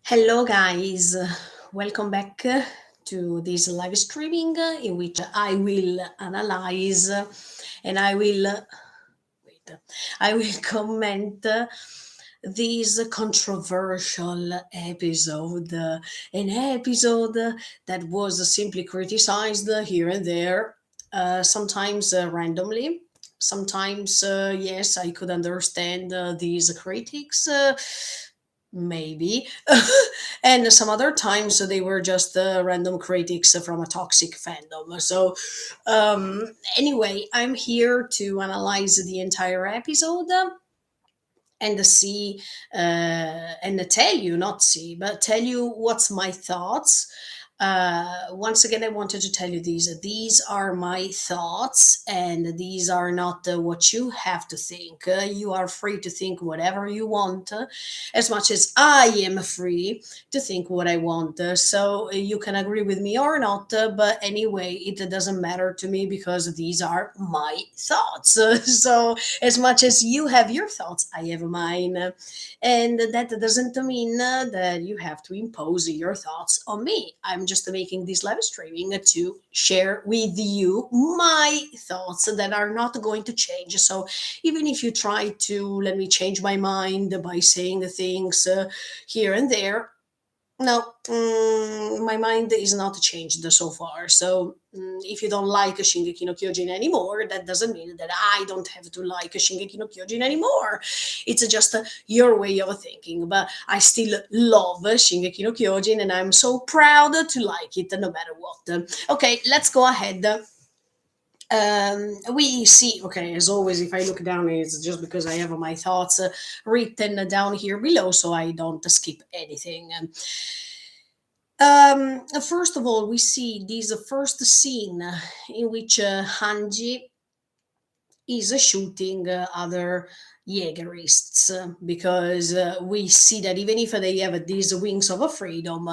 Hello, guys. Welcome back to this live streaming in which I will analyze and wait, I will comment this controversial episode, an episode that was simply criticized here and there, sometimes randomly. Sometimes, yes, I could understand these critics. Maybe. And some other times they were just random critics from a toxic fandom. So, anyway, I'm here to analyze the entire episode and see and tell you, not see, but tell you what's my thoughts. Once again, I wanted to tell you these are my thoughts, and these are not what you have to think. You are free to think whatever you want, as much as I am free to think what I want. So you can agree with me or not, but anyway, it doesn't matter to me because these are my thoughts. So as much as you have your thoughts, I have mine. And that doesn't mean that you have to impose your thoughts on me. I'm just making this live streaming to share with you my thoughts that are not going to change. So even if you try to let me change my mind by saying things here and there, no, my mind is not changed so far. So if you don't like Shingeki no Kyojin anymore, that doesn't mean that I don't have to like Shingeki no Kyojin anymore. It's just your way of thinking. But I still love Shingeki no Kyojin, and I'm so proud to like it no matter what. Okay, let's go ahead. We see, okay, as always, if I look down, it's just because I have my thoughts written down here below so I don't skip anything. First of all, we see this first scene in which Hanji is shooting other Jaegerists because we see that even if they have these wings of freedom,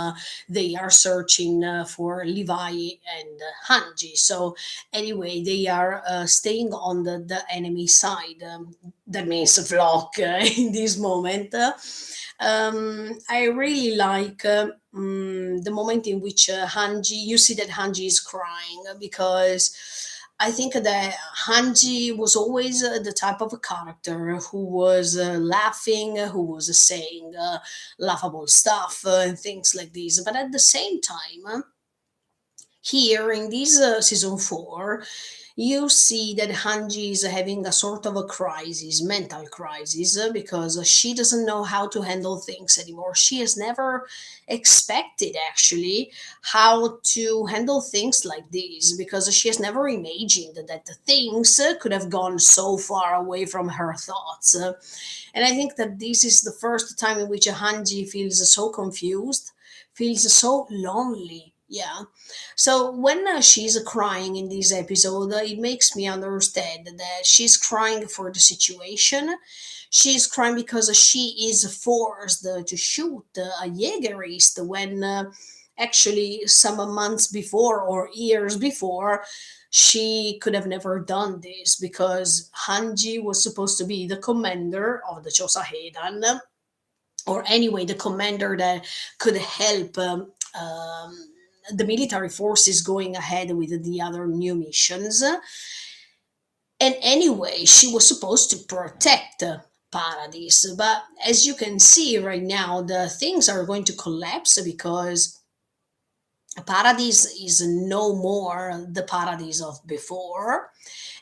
they are searching for Levi and Hanji. So, anyway, they are staying on the enemy side. That means Flock in this moment. I really like the moment in which Hanji, you see that Hanji is crying because I think that Hanji was always the type of a character who was laughing, who was saying laughable stuff and things like this. But at the same time, here in this season 4, you see that Hanji is having a sort of a crisis, mental crisis, because she doesn't know how to handle things anymore. She has never expected, actually, how to handle things like this, because she has never imagined that the things could have gone so far away from her thoughts. And I think that this is the first time in which Hanji feels so confused, feels so lonely. Yeah. So when she's crying in this episode, it makes me understand that she's crying for the situation. She's crying because she is forced to shoot a Jägerist when actually some months before or years before she could have never done this because Hanji was supposed to be the commander of the Chosahedan, or anyway the commander that could help the military forces going ahead with the other new missions. And anyway, she was supposed to protect Paradise. But as you can see right now, the things are going to collapse because Paradise is no more the Paradise of before.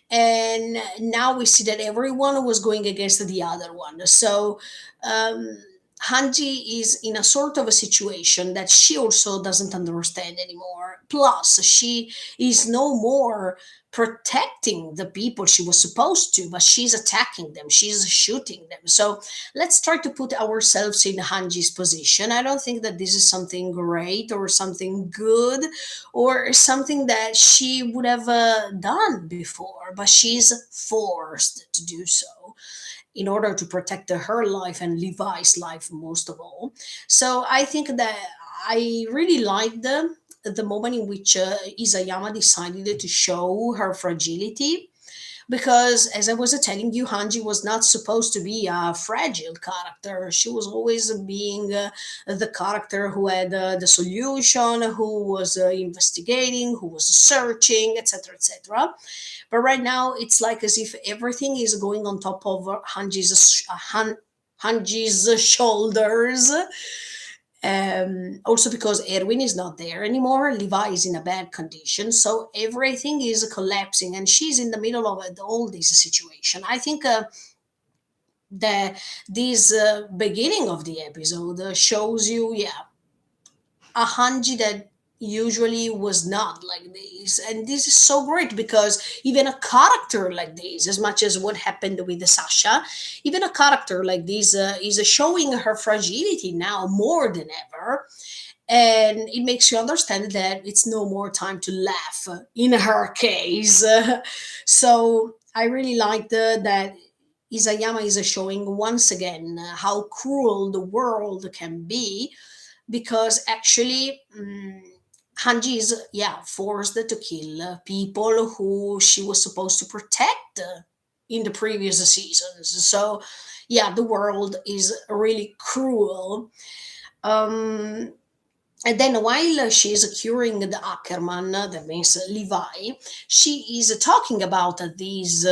And now we see that everyone was going against the other one. So um, Hanji is in a sort of a situation that she also doesn't understand anymore. Plus, she is no more protecting the people she was supposed to, but she's attacking them, she's shooting them. So let's try to put ourselves in Hanji's position. I don't think that this is something great or something good or something that she would have done before, but she's forced to do so in order to protect her life and Levi's life most of all. So I think that I really liked the moment in which Isayama decided to show her fragility, because as I was telling you, Hanji was not supposed to be a fragile character. She was always being the character who had the solution, who was investigating, who was searching, etc., etc. But right now, it's like as if everything is going on top of Hanji's shoulders. Also because Erwin is not there anymore, Levi is in a bad condition, so everything is collapsing, and she's in the middle of all this situation. I think the this beginning of the episode shows you, yeah, a Hanji that usually was not like this. And this is so great because even a character like this, as much as what happened with the Sasha, even a character like this is showing her fragility now more than ever. And it makes you understand that it's no more time to laugh in her case. So I really liked that Isayama is showing once again how cruel the world can be, because actually Hanji is, yeah, forced to kill people who she was supposed to protect in the previous seasons. So yeah, the world is really cruel. um and then while she is curing the Ackerman, that means Levi, she is talking about these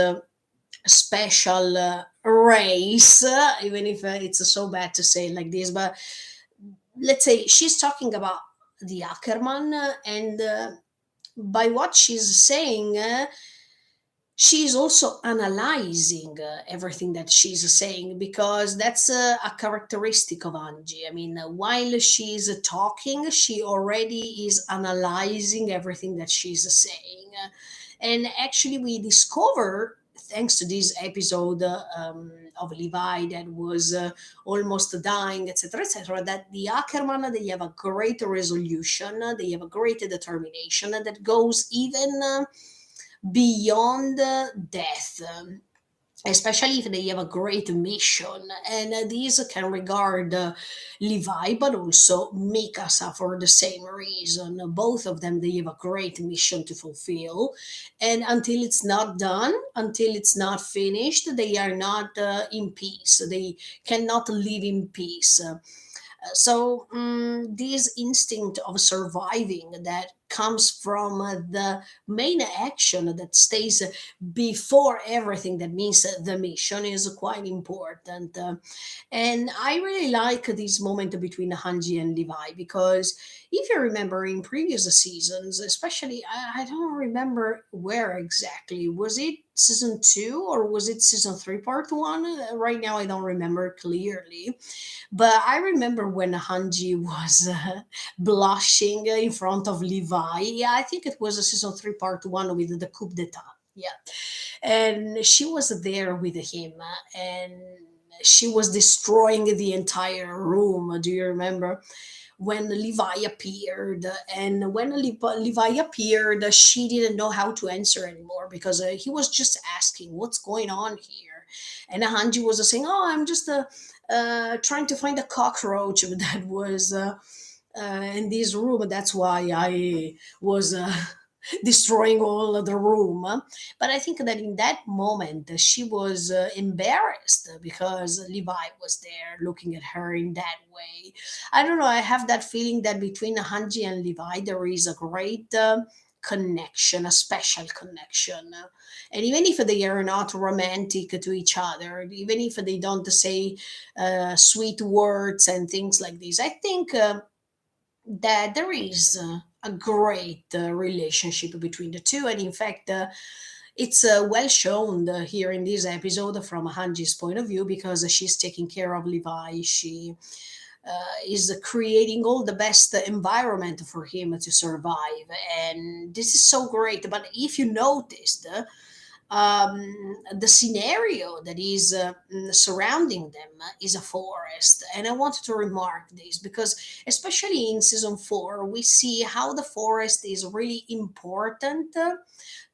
special race, even if it's so bad to say it like this, but let's say she's talking about the Ackerman, and by what she's saying, she's also analyzing everything that she's saying, because that's a characteristic of Angie. I mean, while she's talking, she already is analyzing everything that she's saying. And actually, we discover, thanks to this episode of Levi that was almost dying, etc., etc., that the Ackerman, they have a great resolution, they have a great determination that goes even beyond death, especially if they have a great mission. And these can regard Levi, but also Mikasa for the same reason. Both of them, they have a great mission to fulfill. And until it's not done, until it's not finished, they are not in peace. They cannot live in peace. So this instinct of surviving that comes from the main action that stays before everything, that means the mission, is quite important. And I really like this moment between Hanji and Levi, because if you remember in previous seasons, especially, I don't remember where exactly, was it season 2 or was it season 3 part 1? Right now I don't remember clearly, but I remember when Hanji was blushing in front of Levi. Yeah, I think it was a season 3 part 1 with the coup d'etat. Yeah, and she was there with him, and she was destroying the entire room. Do you remember when Levi appeared? And when Levi appeared, she didn't know how to answer anymore, because he was just asking, "What's going on here?" And Hanji was saying, "Oh, I'm just trying to find a cockroach that was in this room. That's why I was destroying all the room." But I think that in that moment she was embarrassed because Levi was there looking at her in that way. I don't know. I have that feeling that between Hanji and Levi there is a great connection, a special connection. And even if they are not romantic to each other, even if they don't say sweet words and things like this, I think that there is a great relationship between the two. And in fact, it's well shown here in this episode from Hanji's point of view, because she's taking care of Levi. She is creating all the best environment for him to survive. And this is so great. But if you noticed, the scenario that is surrounding them is a forest. And I wanted to remark this because, especially in season 4, we see how the forest is really important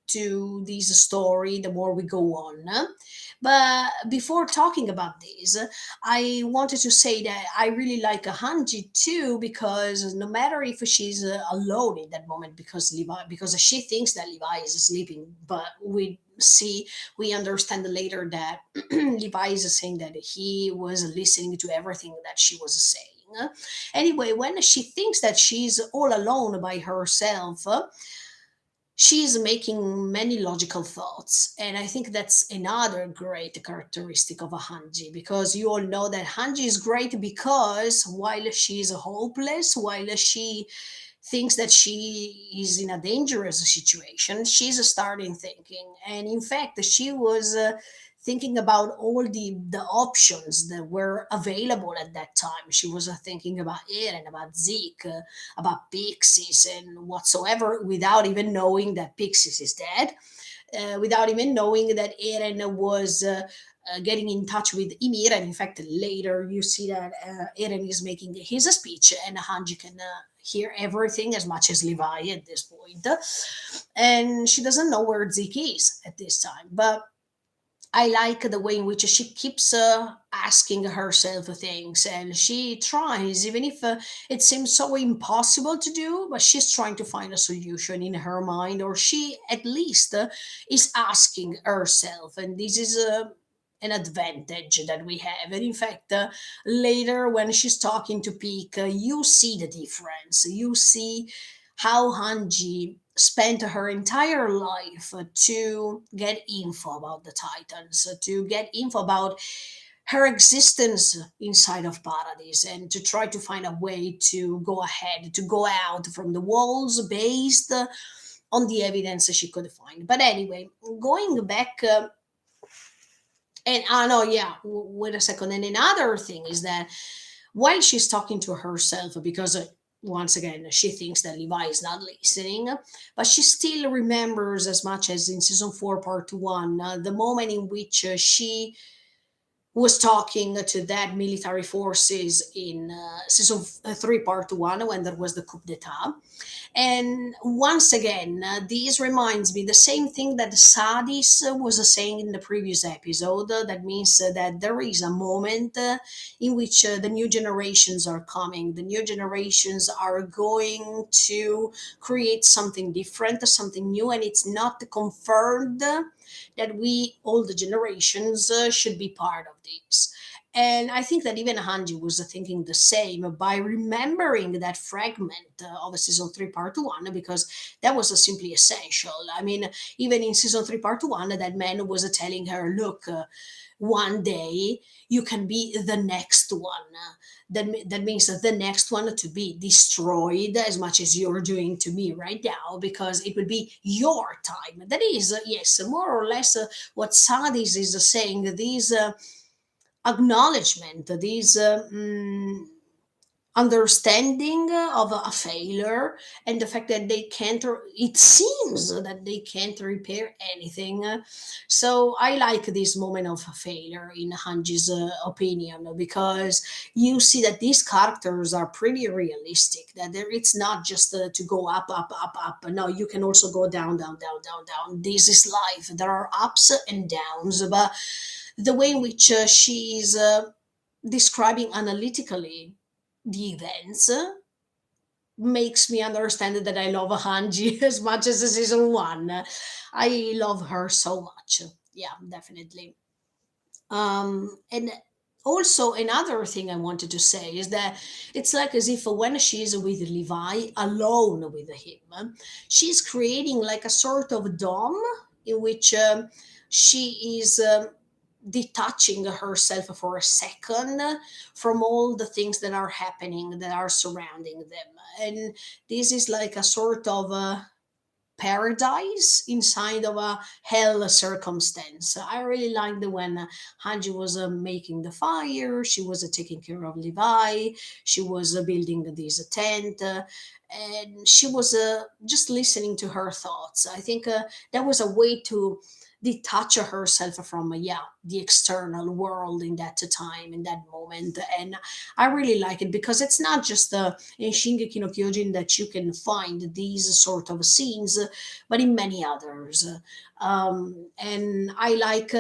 to this story the more we go on. But before talking about this, I wanted to say that I really like Hanji too, because no matter if she's alone in that moment, because she thinks that Levi is sleeping, but we understand later that Levi is saying that he was listening to everything that she was saying. Anyway, when she thinks that she's all alone by herself, she's making many logical thoughts. And I think that's another great characteristic of a Hanji, because you all know that Hanji is great because while she's hopeless, while she thinks that she is in a dangerous situation, she's starting thinking. And in fact, she was thinking about all the options that were available at that time. She was thinking about Eren, about Zeke, about Pixies, and whatsoever, without even knowing that Pixies is dead, without even knowing that Eren was. Getting in touch with Ymir, and in fact, later you see that Eren is making his speech, and Hanji can hear everything as much as Levi at this point. And she doesn't know where Zeke is at this time. But I like the way in which she keeps asking herself things, and she tries, even if it seems so impossible to do, but she's trying to find a solution in her mind, or she at least is asking herself. And this is an advantage that we have. And in fact, later when she's talking to Peak, you see the difference. You see how Hanji spent her entire life to get info about the Titans, to get info about her existence inside of Paradise, and to try to find a way to go ahead, to go out from the walls based on the evidence she could find. But anyway, going back. And I know, yeah, wait a second. And another thing is that while she's talking to herself, because once again, she thinks that Levi is not listening, but she still remembers, as much as in season 4, part 1, the moment in which she was talking to that military forces in season 3, part 1, when there was the coup d'etat. And once again, this reminds me the same thing that Sadis was saying in the previous episode. That means that there is a moment in which the new generations are coming. The new generations are going to create something different, something new, and it's not confirmed that we, all the generations, should be part of this. And I think that even Hanji was thinking the same by remembering that fragment of season 3, part 1, because that was simply essential. I mean, even in season 3, part 1, that man was telling her, look, one day you can be the next one. That means that the next one to be destroyed as much as you're doing to me right now, because it will be your time. That is, yes, more or less what Sadis is saying. These acknowledgement, this understanding of a failure, and the fact that they can't, or it seems that they can't repair anything. So I like this moment of failure in Hanji's opinion, because you see that these characters are pretty realistic, that it's not just to go up, up, up, up. No, you can also go down, down, down, down, down. This is life. There are ups and downs, but the way in which she's describing analytically the events makes me understand that I love Hanji as much as season 1. I love her so much. Yeah, definitely. And also another thing I wanted to say is that it's like as if when she's with Levi, alone with him, she's creating like a sort of dome in which she is detaching herself for a second from all the things that are happening, that are surrounding them. And this is like a sort of paradise inside of a hell circumstance. I really liked the when Hanji was making the fire, she was taking care of Levi, she was building this tent, and she was just listening to her thoughts. I think that was a way to detach herself from yeah, the external world in that time, in that moment. And I really like it because it's not just in Shingeki no Kyojin that you can find these sort of scenes, but in many others. And I like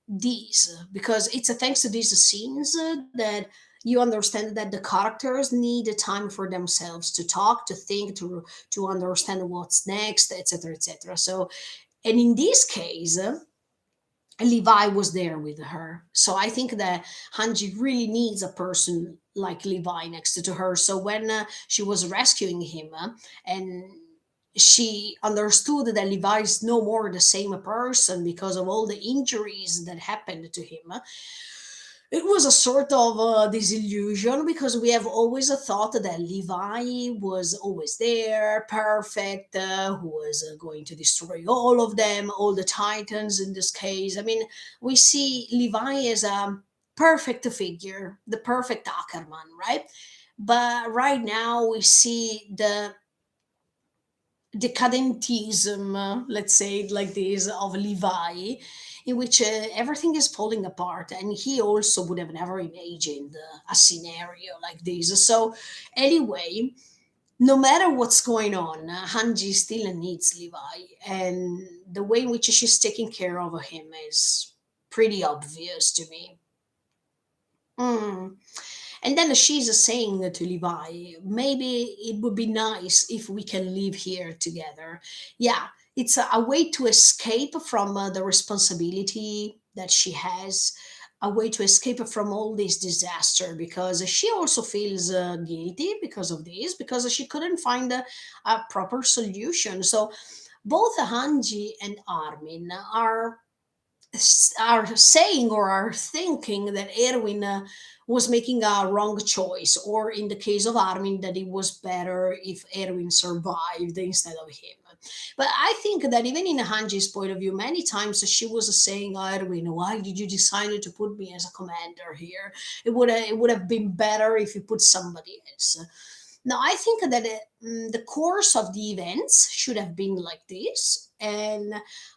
these because it's thanks to these scenes that you understand that the characters need a time for themselves to talk, to think, to understand what's next, etc., etc. So, and in this case, Levi was there with her. So I think that Hanji really needs a person like Levi next to her. So when she was rescuing him and she understood that Levi is no more the same person because of all the injuries that happened to him, it was a sort of disillusion because we have always thought that Levi was always there, perfect, who was going to destroy all of them, all the Titans in this case. I mean, we see Levi as a perfect figure, the perfect Ackerman, right? But right now we see the decadentism, let's say it like this, of Levi, in which everything is falling apart, and he also would have never imagined a scenario like this. So, anyway, no matter what's going on, Hanji still needs Levi, and the way in which she's taking care of him is pretty obvious to me. Mm. And then she's saying to Levi, maybe it would be nice if we can live here together. Yeah, it's a way to escape from the responsibility that she has, a way to escape from all this disaster because she also feels guilty because of this, because she couldn't find a proper solution. So both Hanji and Armin are saying or are thinking that Erwin was making a wrong choice, or in the case of Armin, that it was better if Erwin survived instead of him. But I think that even in Hanji's point of view, many times she was saying, "Oh, Erwin, why did you decide to put me as a commander here? It would have been better if you put somebody else." Now, I think that the course of the events should have been like this, and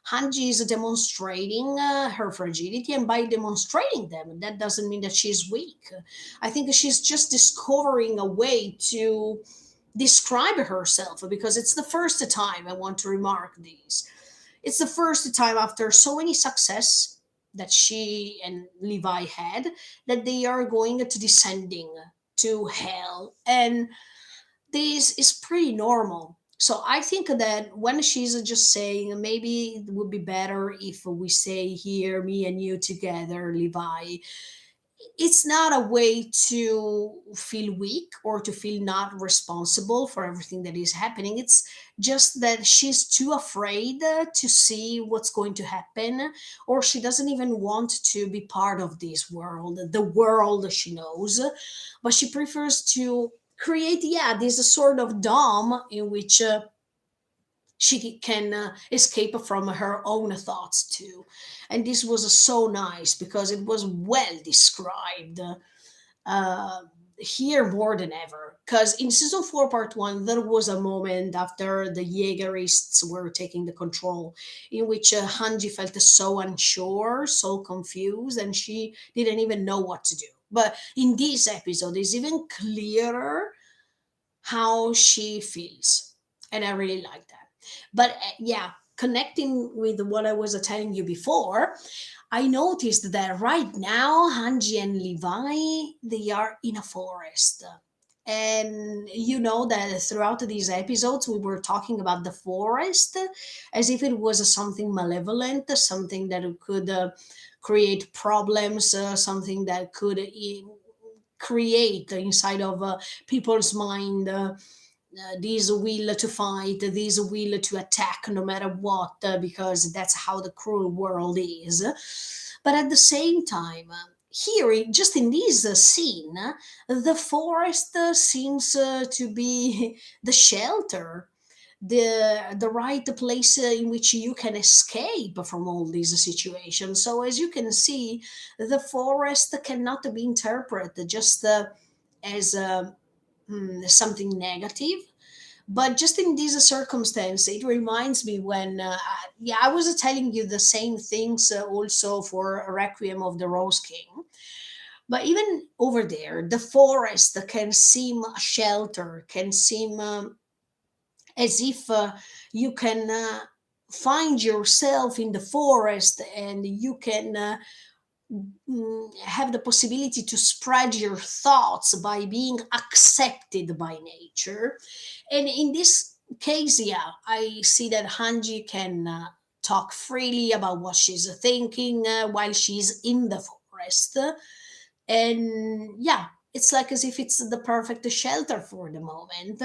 Hanji is demonstrating her fragility, and by demonstrating them, that doesn't mean that she's weak. I think she's just discovering a way to describe herself because it's the first time I want to remark these. It's the first time after so many success that she and Levi had that they are going to descending to hell, and this is pretty normal. So I think that when she's just saying maybe it would be better if we stay here, me and you together, Levi, it's not a way to feel weak or to feel not responsible for everything that is happening. It's just that she's too afraid to see what's going to happen, or she doesn't even want to be part of this world, the world she knows, but she prefers to create, yeah, this sort of dome in which she can escape from her own thoughts too. And this was so nice because it was well described uh, here more than ever. Because in season 4, part 1, there was a moment after the Jaegerists were taking the control in which Hanji felt so unsure, so confused, and she didn't even know what to do. But in this episode, it's even clearer how she feels. And I really like that. But yeah, connecting with what I was telling you before, I noticed that right now Hanji and Levi they are in a forest. And you know that throughout these episodes we were talking about the forest as if it was something malevolent, something that could create problems, something that could create inside of people's mind this will to fight, this will to attack no matter what, because that's how the cruel world is. But at the same time, here, just in this scene, the forest seems to be the shelter, the right place in which you can escape from all these situations. So as you can see, the forest cannot be interpreted just as something negative, But just in this circumstance, it reminds me when, yeah, I was telling you the same things also for Requiem of the Rose King. But even over there, the forest can seem a shelter, can seem as if you can find yourself in the forest, and you can have the possibility to spread your thoughts by being accepted by nature. And in this case, yeah, I see that Hanji can talk freely about what she's thinking while she's in the forest. And yeah, it's like as if it's the perfect shelter for the moment,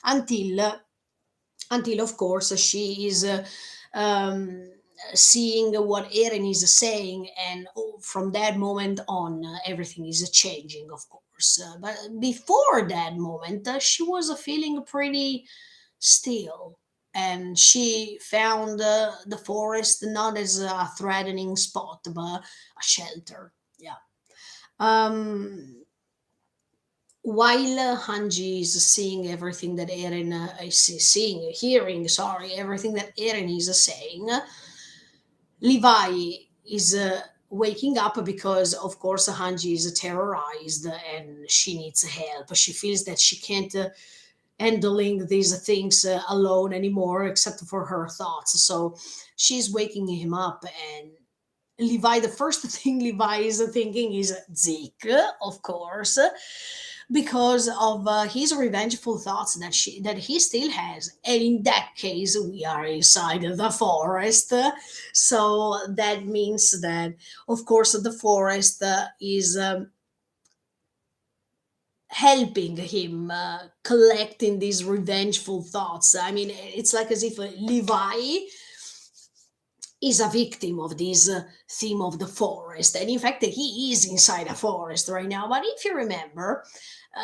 until until of course she is um, seeing what Eren is saying, and from that moment on, everything is changing, of course. But before that moment, she was feeling pretty still, and she found the forest not as a threatening spot, but a shelter. Yeah. Um, while Hanji is seeing everything that Eren is seeing, hearing, sorry, everything that Eren is saying, Levi is waking up because, of course, Hanji is terrorized and she needs help. She feels that she can't handling these things alone anymore, except for her thoughts. So she's waking him up, and Levi, the first thing Levi is thinking is Zeke, of course, because of his revengeful thoughts that he still has. And in that case, we are inside the forest, so that means that, of course, the forest is helping him collecting these revengeful thoughts. I mean, it's like as if Levi is a victim of this theme of the forest, and in fact he is inside a forest right now. But if you remember,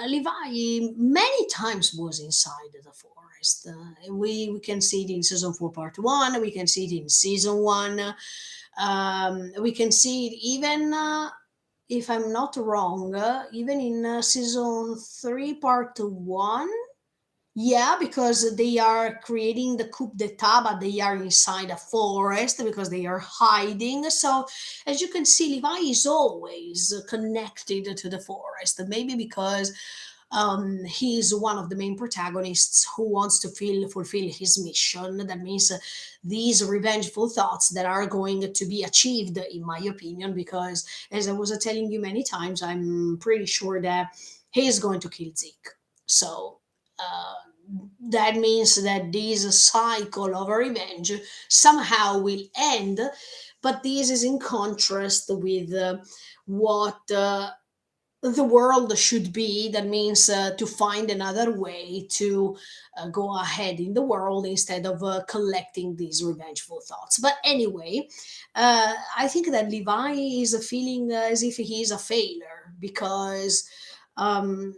Levi many times was inside the forest. We can see it in season 4 part 1, we can see it in season 1, we can see it even if I'm not wrong, even in season 3 part 1. Yeah, because they are creating the coup d'etat, but they are inside a forest because they are hiding. So, as you can see, Levi is always connected to the forest. Maybe because he is one of the main protagonists who wants to fulfill his mission. That means these revengeful thoughts that are going to be achieved, in my opinion. Because, as I was telling you many times, I'm pretty sure that he is going to kill Zeke. So. That means that this cycle of revenge somehow will end, but this is in contrast with what the world should be. That means to find another way to go ahead in the world instead of collecting these revengeful thoughts. But anyway, I think that Levi is feeling as if he is a failure because. Um,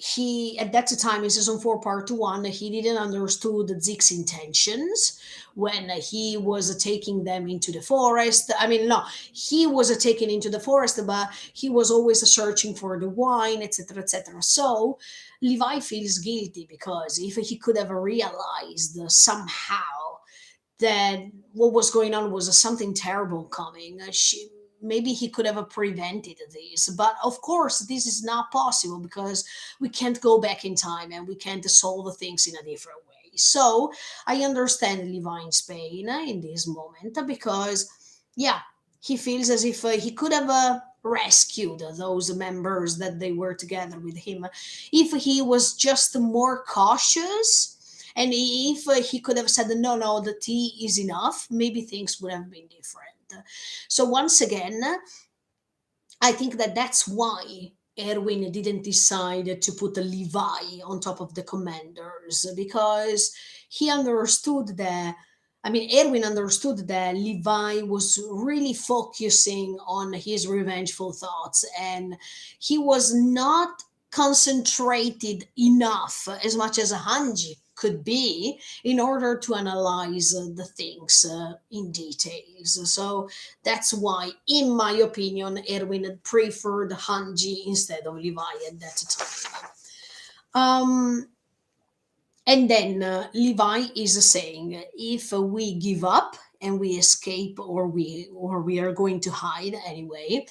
he at that time in season 4 part 1 he didn't understood Zeke's intentions when he was taking them into the forest. I mean, no, he was taken into the forest, but he was always searching for the wine, etc., etc. So Levi feels guilty because if he could have realized somehow that what was going on was something terrible coming. Maybe he could have prevented this, but of course, this is not possible because we can't go back in time and we can't solve things in a different way. So I understand Levine's pain in this moment because, yeah, he feels as if he could have. Rescued those members that they were together with him if he was just more cautious, and if he could have said, no, no, the tea is enough, maybe things would have been different. So, once again, I think that that's why Erwin didn't decide to put Levi on top of the commanders because he understood that. I mean, Erwin understood that Levi was really focusing on his revengeful thoughts, and he was not concentrated enough as much as Hanji could be in order to analyze the things in details. So that's why, in my opinion, Erwin preferred Hanji instead of Levi at that time. Um, And then Levi is saying, if we give up and we escape, or we are going to hide anyway,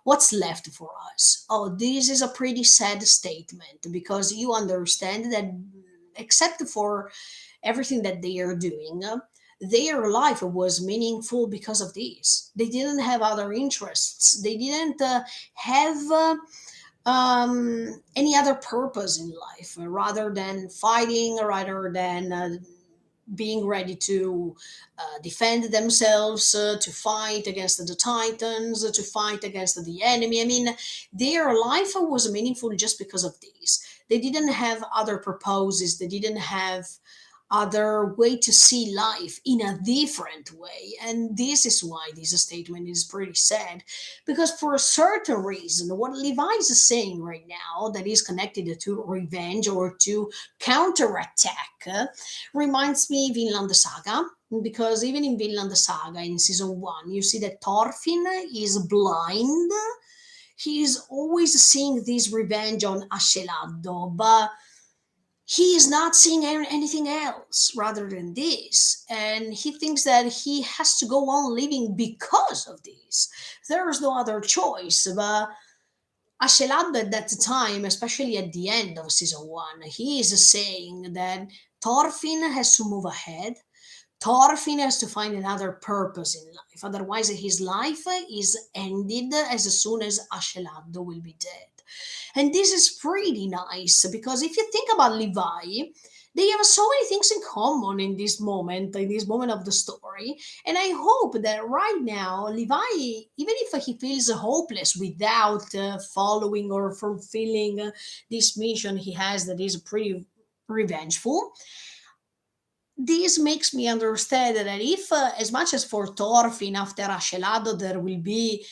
what's left for us? Oh, this is a pretty sad statement, because you understand that, except for everything that they are doing, their life was meaningful because of this. They didn't have other interests. They didn't have any other purpose in life, rather than fighting, rather than being ready to defend themselves, to fight against the titans, to fight against the enemy. I mean, their life was meaningful just because of this. They didn't have other purposes. They didn't have other way to see life in a different way. And this is why this statement is pretty sad, because for a certain reason, what Levi is saying right now, that is connected to revenge or to counterattack, reminds me of Vinland Saga. Because even in Vinland Saga, in season one, you see that Thorfinn is blind. He is always seeing this revenge on Ashelado, but he is not seeing anything else rather than this. And he thinks that he has to go on living because of this. There is no other choice. But Ashelab at that time, especially at the end of season one, he is saying that Thorfinn has to move ahead. Thorfinn has to find another purpose in life. Otherwise, his life is ended as soon as Ashelad will be dead. And this is pretty nice, because if you think about Levi, they have so many things in common in this moment of the story. And I hope that right now, Levi, even if he feels hopeless without following or fulfilling this mission he has that is pretty revengeful, this makes me understand that if, as much as for Thorfinn after Ashelado, there will be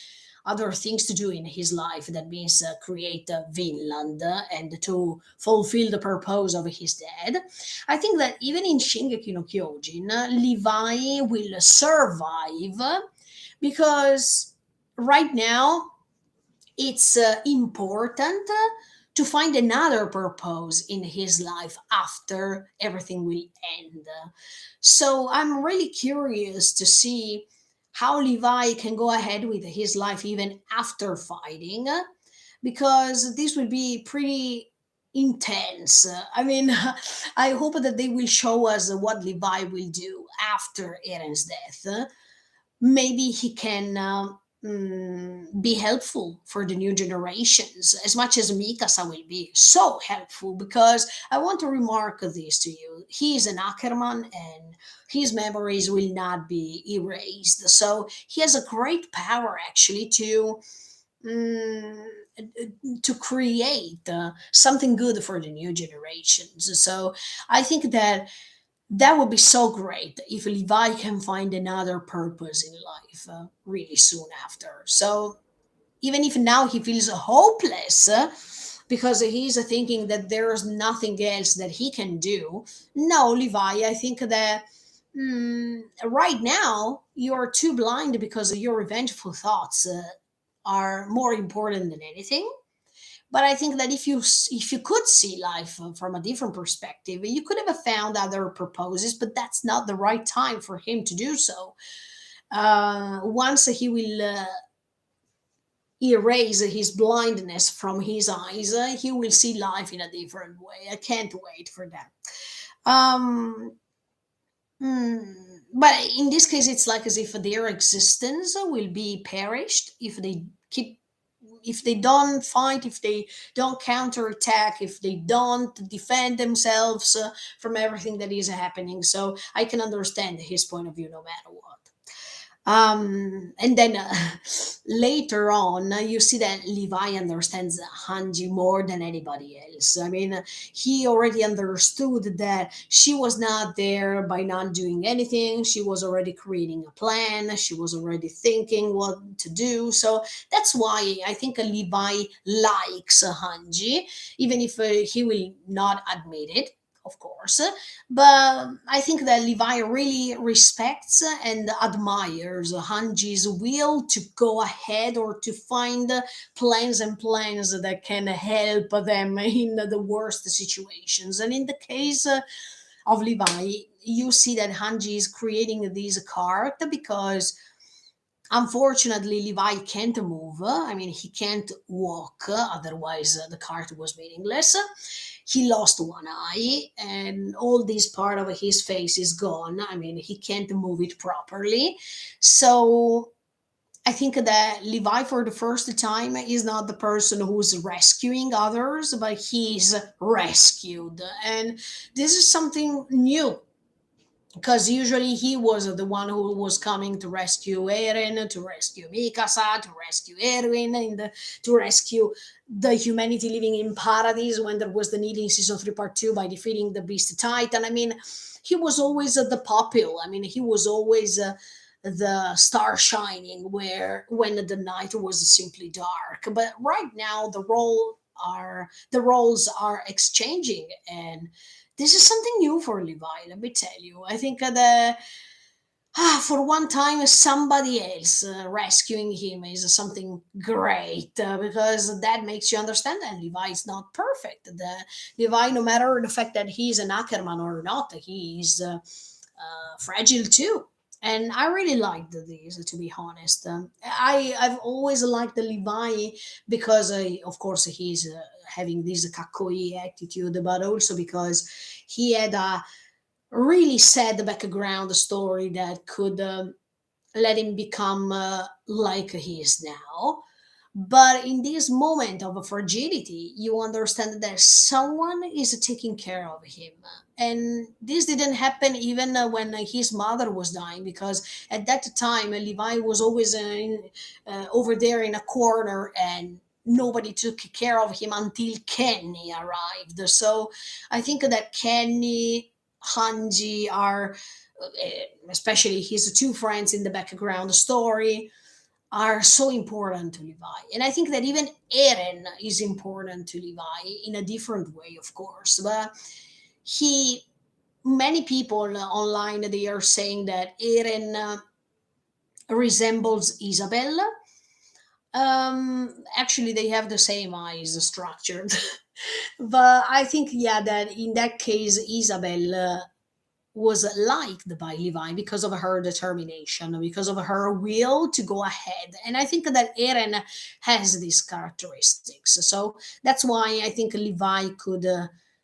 other things to do in his life, that means create Vinland and to fulfill the purpose of his dad. I think that even in Shingeki no Kyojin, Levi will survive, because right now it's important to find another purpose in his life after everything will end. So I'm really curious to see how Levi can go ahead with his life even after fighting, because this will be pretty intense. I mean, I hope that they will show us what Levi will do after Eren's death. Maybe he can be helpful for the new generations, as much as Mikasa will be so helpful. Because I want to remark this to you: he is an Ackerman, and his memories will not be erased. So he has a great power, actually, mm, to create something good for the new generations. So I think that that would be so great if Levi can find another purpose in life really soon after. So even if now he feels hopeless, because he's thinking that there's nothing else that he can do, no, Levi, I think that right now you're too blind, because your revengeful thoughts are more important than anything. But I think that if you could see life from a different perspective, you could have found other purposes, but that's not the right time for him to do so. Once he will erase his blindness from his eyes, he will see life in a different way. I can't wait for that. Um, but in this case, it's like as if their existence will be perished if they keep, if they don't fight, if they don't counterattack, if they don't defend themselves from everything that is happening. So I can understand his point of view no matter what. And then later on, you see that Levi understands Hanji more than anybody else. I mean, he already understood that she was not there by not doing anything. She was already creating a plan. She was already thinking what to do. So that's why I think Levi likes Hanji, even if he will not admit it. of course. But I think that Levi really respects and admires Hanji's will to go ahead or to find plans and plans that can help them in the worst situations. And in the case of Levi, you see that Hanji is creating this character because unfortunately, Levi can't move. I mean, he can't walk, otherwise, the cart was meaningless. He lost one eye, and all this part of his face is gone. I mean, he can't move it properly. So, I think that Levi, for the first time, is not the person who's rescuing others, but he's rescued. And this is something new because usually he was the one who was coming to rescue Eren, to rescue Mikasa, to rescue Erwin, to rescue the humanity living in paradise when there was the need in season 3 part 2 by defeating the beast titan. I mean, he was always the pupil. I mean, he was always the star shining where when the night was simply dark. But right now the roles are exchanging, and this is something new for Levi. Let me tell you. I think for one time somebody else rescuing him is something great because that makes you understand that Levi is not perfect. The Levi, no matter the fact that he's an Ackerman or not, he's fragile too. And I really liked these, to be honest. I've always liked the Levi because, of course, he's having this kakoi attitude, but also because he had a really sad background story that could let him become like he is now. But in this moment of fragility, you understand that someone is taking care of him. And this didn't happen even when his mother was dying, because at that time, Levi was always over there in a corner and nobody took care of him until Kenny arrived. So I think that Kenny, Hanji are, especially his two friends in the background story, are so important to Levi. And I think that even Eren is important to Levi in a different way, of course. But he, many people online, they are saying that Eren resembles Isabella. Actually, they have the same eyes structured. But I think, yeah, that in that case, Isabel was liked by Levi because of her determination, because of her will to go ahead. And I think that Eren has these characteristics. So that's why I think Levi could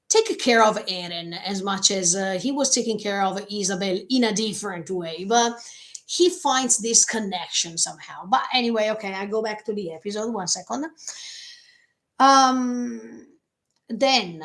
take care of Eren as much as he was taking care of Isabel in a different way. But he finds this connection somehow. But anyway, okay, I go back to the episode. 1 second. Um, then,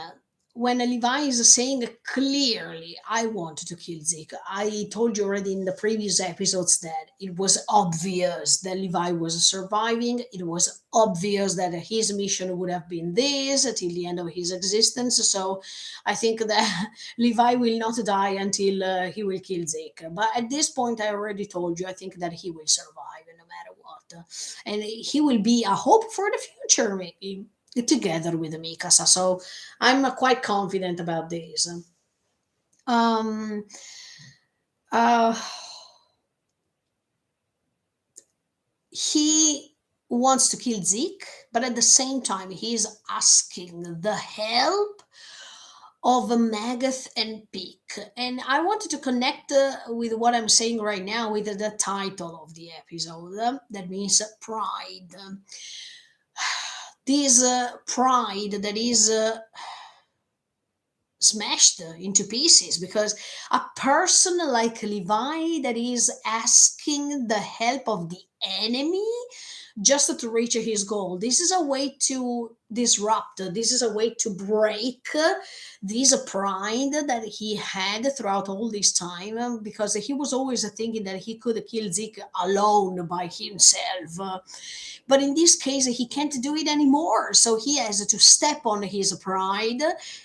when Levi is saying clearly, I wanted to kill Zeke, I told you already in the previous episodes that it was obvious that Levi was surviving. It was obvious that his mission would have been this till the end of his existence. So I think that Levi will not die until he will kill Zeke. But at this point, I already told you, I think that he will survive no matter what. And he will be a hope for the future, maybe together with Mikasa. So I'm quite confident about this. Um, uh, he wants to kill Zeke, but at the same time, he's asking the help of Magath and Peak. And I wanted to connect with what I'm saying right now with the title of the episode. That means pride. This pride that is smashed into pieces because a person like Levi that is asking the help of the enemy just to reach his goal. This is a way to disrupt, this is a way to break this pride that he had throughout all this time because he was always thinking that he could kill Zeke alone by himself. But in this case, he can't do it anymore. So he has to step on his pride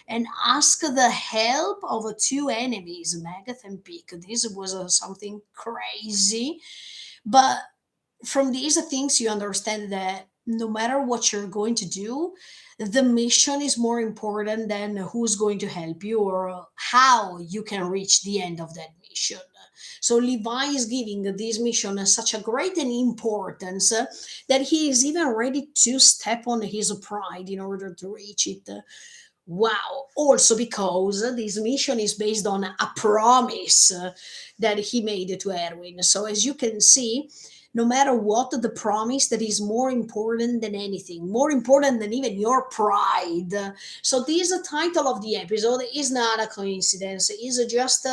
and ask the help of two enemies, Magath and Peak. This was something crazy. But from these things, you understand that no matter what you're going to do, the mission is more important than who's going to help you or how you can reach the end of that mission. So Levi is giving this mission such a great and importance that he is even ready to step on his pride in order to reach it. Wow. Also because this mission is based on a promise that he made to Erwin. So as you can see, no matter what, the promise that is more important than anything, more important than even your pride. So this title of the episode is not a coincidence. It's just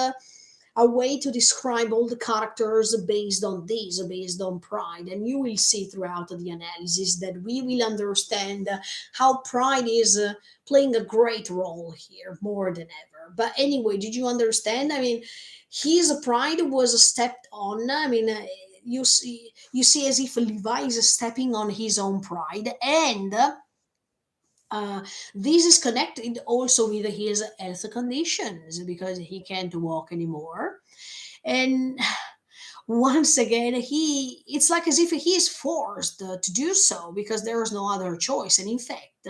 a way to describe all the characters based on this, based on pride. And you will see throughout the analysis that we will understand how pride is playing a great role here more than ever. But anyway, did you understand? I mean, his pride was stepped on. I mean, you see as if Levi is stepping on his own pride, and uh, this is connected also with his health conditions because he can't walk anymore. And once again, it's like as if he is forced to do so because there is no other choice. And in fact,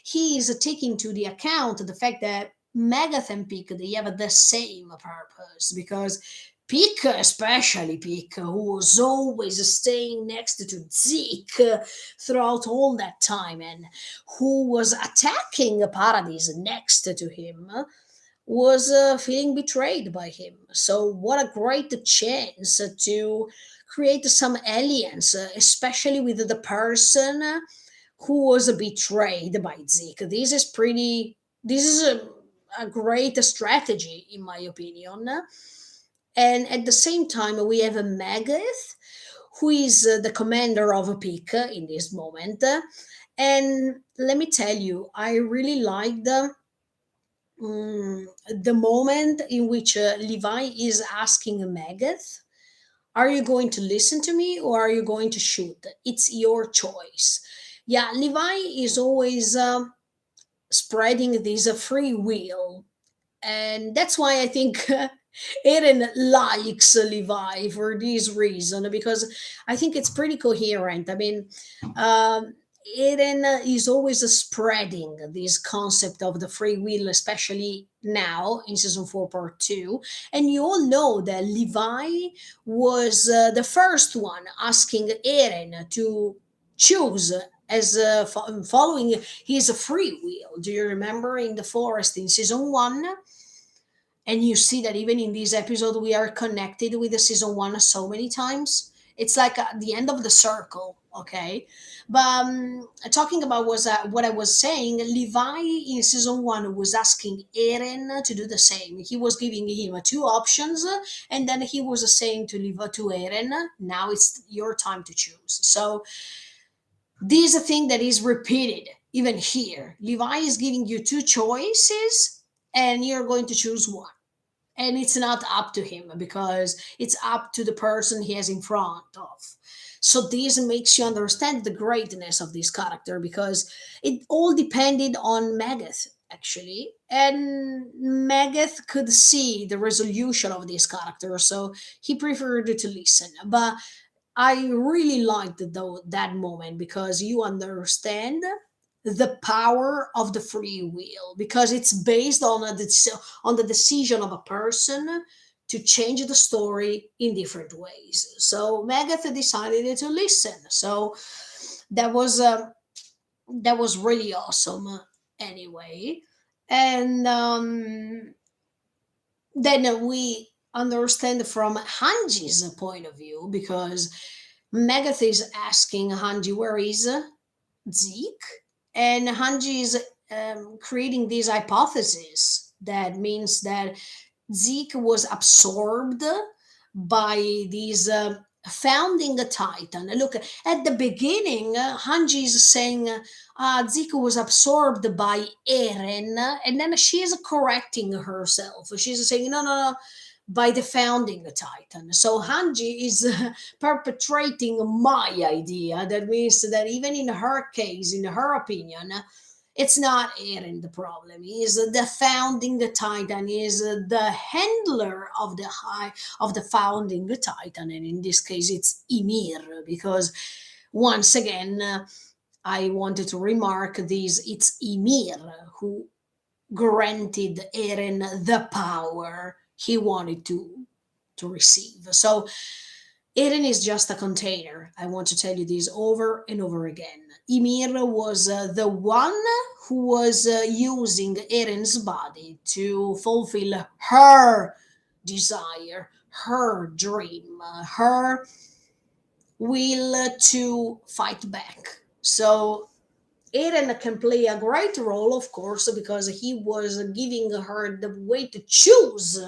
he is taking to the account the fact that Megath and Pick, they have the same purpose because Pick, especially Pick, who was always staying next to Zeke throughout all that time and who was attacking Paradise next to him, was feeling betrayed by him. So, what a great chance to create some alliance, especially with the person who was betrayed by Zeke. This is a great strategy, in my opinion. And at the same time, we have a Magath, who is the commander of a Peak in this moment. And let me tell you, I really liked the moment in which Levi is asking Magath, are you going to listen to me or are you going to shoot? It's your choice. Yeah, Levi is always spreading this free will. And that's why I think Eren likes Levi for this reason, because I think it's pretty coherent. I mean, um, Eren is always spreading this concept of the free will, especially now in season 4, part 2. And you all know that Levi was the first one asking Eren to choose as following his free will. Do you remember in the forest in season 1? And you see that even in this episode we are connected with the season 1 so many times. It's like the end of the circle, okay? But talking about was what I was saying, Levi in season 1 was asking Eren to do the same. He was giving him two options, and then he was saying to Levi, to Eren, now it's your time to choose. So this is a thing that is repeated even here. Levi is giving you two choices and you're going to choose one, and it's not up to him because it's up to the person he has in front of. So this makes you understand the greatness of this character because it all depended on Magath actually, and Magath could see the resolution of this character, so he preferred to listen. But I really liked that moment because you understand the power of the free will because it's based on on the decision of a person to change the story in different ways. So Megatha decided to listen. So that was uh, that was really awesome. Anyway, and then we understand from Hanji's point of view because Megath is asking Hanji, where is Zeke? And Hanji is creating this hypothesis that means that Zeke was absorbed by these founding a Titan. Look, at the beginning, Hanji is saying Zeke was absorbed by Eren, and then she is correcting herself. She's saying, no, no, no, by the founding Titan. So Hanji is perpetrating my idea. That means that even in her case, in her opinion, it's not Eren the problem. He is the founding Titan. He is the handler of the high of the founding Titan, and in this case, it's Ymir because once again. I wanted to remark this, it's Ymir who granted Eren the power he wanted to receive. So Eren is just a container. I want to tell you this over and over again. Ymir was the one who was using Eren's body to fulfill her desire, her dream, her will to fight back. So Eren can play a great role, of course, because he was giving her the way to choose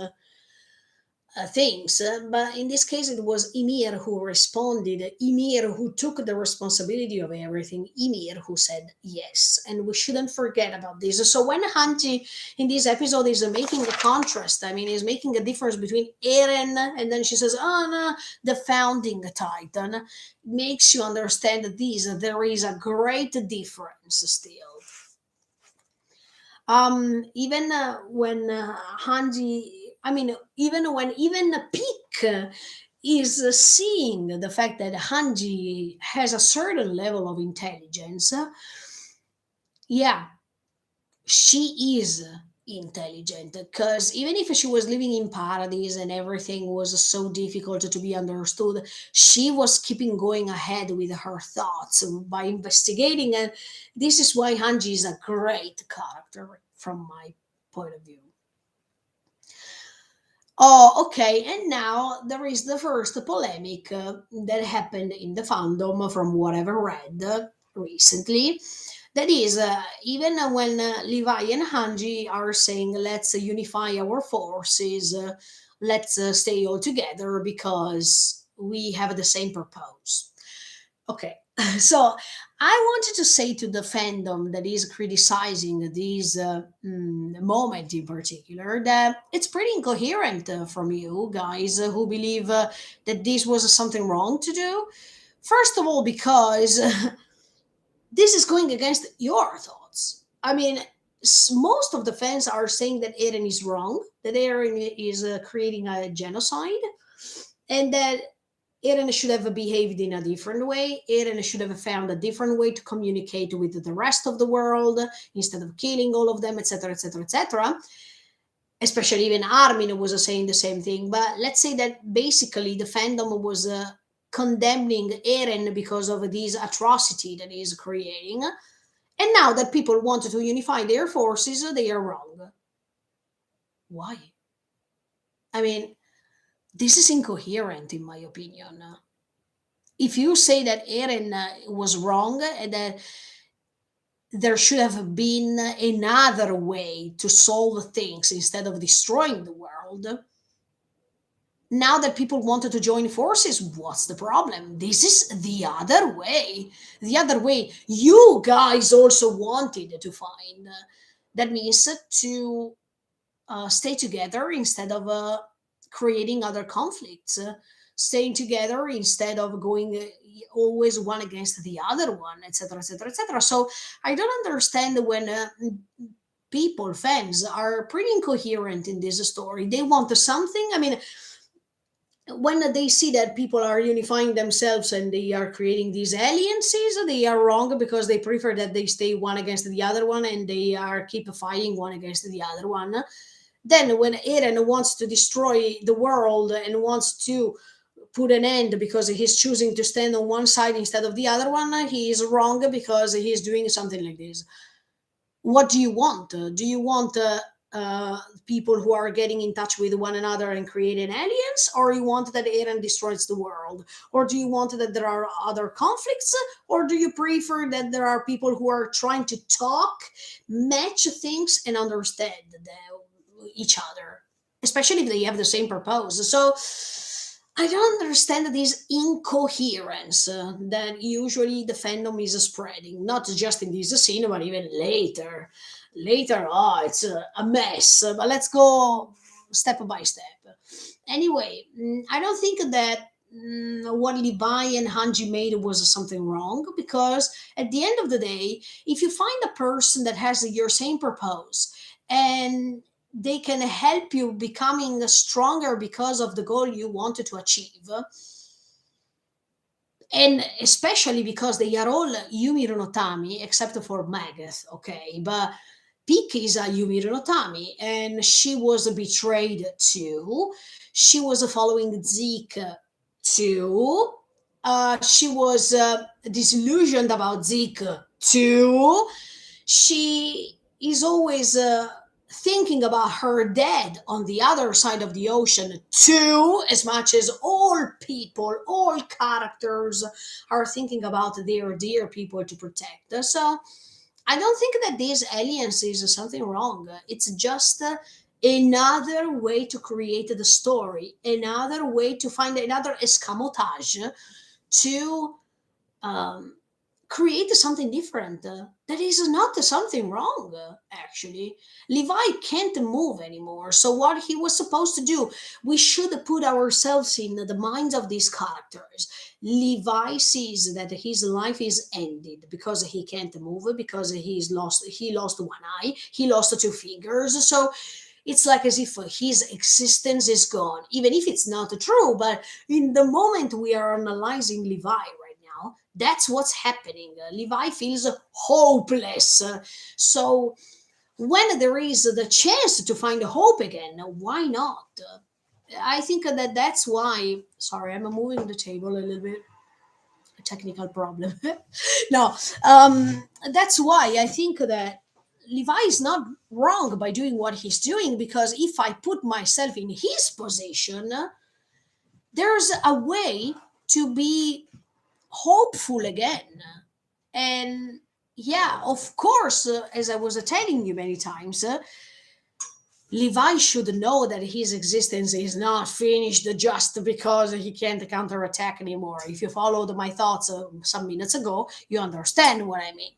things. But in this case, it was Ymir who responded, Ymir who took the responsibility of everything, Ymir who said yes. And we shouldn't forget about this. So when Hanji in this episode is making a contrast, I mean, is making a difference between Eren and then she says, oh no, the founding Titan, makes you understand that this, there is a great difference still. Even when Hanji, I mean, even when even Peak is seeing the fact that Hanji has a certain level of intelligence, yeah, she is intelligent because even if she was living in paradise and everything was so difficult to be understood, she was keeping going ahead with her thoughts by investigating, and this is why Hanji is a great character from my point of view. Oh, okay. And now there is the first polemic that happened in the fandom from what I've read recently. That is, even when Levi and Hanji are saying, let's unify our forces, let's stay all together because we have the same purpose. Okay, so I wanted to say to the fandom that is criticizing this moment in particular that it's pretty incoherent from you guys who believe that this was something wrong to do. First of all, because this is going against your thoughts. I mean, most of the fans are saying that Eren is wrong, that Eren is creating a genocide, and that Eren should have behaved in a different way. Eren should have found a different way to communicate with the rest of the world instead of killing all of them, etc., etc., etc. Especially even Armin was saying the same thing. But let's say that basically the fandom was condemning Eren because of this atrocity that he is creating. And now that people wanted to unify their forces, they are wrong. Why? I mean, this is incoherent in my opinion. If you say that Eren was wrong and that there should have been another way to solve things instead of destroying the world, now that people wanted to join forces, what's the problem? This is the other way. The other way you guys also wanted to find. That means to stay together instead of creating other conflicts, staying together instead of going always one against the other one, etc., etc., etc. So I don't understand when people, fans, are pretty incoherent in this story. They want something. I mean, when they see that people are unifying themselves and they are creating these alliances, they are wrong because they prefer that they stay one against the other one and they are keep fighting one against the other one. Then, when Eren wants to destroy the world and wants to put an end because he's choosing to stand on one side instead of the other one, he is wrong because he's doing something like this. What do you want? Do you want people who are getting in touch with one another and create an alliance, or you want that Eren destroys the world, or do you want that there are other conflicts, or do you prefer that there are people who are trying to talk, match things, and understand each other, especially if they have the same purpose? So I don't understand this incoherence that usually the fandom is spreading, not just in this scene, but even later. Later, oh, it's a mess. But let's go step by step. Anyway, I don't think that what Levi and Hanji made was something wrong because at the end of the day, if you find a person that has your same purpose and they can help you becoming stronger because of the goal you wanted to achieve, And especially because they are all Yumi no Tami except for Magath, okay? But Piki is a Yumi no Tami, and she was betrayed too. She was following Zeke too. She was disillusioned about Zeke too. She is always thinking about her dad on the other side of the ocean too, as much as all people, all characters are thinking about their dear people to protect. So I don't think that these aliens is something wrong. It's just another way to create the story, another way to find another escamotage to um, create something different. That is not something wrong, actually. Levi can't move anymore. So, what he was supposed to do, we should put ourselves in the minds of these characters. Levi sees that his life is ended because he can't move, because he lost one eye, he lost two fingers. So, it's like as if his existence is gone, even if it's not true. But in the moment we are analyzing Levi right now, that's what's happening. Levi feels hopeless. So when there is the chance to find hope again, why not? I think that that's why. Sorry, I'm moving the table a little bit. A technical problem. No, that's why I think that Levi is not wrong by doing what he's doing, because if I put myself in his position, there's a way to be hopeful again. And yeah, of course, as I was telling you many times, Levi should know that his existence is not finished just because he can't counterattack anymore. If you followed my thoughts some minutes ago, you understand what I mean.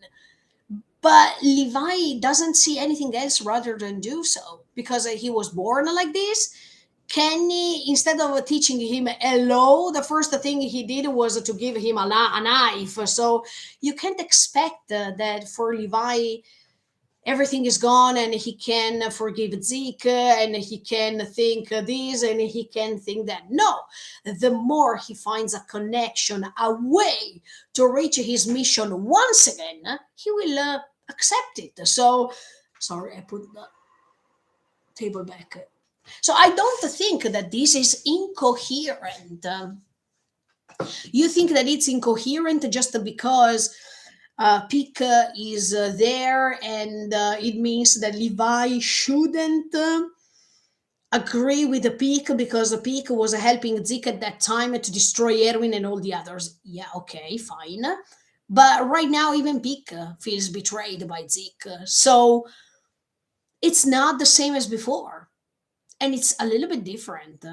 But Levi doesn't see anything else rather than do so because he was born like this. Kenny, instead of teaching him hello, the first thing he did was to give him a knife. So you can't expect that for Levi everything is gone and he can forgive Zeke and he can think this and he can think that. No, the more he finds a connection, a way to reach his mission once again, he will accept it. So, sorry, I put the table back. So I don't think that this is incoherent. You think that it's incoherent just because Pick is there, and it means that Levi shouldn't agree with the Peak because the Peak was helping Zeke at that time to destroy Erwin and all the others. Yeah, okay, fine. But right now, even Peak feels betrayed by Zeke. So it's not the same as before. And it's a little bit different.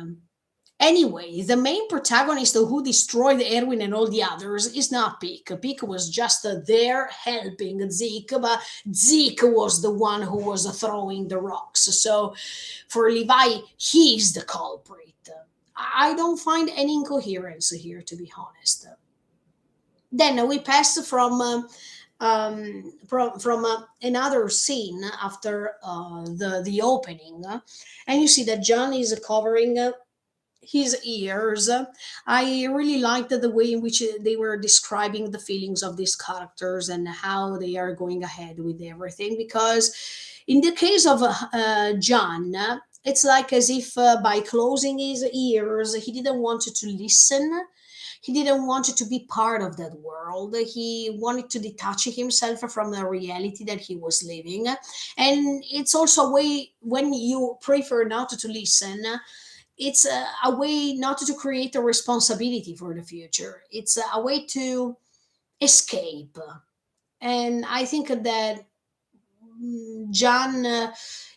Anyway, the main protagonist who destroyed Erwin and all the others is not Peek. Peek was just there helping Zeke, but Zeke was the one who was throwing the rocks. So for Levi, he's the culprit. I don't find any incoherence here, to be honest. Then we pass from another scene after the opening, and you see that John is covering his ears. I really liked the way in which they were describing the feelings of these characters and how they are going ahead with everything. Because in the case of John, it's like as if by closing his ears, he didn't want to listen. He didn't want to be part of that world. He wanted to detach himself from the reality that he was living. And it's also a way when you prefer not to listen, it's a way not to create a responsibility for the future. It's a way to escape. And I think that John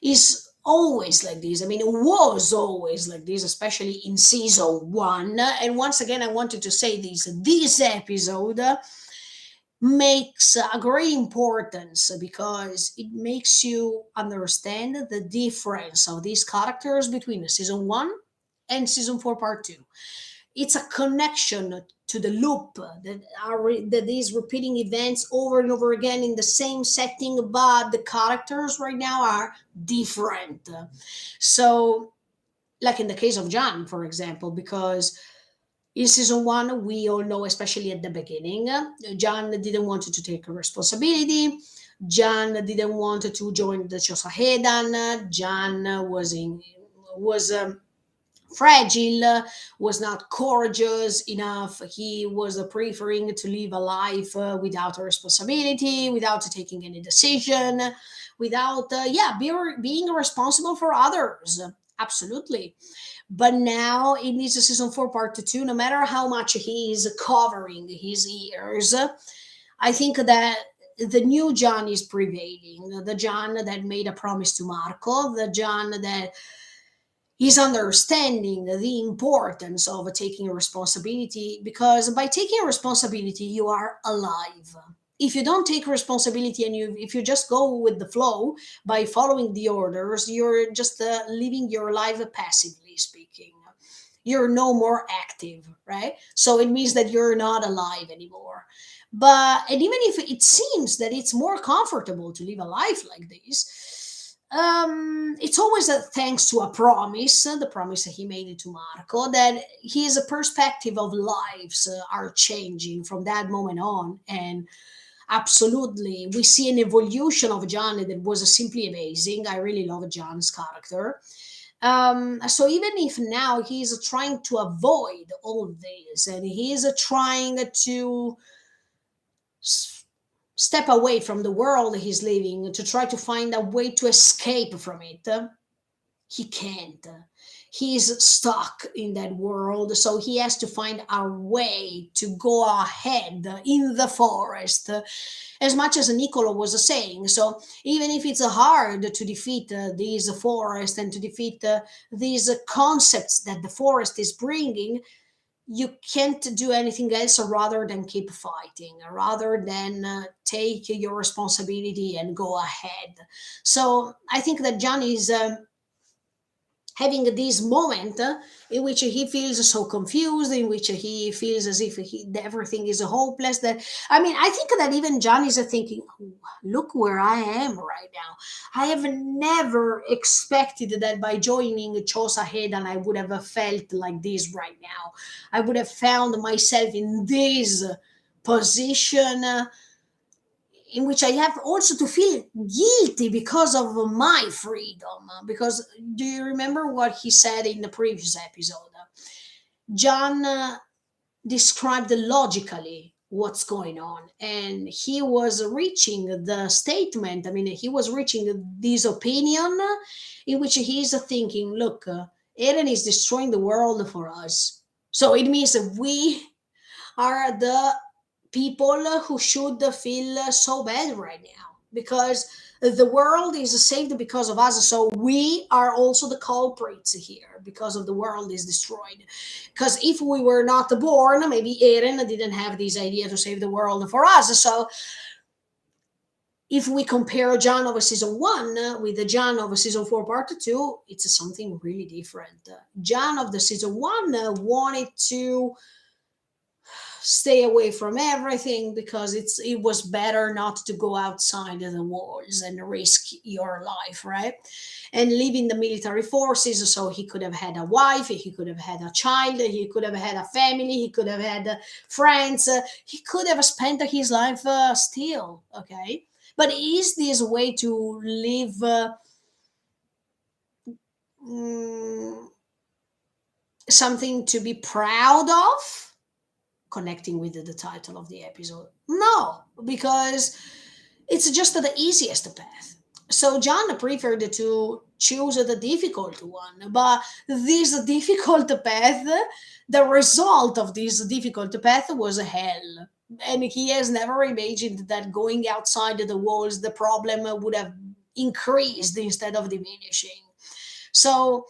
is always like this. I mean, was always like this, especially in season one. And once again, I wanted to say this episode makes a great importance because it makes you understand the difference of these characters between season one and season four, part two. It's a connection to the loop that is repeating events over and over again in the same setting, but the characters right now are different. So, like in the case of John, for example, because In season one, we all know, especially at the beginning, John didn't want to take a responsibility. John didn't want to join the Chosahedan. John was fragile, was not courageous enough. He was preferring to live a life without a responsibility, without taking any decision, without, being responsible for others. Absolutely. But now in this season four, part two, no matter how much he is covering his ears, I think that the new John is prevailing. The John that made a promise to Marco, the John that is understanding the importance of taking responsibility, because by taking responsibility you are alive. If you don't take responsibility and if you just go with the flow by following the orders, you're just living your life passively speaking. You're no more active, right? So it means that you're not alive anymore. But and even if it seems that it's more comfortable to live a life like this, it's always a thanks to a promise, the promise that he made to Marco, that his perspective of lives are changing from that moment on. And absolutely, we see an evolution of John that was simply amazing. I really love John's character. So even if now he's trying to avoid all this and he's trying to s- step away from the world he's living to try to find a way to escape from it, he can't. He's stuck in that world, so he has to find a way to go ahead in the forest, as much as Nicolo was saying. So even if it's hard to defeat these forest and to defeat these concepts that the forest is bringing, you can't do anything else rather than keep fighting, rather than take your responsibility and go ahead. So I think that John is having this moment in which he feels so confused, in which he feels as if everything is hopeless. That, I mean, I think that even John is thinking, "Oh, look where I am right now. I have never expected that by joining Chosa Hedan I would have felt like this right now. I would have found myself in this position in which I have also to feel guilty because of my freedom. Because do you remember what he said in the previous episode? John described logically what's going on, and he was reaching the statement. I mean, he was reaching this opinion in which he is thinking, look, Eren is destroying the world for us. So it means we are the people who should feel so bad right now because the world is saved because of us. So we are also the culprits here because of the world is destroyed. Because if we were not born, maybe Eren didn't have this idea to save the world for us. So if we compare John of season one with the John of season four, part two, it's something really different. John of the season one wanted to stay away from everything because it was better not to go outside of the walls and risk your life, right? And leaving the military forces, so he could have had a wife, he could have had a child, he could have had a family, he could have had friends, he could have spent his life still, okay? But is this way to live mm, something to be proud of, connecting with the title of the episode? No, because it's just the easiest path. So John preferred to choose the difficult one, but this difficult path, the result of this difficult path was hell. And he has never imagined that going outside the walls, the problem would have increased instead of diminishing. So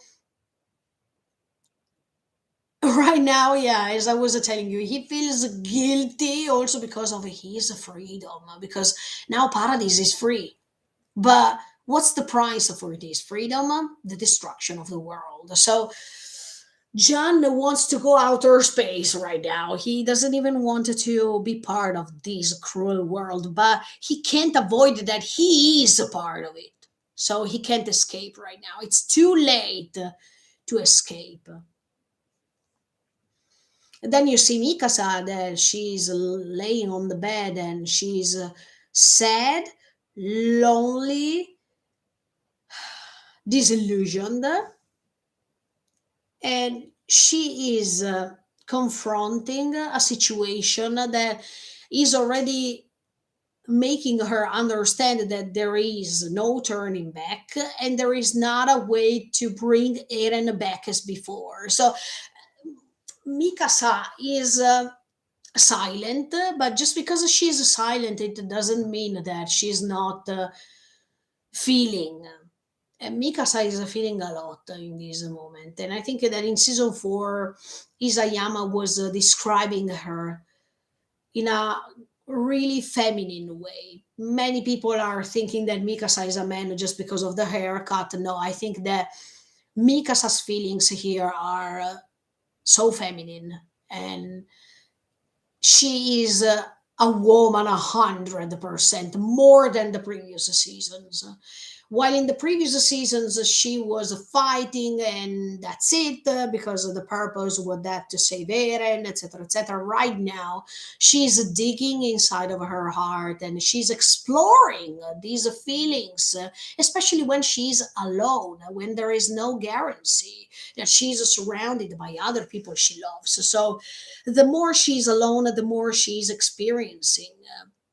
right now, yeah, as I was telling you, he feels guilty also because of his freedom, because now Paradise is free. But what's the price for this freedom? The destruction of the world. So John wants to go outer space right now. He doesn't even want to be part of this cruel world, but he can't avoid that he is a part of it. So he can't escape right now. It's too late to escape. Then you see Mikasa that she's laying on the bed and she's sad, lonely, disillusioned, and she is confronting a situation that is already making her understand that there is no turning back and there is not a way to bring Eren back as before. So Mikasa is silent, but just because she's silent, it doesn't mean that she's not feeling. And Mikasa is feeling a lot in this moment. And I think that in season four, Isayama was describing her in a really feminine way. Many people are thinking that Mikasa is a man just because of the haircut. No, I think that Mikasa's feelings here are so feminine, and she is a woman 100% more than the previous seasons. While in the previous seasons she was fighting and that's it, because of the purpose was that to save Eren, etc., etc. Right now, she's digging inside of her heart and she's exploring these feelings, especially when she's alone, when there is no guarantee that she's surrounded by other people she loves. So the more she's alone, the more she's experiencing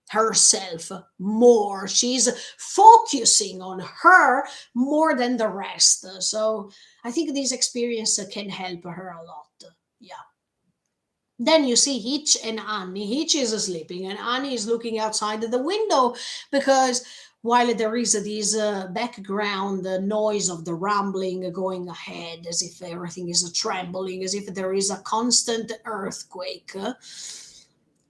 herself more. She's focusing on her more than the rest. So I think this experience can help her a lot. Yeah. Then you see Hitch and Annie. Hitch is sleeping, and Annie is looking outside the window because while there is this background noise of the rumbling going ahead, as if everything is trembling, as if there is a constant earthquake.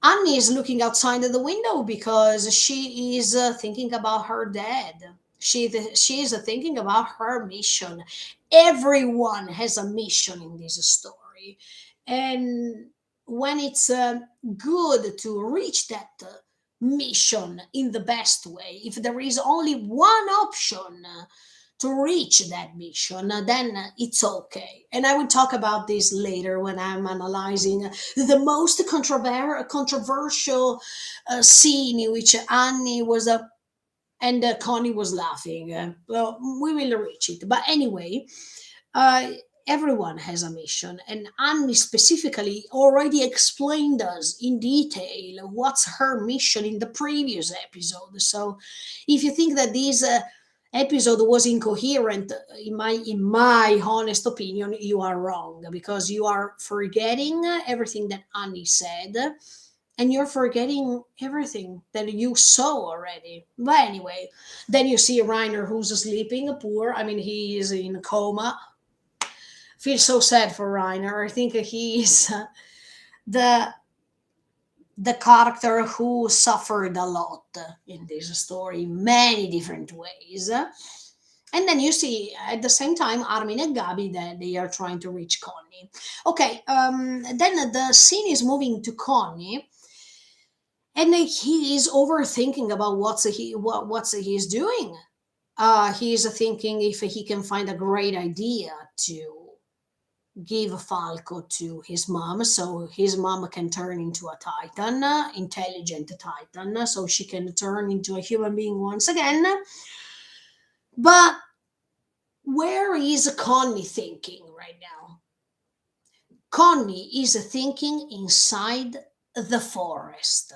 Annie is looking outside the window because she is thinking about her dad. She is thinking about her mission. Everyone has a mission in this story, and when it's good to reach that mission in the best way, if there is only one option to reach that mission, then it's okay. And I will talk about this later when I'm analyzing the most controversial scene in which Annie was and Connie was laughing. Well, we will reach it. But anyway, uh, everyone has a mission, and Annie specifically already explained us in detail what's her mission in the previous episode. So, if you think that this episode was incoherent, in my honest opinion, you are wrong because you are forgetting everything that Annie said and you're forgetting everything that you saw already. But anyway, then you see Reiner who's sleeping, poor. I mean, he is in a coma. Feel so sad for Reiner. I think he is the the character who suffered a lot in this story, many different ways. And then you see at the same time Armin and Gabi that they are trying to reach Connie. Okay, then the scene is moving to Connie, and he is overthinking about what's he's doing. He is thinking if he can find a great idea to give Falco to his mom so his mom can turn into a titan, intelligent titan, so she can turn into a human being once again. But where is Connie thinking right now? Connie is thinking inside the forest.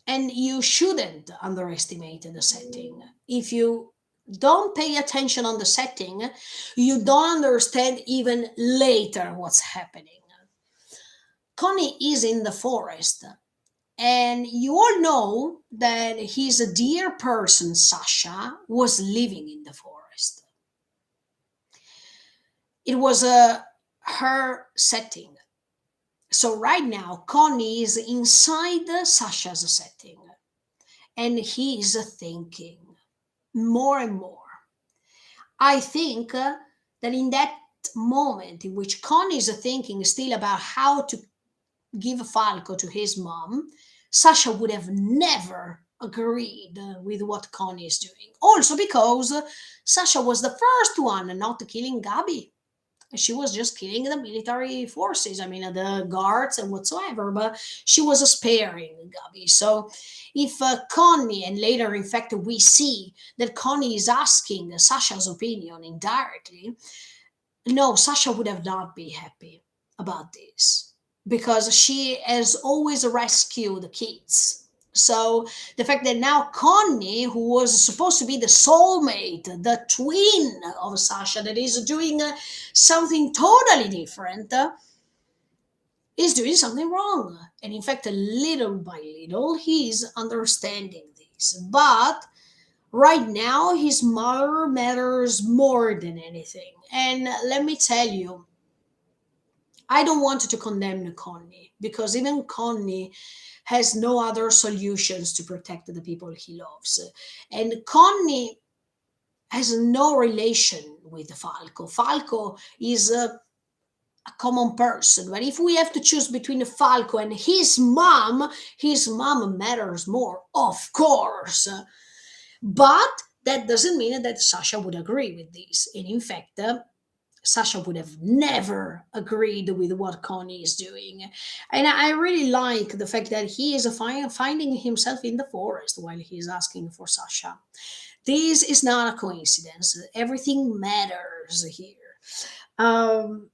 And you shouldn't underestimate the setting. If you don't pay attention on the setting, you don't understand even later what's happening. Connie is in the forest, and you all know that his dear person, Sasha, was living in the forest. It was her setting. So right now, Connie is inside Sasha's setting, and he is thinking more and more. I think that in that moment in which Connie is thinking still about how to give Falco to his mom, Sasha would have never agreed with what Connie is doing. Also because Sasha was the first one not killing Gabi. She was just killing the military forces, I mean, the guards and whatsoever, but she was sparing Gabby. So if Connie, and later, in fact, we see that Connie is asking Sasha's opinion indirectly, no, Sasha would have not been happy about this because she has always rescued the kids. So the fact that now Connie, who was supposed to be the soulmate, the twin of Sasha, that is doing something totally different, is doing something wrong. And in fact, little by little, he's understanding this. But right now, his mother matters more than anything. And let me tell you, I don't want to condemn Connie because even Connie has no other solutions to protect the people he loves. And Connie has no relation with Falco. Falco is a common person. But if we have to choose between Falco and his mom matters more, of course. But that doesn't mean that Sasha would agree with this. And in fact, Sasha would have never agreed with what Connie is doing. And I really like the fact that he is finding himself in the forest while he is asking for Sasha. This is not a coincidence. Everything matters here. Um,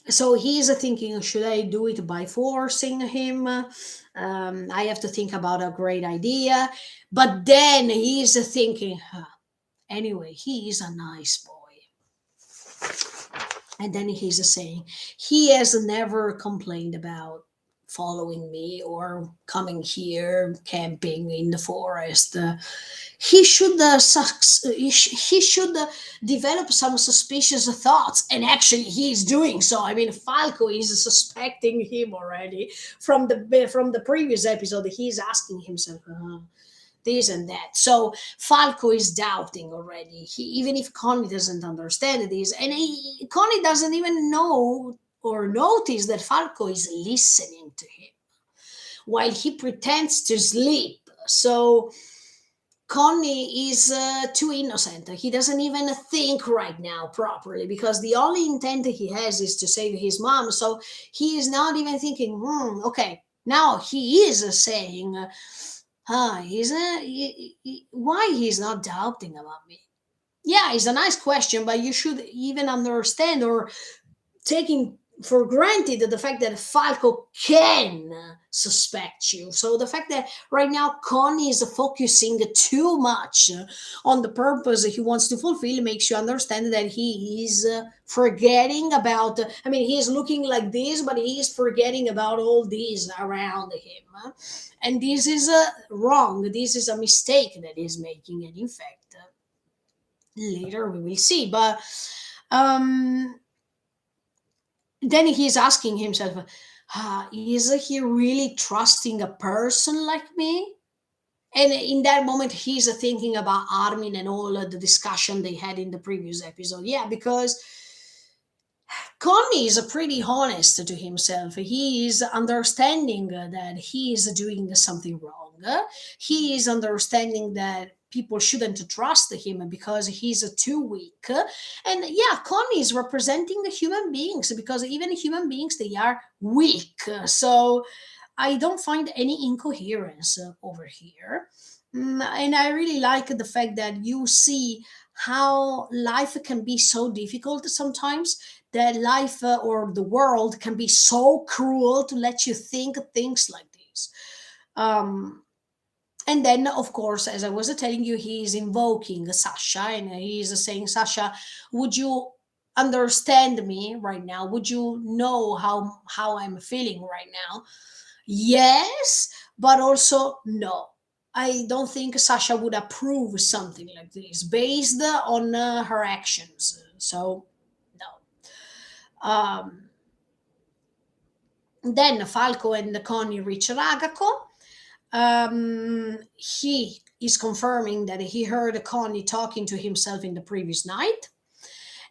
so he's thinking, should I do it by forcing him? I have to think about a great idea. But then he's thinking, huh, anyway, he is a nice boy. And then he's saying, he has never complained about following me or coming here camping in the forest. He should develop some suspicious thoughts, and actually he is doing so. I mean, Falco is suspecting him already from the previous episode. He's asking himself, this and that. So Falco is doubting already. Even if Connie doesn't understand this, and Connie doesn't even know or notice that Falco is listening to him while he pretends to sleep. So Connie is too innocent. He doesn't even think right now properly because the only intent he has is to save his mom. So he is not even thinking, okay, now he is saying, why he's not doubting about me? Yeah, it's a nice question, but you should even understand or taking for granted the fact that Falco can suspect you. So the fact that right now Connie is focusing too much on the purpose he wants to fulfill makes you understand that he is forgetting about. I mean, he is looking like this, but he is forgetting about all these around him. And this is wrong. This is a mistake that he's making. And in fact, later we will see. But um, then he's asking himself, is he really trusting a person like me? And in that moment, he's thinking about Armin and all of the discussion they had in the previous episode. Yeah, because Connie is pretty honest to himself. He is understanding that he is doing something wrong. He is understanding that people shouldn't trust him because he's too weak. And yeah, Connie is representing the human beings because even human beings, they are weak. So I don't find any incoherence over here. And I really like the fact that you see how life can be so difficult sometimes, that life or the world can be so cruel to let you think things like this. Um, and then, of course, as I was telling you, he is invoking Sasha and he is saying, Sasha, would you understand me right now? Would you know how I'm feeling right now? Yes, but also no. I don't think Sasha would approve something like this based on her actions. So, no. Then Falco and Connie reach Ragako. He is confirming that he heard Connie talking to himself in the previous night.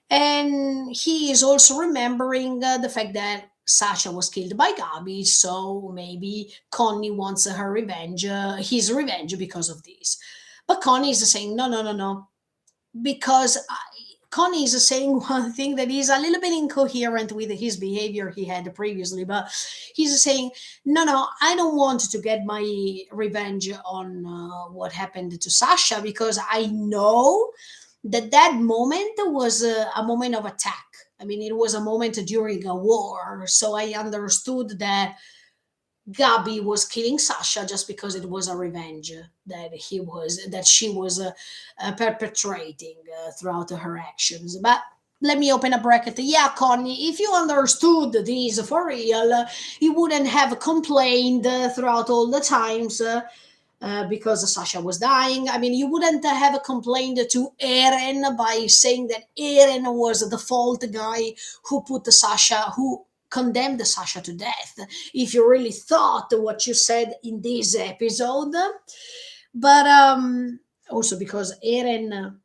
And he is also remembering the fact that Sasha was killed by Gabi, so maybe Connie wants her revenge, his revenge because of this. But Connie is saying, no, no, no, no, because Connie is saying one thing that is a little bit incoherent with his behavior he had previously, but he's saying, "No, no, I don't want to get my revenge on what happened to Sasha because I know that that moment was a moment of attack. I mean, it was a moment during a war, so I understood that Gabi was killing Sasha just because it was a revenge that she was perpetrating throughout her actions. But let me open a bracket. Yeah, Connie, if you understood this for real, you wouldn't have complained throughout all the times. Because Sasha was dying. I mean, you wouldn't have complained to Eren by saying that Eren was the fault guy who put Sasha, who condemned Sasha to death, if you really thought what you said in this episode. But also because Eren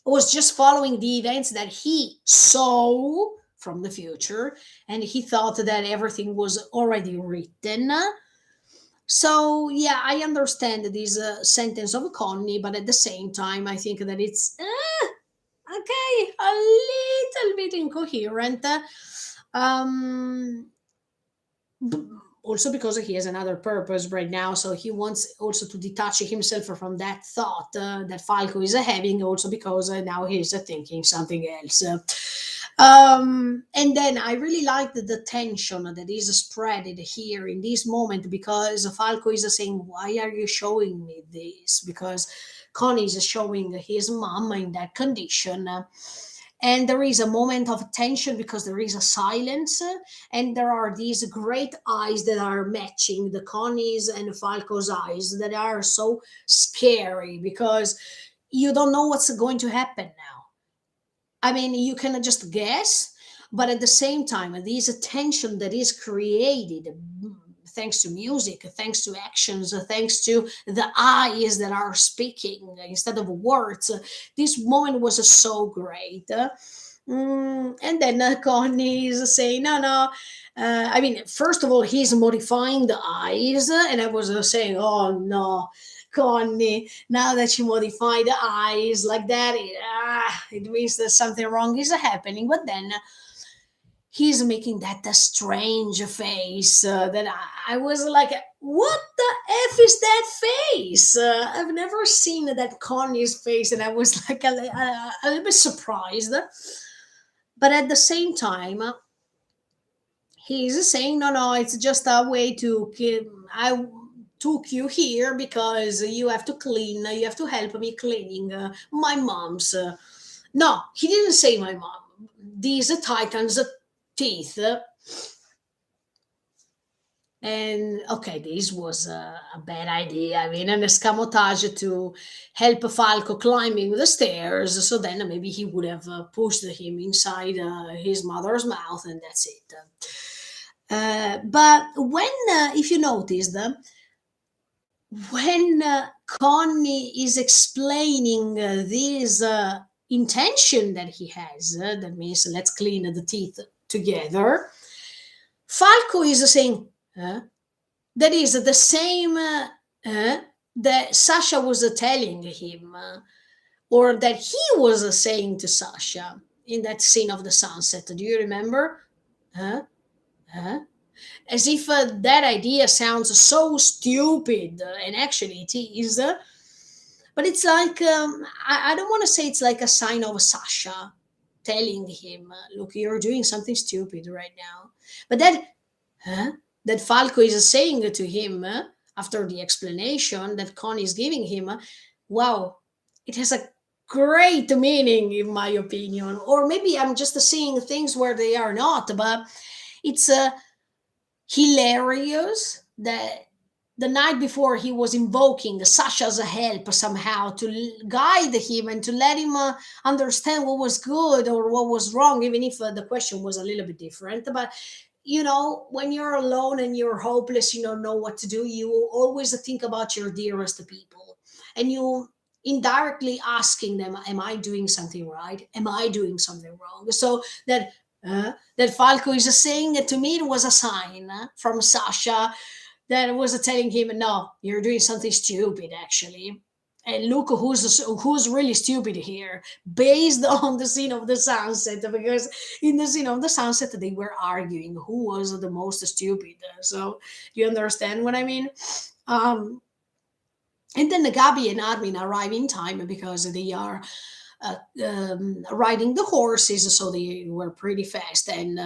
was just following the events that he saw from the future, and he thought that everything was already written. So yeah, I understand this sentence of Connie, but at the same time, I think that it's okay, a little bit incoherent. Um, b- Also because he has another purpose right now, so he wants also to detach himself from that thought that Falco is having. Also because now he's thinking something else. And then I really like the tension that is spread here in this moment because Falco is saying, "Why are you showing me this?" Because Connie is showing his mom in that condition. And there is a moment of tension because there is a silence, and there are these great eyes that are matching the Connie's and Falco's eyes that are so scary because you don't know what's going to happen now. I mean, you can just guess, but at the same time, this tension that is created thanks to music, thanks to actions, thanks to the eyes that are speaking instead of words, this moment was so great. And then Connie is saying, "No, no." I mean, first of all, he's modifying the eyes, and I was saying, "Oh no, Connie, now that you modify the eyes like that, it means that something wrong is happening." But then he's making that strange face that I was like, "What the f is that face?" I've never seen that Connie's face, and I was like a little bit surprised. But at the same time, he's saying, "No, no, it's just a way to I took you here because you have to clean, you have to help me cleaning my mom's." No, he didn't say my mom. These Titans' teeth. And okay, this was a bad idea. I mean, an escamotage to help Falco climbing the stairs. So then maybe he would have pushed him inside his mother's mouth, and that's it. But when, if you noticed, when Connie is explaining this intention that he has, that means let's clean the teeth together, Falco is saying, that is the same that Sasha was telling him, or that he was saying to Sasha in that scene of the sunset. Do you remember? Huh? Huh? As if that idea sounds so stupid, and actually it is. But it's like, I don't want to say it's like a sign of Sasha telling him, "Look, you're doing something stupid right now." But huh? That Falco is saying to him after the explanation that Connie is giving him, wow, it has a great meaning, in my opinion. Or maybe I'm just seeing things where they are not, but it's hilarious that the night before he was invoking Sasha's help somehow to guide him and to let him understand what was good or what was wrong, even if the question was a little bit different. But when you're alone and you're hopeless, you don't know what to do, you always think about your dearest people, and you indirectly asking them, "Am I doing something right? Am I doing something wrong?" So that Falco is saying it to me, it was a sign from Sasha that was telling him, "No, you're doing something stupid, actually." And look who's really stupid here, based on the scene of the sunset, because in the scene of the sunset they were arguing who was the most stupid. So you understand what I mean? Um, and then the Gabi and Armin arrive in time because they are riding the horses, so they were pretty fast. And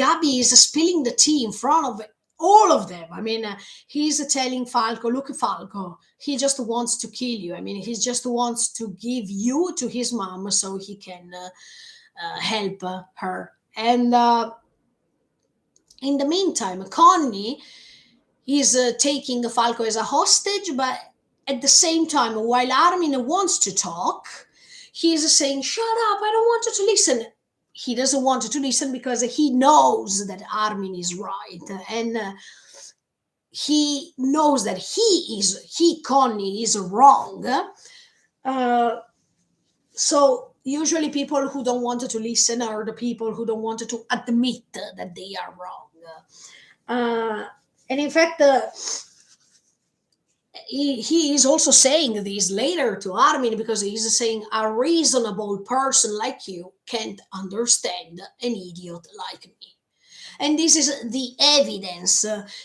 Gabi is spilling the tea in front of all of them. I mean, he's telling Falco, look, Falco, he just wants to kill you. I mean, he just wants to give you to his mom so he can help her. And in the meantime, Connie is taking Falco as a hostage, but at the same time, while Armin wants to talk, he's saying, shut up, I don't want you to listen. He doesn't want to listen because he knows that Armin is right. And he knows that Connie, is wrong. Uh, so usually people who don't want to listen are the people who don't want to admit that they are wrong. Uh, and in fact, he is also saying this later to Armin because he's saying a reasonable person like you can't understand an idiot like me. And this is the evidence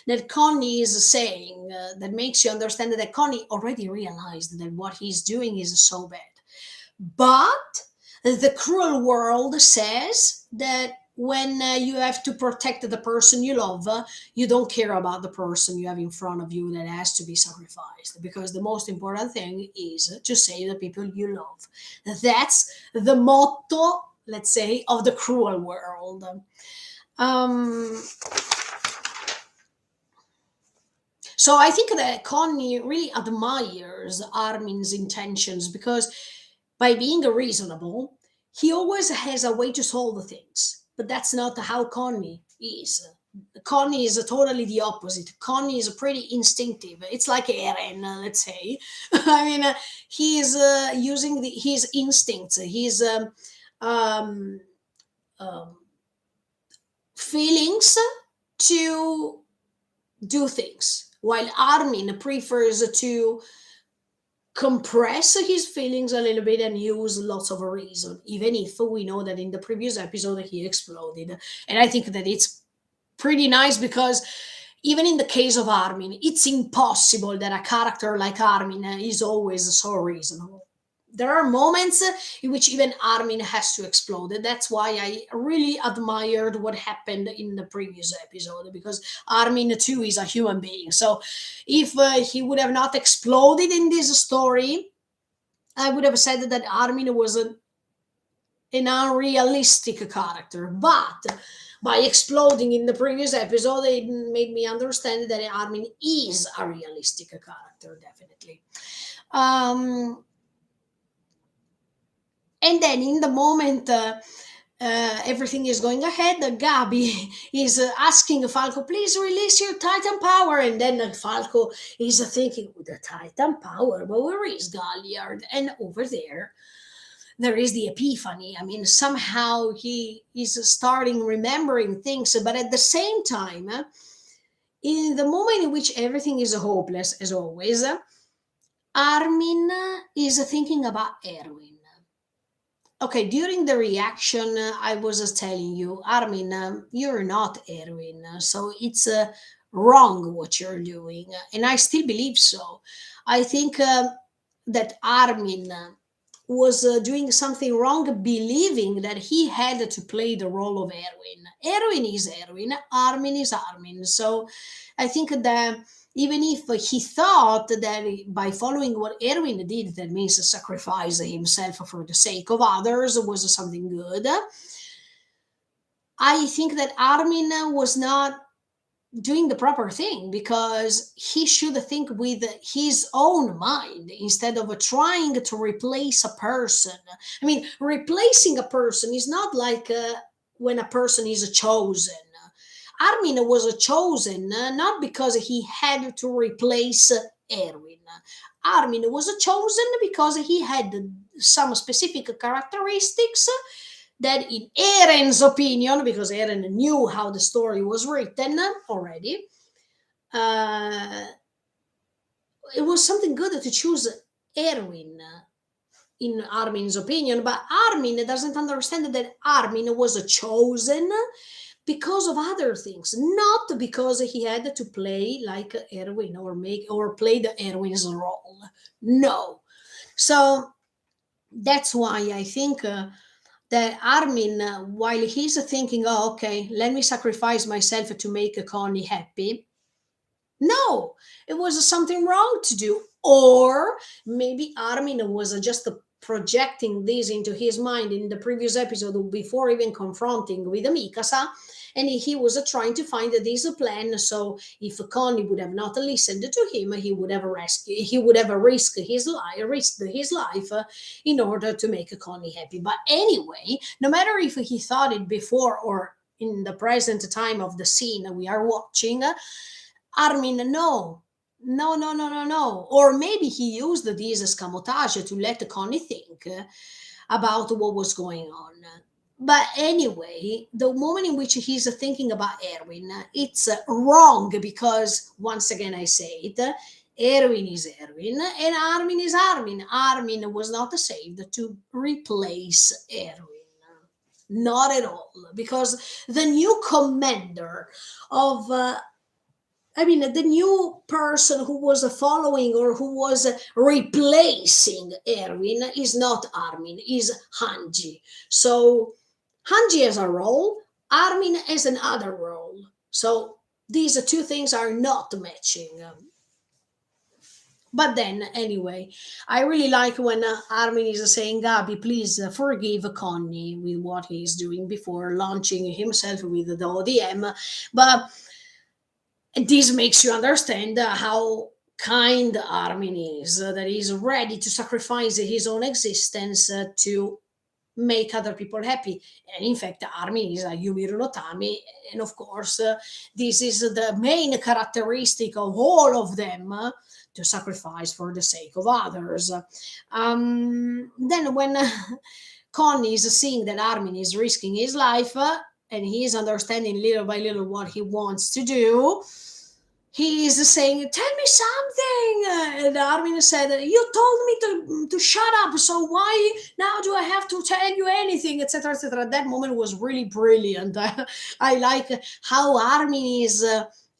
that Connie is saying that makes you understand that Connie already realized that what he's doing is so bad. But the cruel world says that when you have to protect the person you love, you don't care about the person you have in front of you that has to be sacrificed, because the most important thing is to save the people you love. That's the motto, let's say, of the cruel world. Um, so I think that Connie really admires Armin's intentions because by being reasonable, he always has a way to solve things. But that's not how Connie is. Connie is totally the opposite. Connie is pretty instinctive. It's like Eren, let's say. I mean, he is using his instincts, his um, um, feelings to do things, while Armin prefers to compress his feelings a little bit and use lots of reason, even if we know that in the previous episode he exploded. And I think that it's pretty nice because even in the case of Armin, it's impossible that a character like Armin is always so reasonable. There are moments in which even Armin has to explode. That's why I really admired what happened in the previous episode, because Armin too is a human being. So if he would have not exploded in this story, I would have said that Armin was an unrealistic character. But by exploding in the previous episode, it made me understand that Armin is a realistic character, definitely. Um, and then in the moment everything is going ahead, Gabi is asking Falco, please release your Titan power. And then Falco is thinking, the Titan power? But where is Galliard? And over there is the epiphany. I mean, somehow he is starting remembering things, but at the same time, in the moment in which everything is hopeless, as always, Armin is thinking about Erwin. Okay, during the reaction, I was telling you, Armin, you're not Erwin, so it's wrong what you're doing, and I still believe so. I think that Armin was doing something wrong, believing that he had to play the role of Erwin. Erwin is Erwin, Armin is Armin. So I think that even if he thought that by following what Erwin did, that means sacrifice himself for the sake of others, was something good, I think that Armin was not doing the proper thing, because he should think with his own mind instead of trying to replace a person. I mean, replacing a person is not like when a person is chosen. Armin was chosen not because he had to replace Erwin. Armin was chosen because he had some specific characteristics that, in Eren's opinion, because Eren knew how the story was written already, uh, it was something good to choose Erwin, in Armin's opinion, but Armin doesn't understand that Armin was chosen because of other things, not because he had to play like Erwin or make or play the Erwin's role. No. So that's why I think that Armin, while he's thinking, oh, okay, let me sacrifice myself to make Connie happy, no, it was something wrong to do. Or maybe Armin was just projecting this into his mind in the previous episode before even confronting with Mikasa. And he was trying to find this plan. So if Connie would have not listened to him, he would have risked his life in order to make Connie happy. But anyway, no matter if he thought it before or in the present time of the scene we are watching, Armin, no, no, no, no, no, no. Or maybe he used this escamotage to let Connie think about what was going on. But anyway, the moment in which he's thinking about Erwin, it's wrong because, once again, I say it, Erwin is Erwin and Armin is Armin. Armin was not saved to replace Erwin. Not at all, because the new commander of the new person who was following or who was replacing Erwin is not Armin, is Hanji. So Hanji has a role, Armin has another role. So these two things are not matching. But then, anyway, I really like when Armin is saying, Gabi, please forgive Connie with what he's doing before launching himself with the ODM. But this makes you understand how kind Armin is, that he's ready to sacrifice his own existence to make other people happy. And in fact, Armin is a Yumiro no Tami, and of course, this is the main characteristic of all of them. To sacrifice for the sake of others. Then, when Connie is seeing that Armin is risking his life and he is understanding little by little what he wants to do, he is saying, tell me something. And Armin said, you told me to shut up, so why now do I have to tell you anything, etc., etc. That moment was really brilliant. I like how Armin is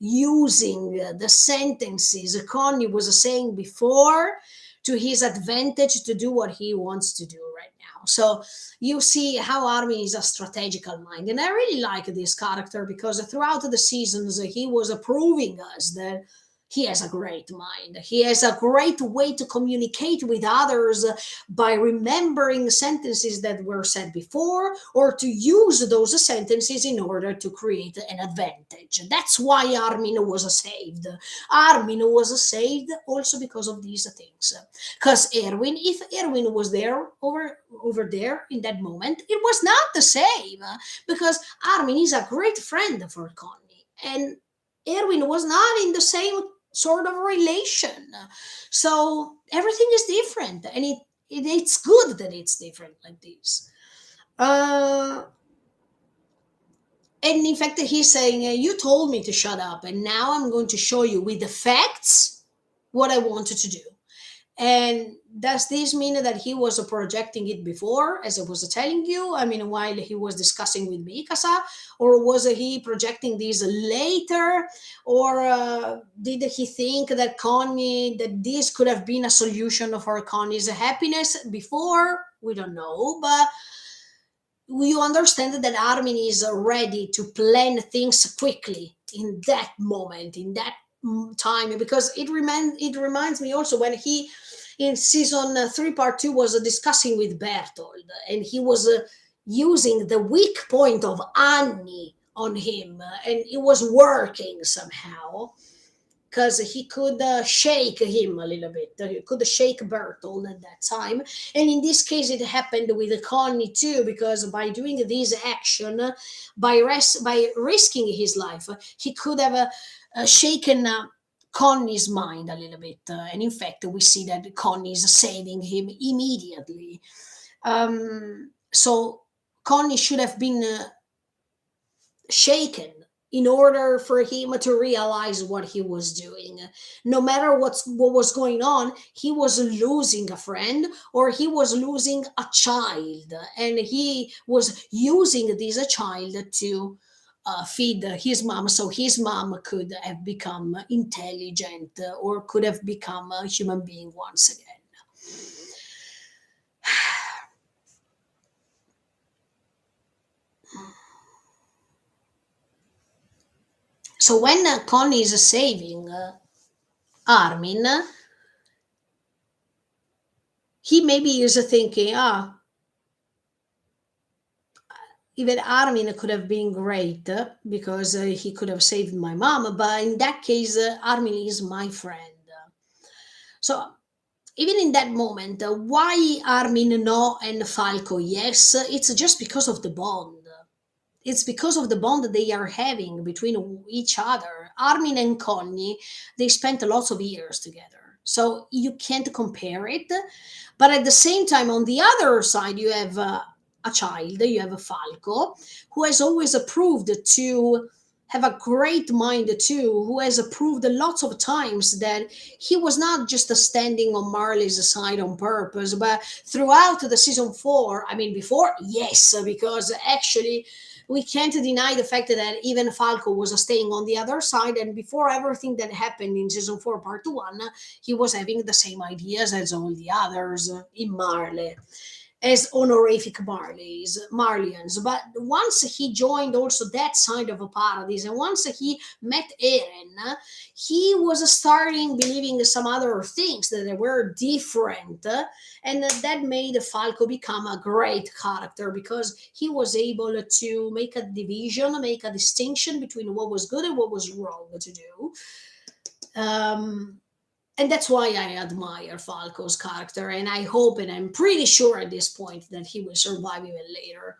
using the sentences Connie was saying before to his advantage to do what he wants to do right now. So you see how Armin is a strategical mind. And I really like this character because throughout the seasons, he was proving us that he has a great mind. He has a great way to communicate with others by remembering sentences that were said before or to use those sentences in order to create an advantage. That's why Armin was saved. Armin was saved also because of these things. Because if Erwin was there over there in that moment, it was not the same because Armin is a great friend for Connie and Erwin was not in the same sort of relation. So everything is different, and it's good that it's different like this. Uh, and in fact, he's saying, "You told me to shut up, and now I'm going to show you with the facts what I wanted to do." And does this mean that he was projecting it before, as I was telling you? I mean, while he was discussing with Mikasa, or was he projecting this later? Or did he think that that this could have been a solution for Connie's happiness before? We don't know, but you understand that Armin is ready to plan things quickly in that moment, in that time, because it reminds me also when he in season 3 part 2 was discussing with Bertold and he was using the weak point of Annie on him and it was working somehow because he could shake him a little bit. He could shake Bertold at that time. And in this case, it happened with Connie too, because by doing this action, by risking his life, he could have shaken Connie's mind a little bit. And in fact, we see that Connie is saving him immediately. So Connie should have been shaken in order for him to realize what he was doing. No matter what was going on, he was losing a friend or he was losing a child, and he was using this child to feed his mom, so his mom could have become intelligent or could have become a human being once again. So when Connie is saving Armin, he maybe is thinking, even Armin could have been great because he could have saved my mom, but in that case, Armin is my friend. So even in that moment, why Armin no and Falco yes? It's just because of the bond. It's because of the bond that they are having between each other. Armin and Connie, they spent lots of years together. So you can't compare it. But at the same time, on the other side, you have a child, you have a Falco, who has always approved to have a great mind too, who has approved lots of times that he was not just standing on Marley's side on purpose, but throughout the season 4, I mean, before, yes, because actually we can't deny the fact that even Falco was staying on the other side, and before everything that happened in season 4, part 1, he was having the same ideas as all the others in Marley, as honorific Marlians. But once he joined also that side of a paradise, and once he met Eren, he was starting believing some other things that they were different, and that made Falco become a great character because he was able to make a division, make a distinction between what was good and what was wrong to do. And that's why I admire Falco's character, and I hope and I'm pretty sure at this point that he will survive even later.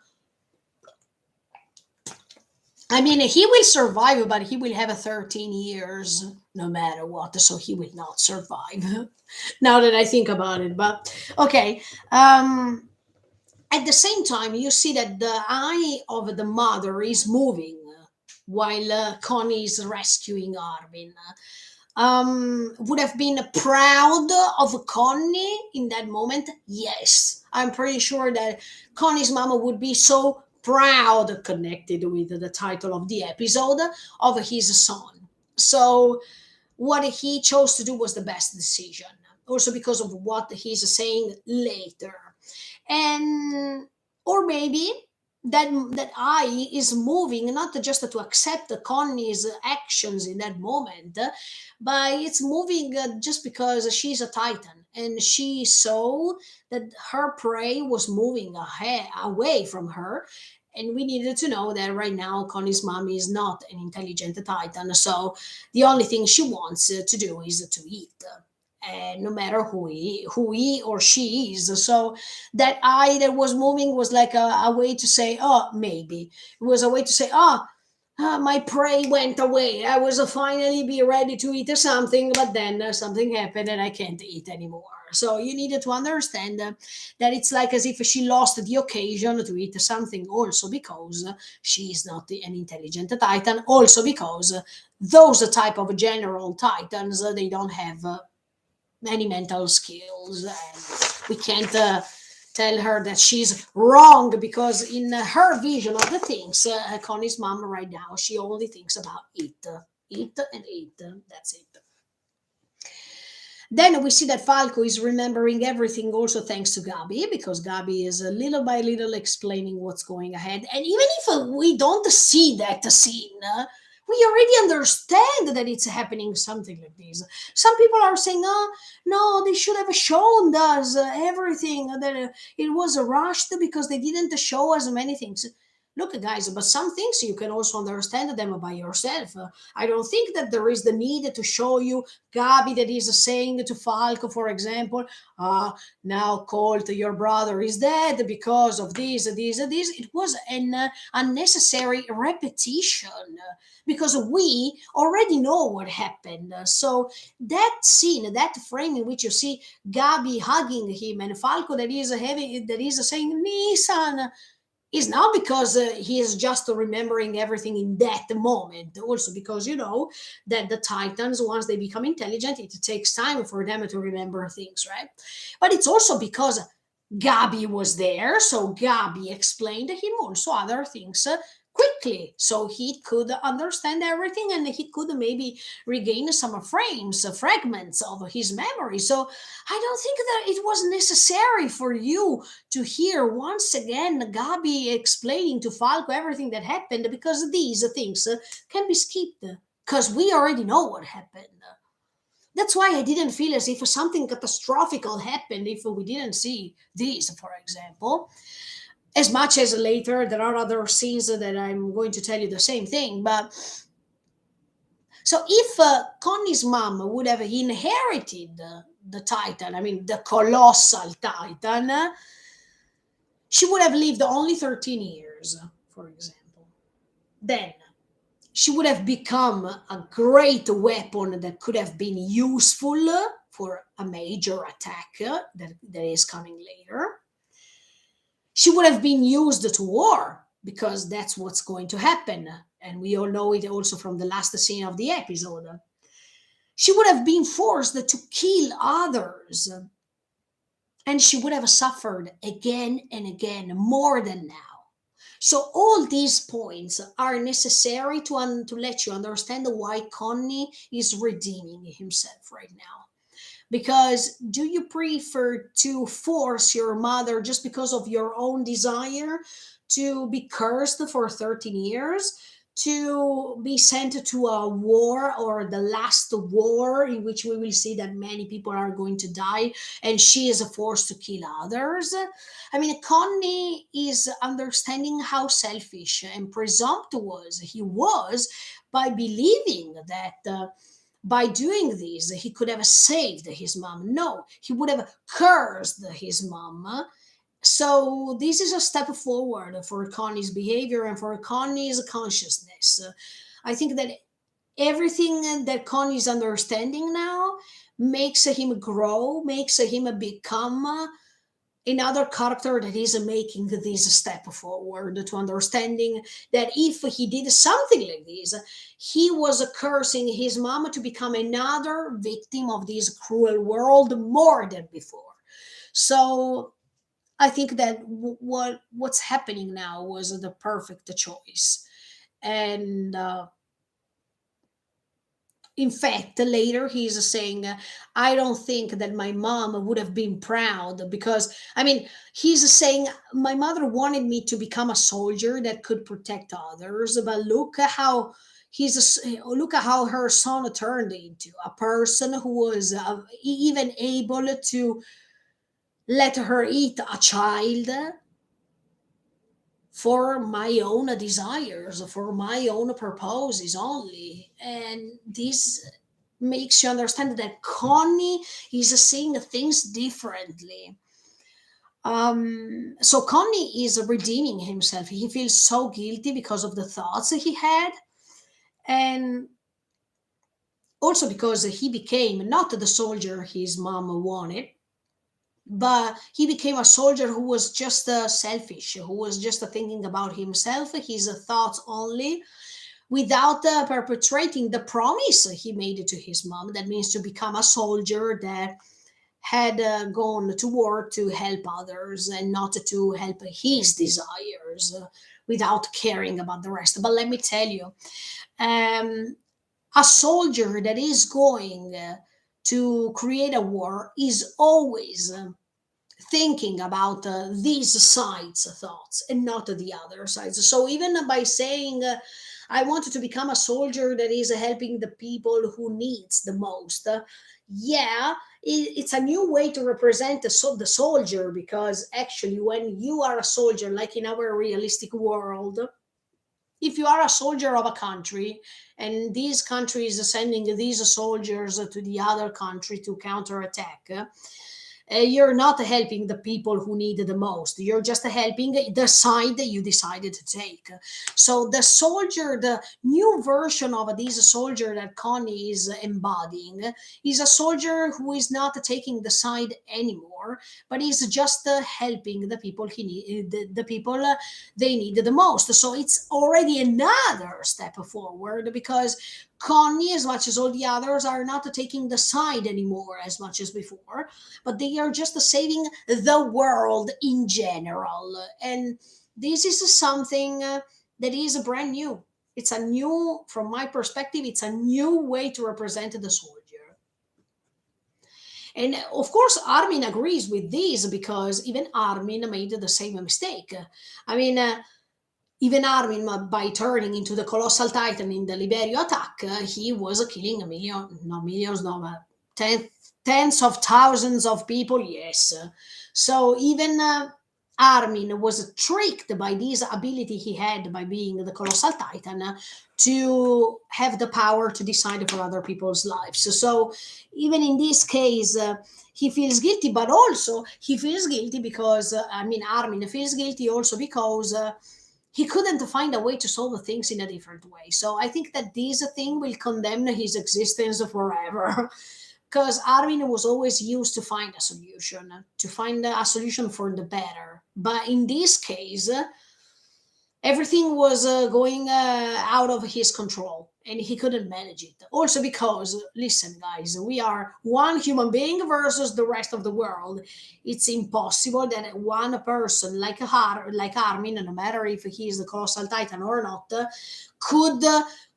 I mean, he will survive, but he will have a 13 years no matter what, so he will not survive. Now that I think about it, but okay. At the same time, you see that the eye of the mother is moving while Connie is rescuing Armin. Would have been proud of Connie in that moment? Yes. I'm pretty sure that Connie's mama would be so proud, connected with the title of the episode, of his son. So, what he chose to do was the best decision, also because of what he's saying later. And, or maybe that eye is moving not just to accept Connie's actions in that moment, but it's moving just because she's a titan and she saw that her prey was moving ahead, away from her. And we needed to know that right now Connie's mom is not an intelligent titan, so the only thing she wants to do is to eat, and no matter who he or she is. So that eye that was moving was like a way to say, oh, maybe it was a way to say, oh, my prey went away. I was finally be ready to eat something, but then something happened and I can't eat anymore. So you needed to understand that it's like as if she lost the occasion to eat something, also because she is not an intelligent titan, also because those type of general titans, they don't have many mental skills, and we can't tell her that she's wrong because in her vision of the things, Connie's mom right now, she only thinks about eat and eat. That's it. Then we see that Falco is remembering everything also thanks to Gabi, because Gabi is little by little explaining what's going ahead. And even if we don't see that scene, we already understand that it's happening something like this. Some people are saying, oh, no, they should have shown us everything, that it was rushed because they didn't show us many things. Look, guys, but some things you can also understand them by yourself. I don't think that there is the need to show you Gabi that is saying to Falco, for example, now Colt, your brother, is dead because of this, this, and this. It was an unnecessary repetition because we already know what happened. So that scene, that frame in which you see Gabi hugging him and Falco that is having, that is saying, Nissan, It's not because he is just remembering everything in that moment, also because you know that the Titans, once they become intelligent, it takes time for them to remember things, right? But it's also because Gabi was there, so Gabi explained him also other things quickly, so he could understand everything and he could maybe regain some frames, fragments of his memory. So I don't think that it was necessary for you to hear once again Gabi explaining to Falco everything that happened, because these things can be skipped because we already know what happened. That's why I didn't feel as if something catastrophic happened if we didn't see this, for example. As much as later there are other scenes that I'm going to tell you the same thing. But so if Connie's mom would have inherited the Titan, I mean the colossal Titan, she would have lived only 13 years, for example. Then she would have become a great weapon that could have been useful for a major attack that is coming later. She would have been used to war because that's what's going to happen. And we all know it also from the last scene of the episode. She would have been forced to kill others, and she would have suffered again and again more than now. So all these points are necessary to let you understand why Connie is redeeming himself right now. Because do you prefer to force your mother just because of your own desire to be cursed for 13 years, to be sent to a war or the last war in which we will see that many people are going to die and she is forced to kill others? I mean, Connie is understanding how selfish and presumptuous he was by believing that by doing this, he could have saved his mom. No, he would have cursed his mom. So this is a step forward for Connie's behavior and for Connie's consciousness. I think that everything that Connie is understanding now makes him grow, makes him become another character that is making this step forward to understanding that if he did something like this, he was cursing his mom to become another victim of this cruel world more than before. So I think that what's happening now was the perfect choice. And in fact, later he's saying, I don't think that my mom would have been proud because, I mean, he's saying, my mother wanted me to become a soldier that could protect others, but look at how look at how her son turned into a person who was even able to let her eat a child for my own desires, for my own purposes only. And this makes you understand that Connie is seeing things differently. So Connie is redeeming himself. He feels so guilty because of the thoughts he had, and also because he became not the soldier his mom wanted, but he became a soldier who was just selfish, who was just thinking about himself, his thoughts only, without perpetrating the promise he made to his mom. That means to become a soldier that had gone to war to help others and not to help his desires without caring about the rest. But let me tell you, um, a soldier that is going to create a war is always thinking about these sides thoughts and not the other sides. So even by saying I wanted to become a soldier that is helping the people who needs the most, yeah, it's a new way to represent the soldier, because actually when you are a soldier, like in our realistic world, if you are a soldier of a country and this country is sending these soldiers to the other country to counterattack, You're not helping the people who need it the most. You're just helping the side that you decided to take. So the soldier, the new version of this soldier that Connie is embodying, is a soldier who is not taking the side anymore, but is just helping the people he need, the people they need the most. So it's already another step forward, because Connie, as much as all the others, are not taking the side anymore as much as before, but they are just saving the world in general. And this is something that is brand new. It's a new, from my perspective, it's a new way to represent the soldier. And of course, Armin agrees with this, because even Armin made the same mistake. I mean, even Armin, by turning into the Colossal Titan in the Liberio attack, he was killing a million, no millions, no, tens of thousands of people, yes. So even Armin was tricked by this ability he had by being the Colossal Titan, to have the power to decide for other people's lives. So even in this case, he feels guilty, but also he feels guilty because, Armin feels guilty also because he couldn't find a way to solve things in a different way. So I think that this thing will condemn his existence forever. Because Armin was always used to find a solution, to find a solution for the better. But in this case, everything was going out of his control, and he couldn't manage it. Also because, listen guys, we are one human being versus the rest of the world. It's impossible that one person like Armin, no matter if he is the Colossal Titan or not, could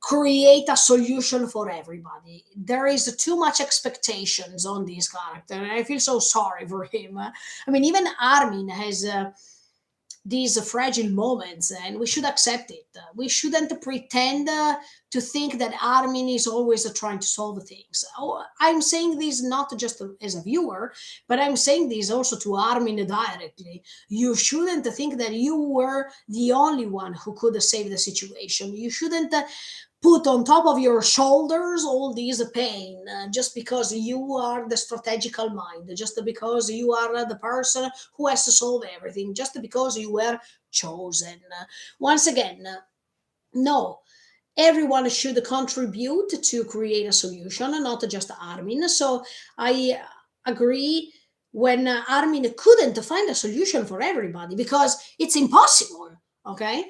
create a solution for everybody. There is too much expectations on this character, and I feel so sorry for him. Even Armin has these fragile moments, and we should accept it. We shouldn't pretend to think that Armin is always trying to solve things. Oh, I'm saying this not just as a viewer, but I'm saying this also to Armin directly. You shouldn't think that you were the only one who could save the situation. You shouldn't put on top of your shoulders all this pain, just because you are the strategical mind, just because you are the person who has to solve everything, just because you were chosen. Once again, no, everyone should contribute to create a solution, not just Armin. So I agree when Armin couldn't find a solution for everybody, because it's impossible. Okay.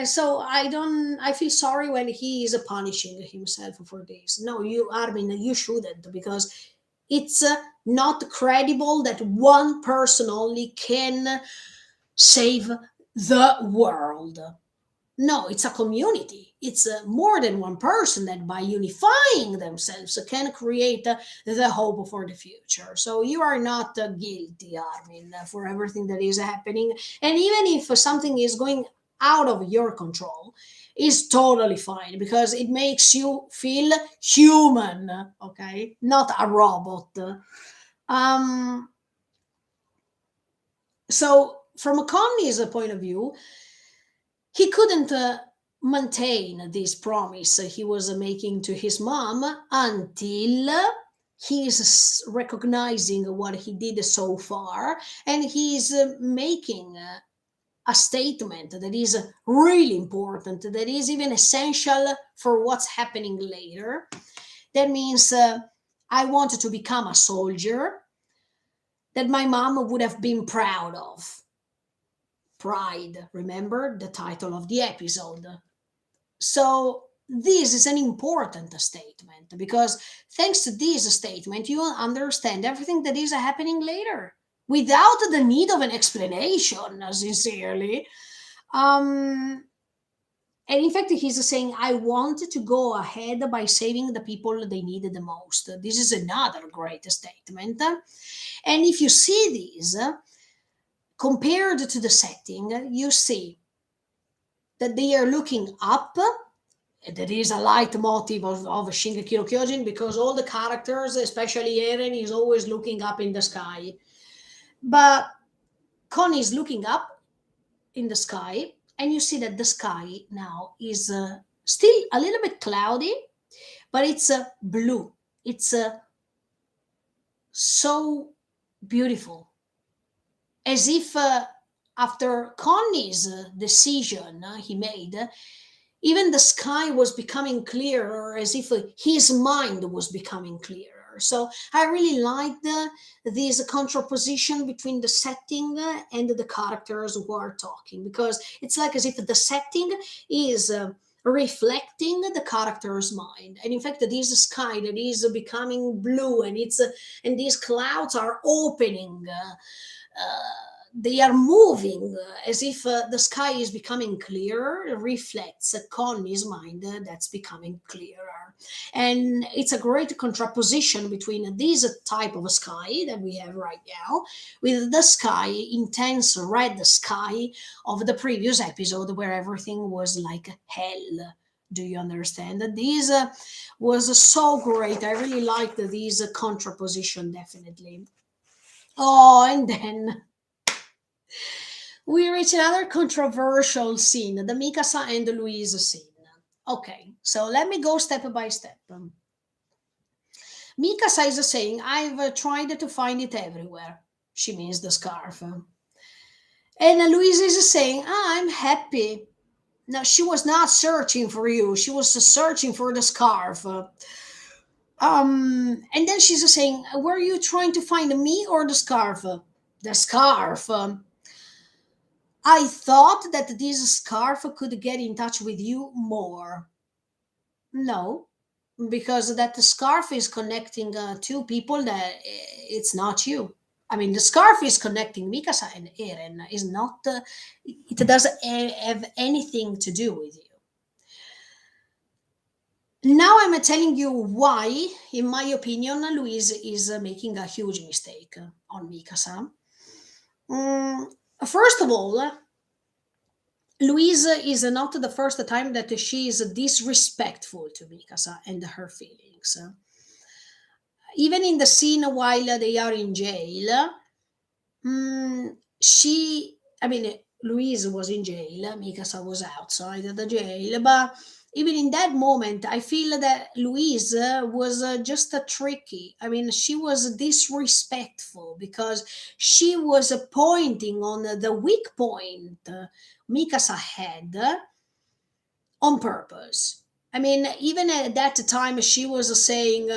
So I feel sorry when he is punishing himself for this. No, you, Armin, you shouldn't, because it's not credible that one person only can save the world. No, it's a community. It's more than one person that, by unifying themselves, can create the hope for the future. So you are not guilty, Armin, for everything that is happening. And even if something is going out of your control, is totally fine, because it makes you feel human, okay? Not a robot. Um, so from a Connie's point of view, he couldn't maintain this promise he was making to his mom until he is recognizing what he did so far, and he is making a statement that is really important, that is even essential for what's happening later. That means, I wanted to become a soldier that my mom would have been proud of. Pride, remember the title of the episode. So this is an important statement, because thanks to this statement, you understand everything that is happening later without the need of an explanation, sincerely. Um, and in fact, he's saying, I wanted to go ahead by saving the people they needed the most. This is another great statement. And if you see this, compared to the setting, you see that they are looking up. That is a leitmotif of Shingeki no Kyojin, because all the characters, especially Eren, is always looking up in the sky. But Connie is looking up in the sky, and you see that the sky now is still a little bit cloudy, but it's blue. It's so beautiful, as if after Connie's decision he made, even the sky was becoming clearer, as if his mind was becoming clearer. So I really liked this contraposition between the setting and the characters who are talking, because it's like as if the setting is reflecting the character's mind, and in fact this sky that is becoming blue, and it's and these clouds are opening, they are moving, as if the sky is becoming clearer, reflects Connie's mind that's becoming clearer. And it's a great contraposition between this type of sky that we have right now with the sky, intense red sky of the previous episode where everything was like hell. Do you understand? This was so great. I really liked this contraposition, definitely. Oh, and then we reach another controversial scene, the Mikasa and Louise scene. Okay, so let me go step by step. Mikasa is saying, I've tried to find it everywhere. She means the scarf. And Louise is saying, I'm happy. No, she was not searching for you. She was searching for the scarf. And then she's saying, were you trying to find me or the scarf? The scarf. I thought that this scarf could get in touch with you more. No, because that scarf is connecting two people that it's not you. I mean, the scarf is connecting Mikasa and Eren. Is not. It doesn't have anything to do with you. Now I'm telling you why, in my opinion, Louise is making a huge mistake on Mikasa. Mm, First of all, Louise is not the first time that she is disrespectful to Mikasa and her feelings. Even in the scene while they are in jail, I mean, Louise was in jail, Mikasa was outside the jail, but even in that moment, I feel that Louise was just tricky. I mean, she was disrespectful because she was pointing on the weak point Mikasa had on purpose. I mean, even at that time, she was saying,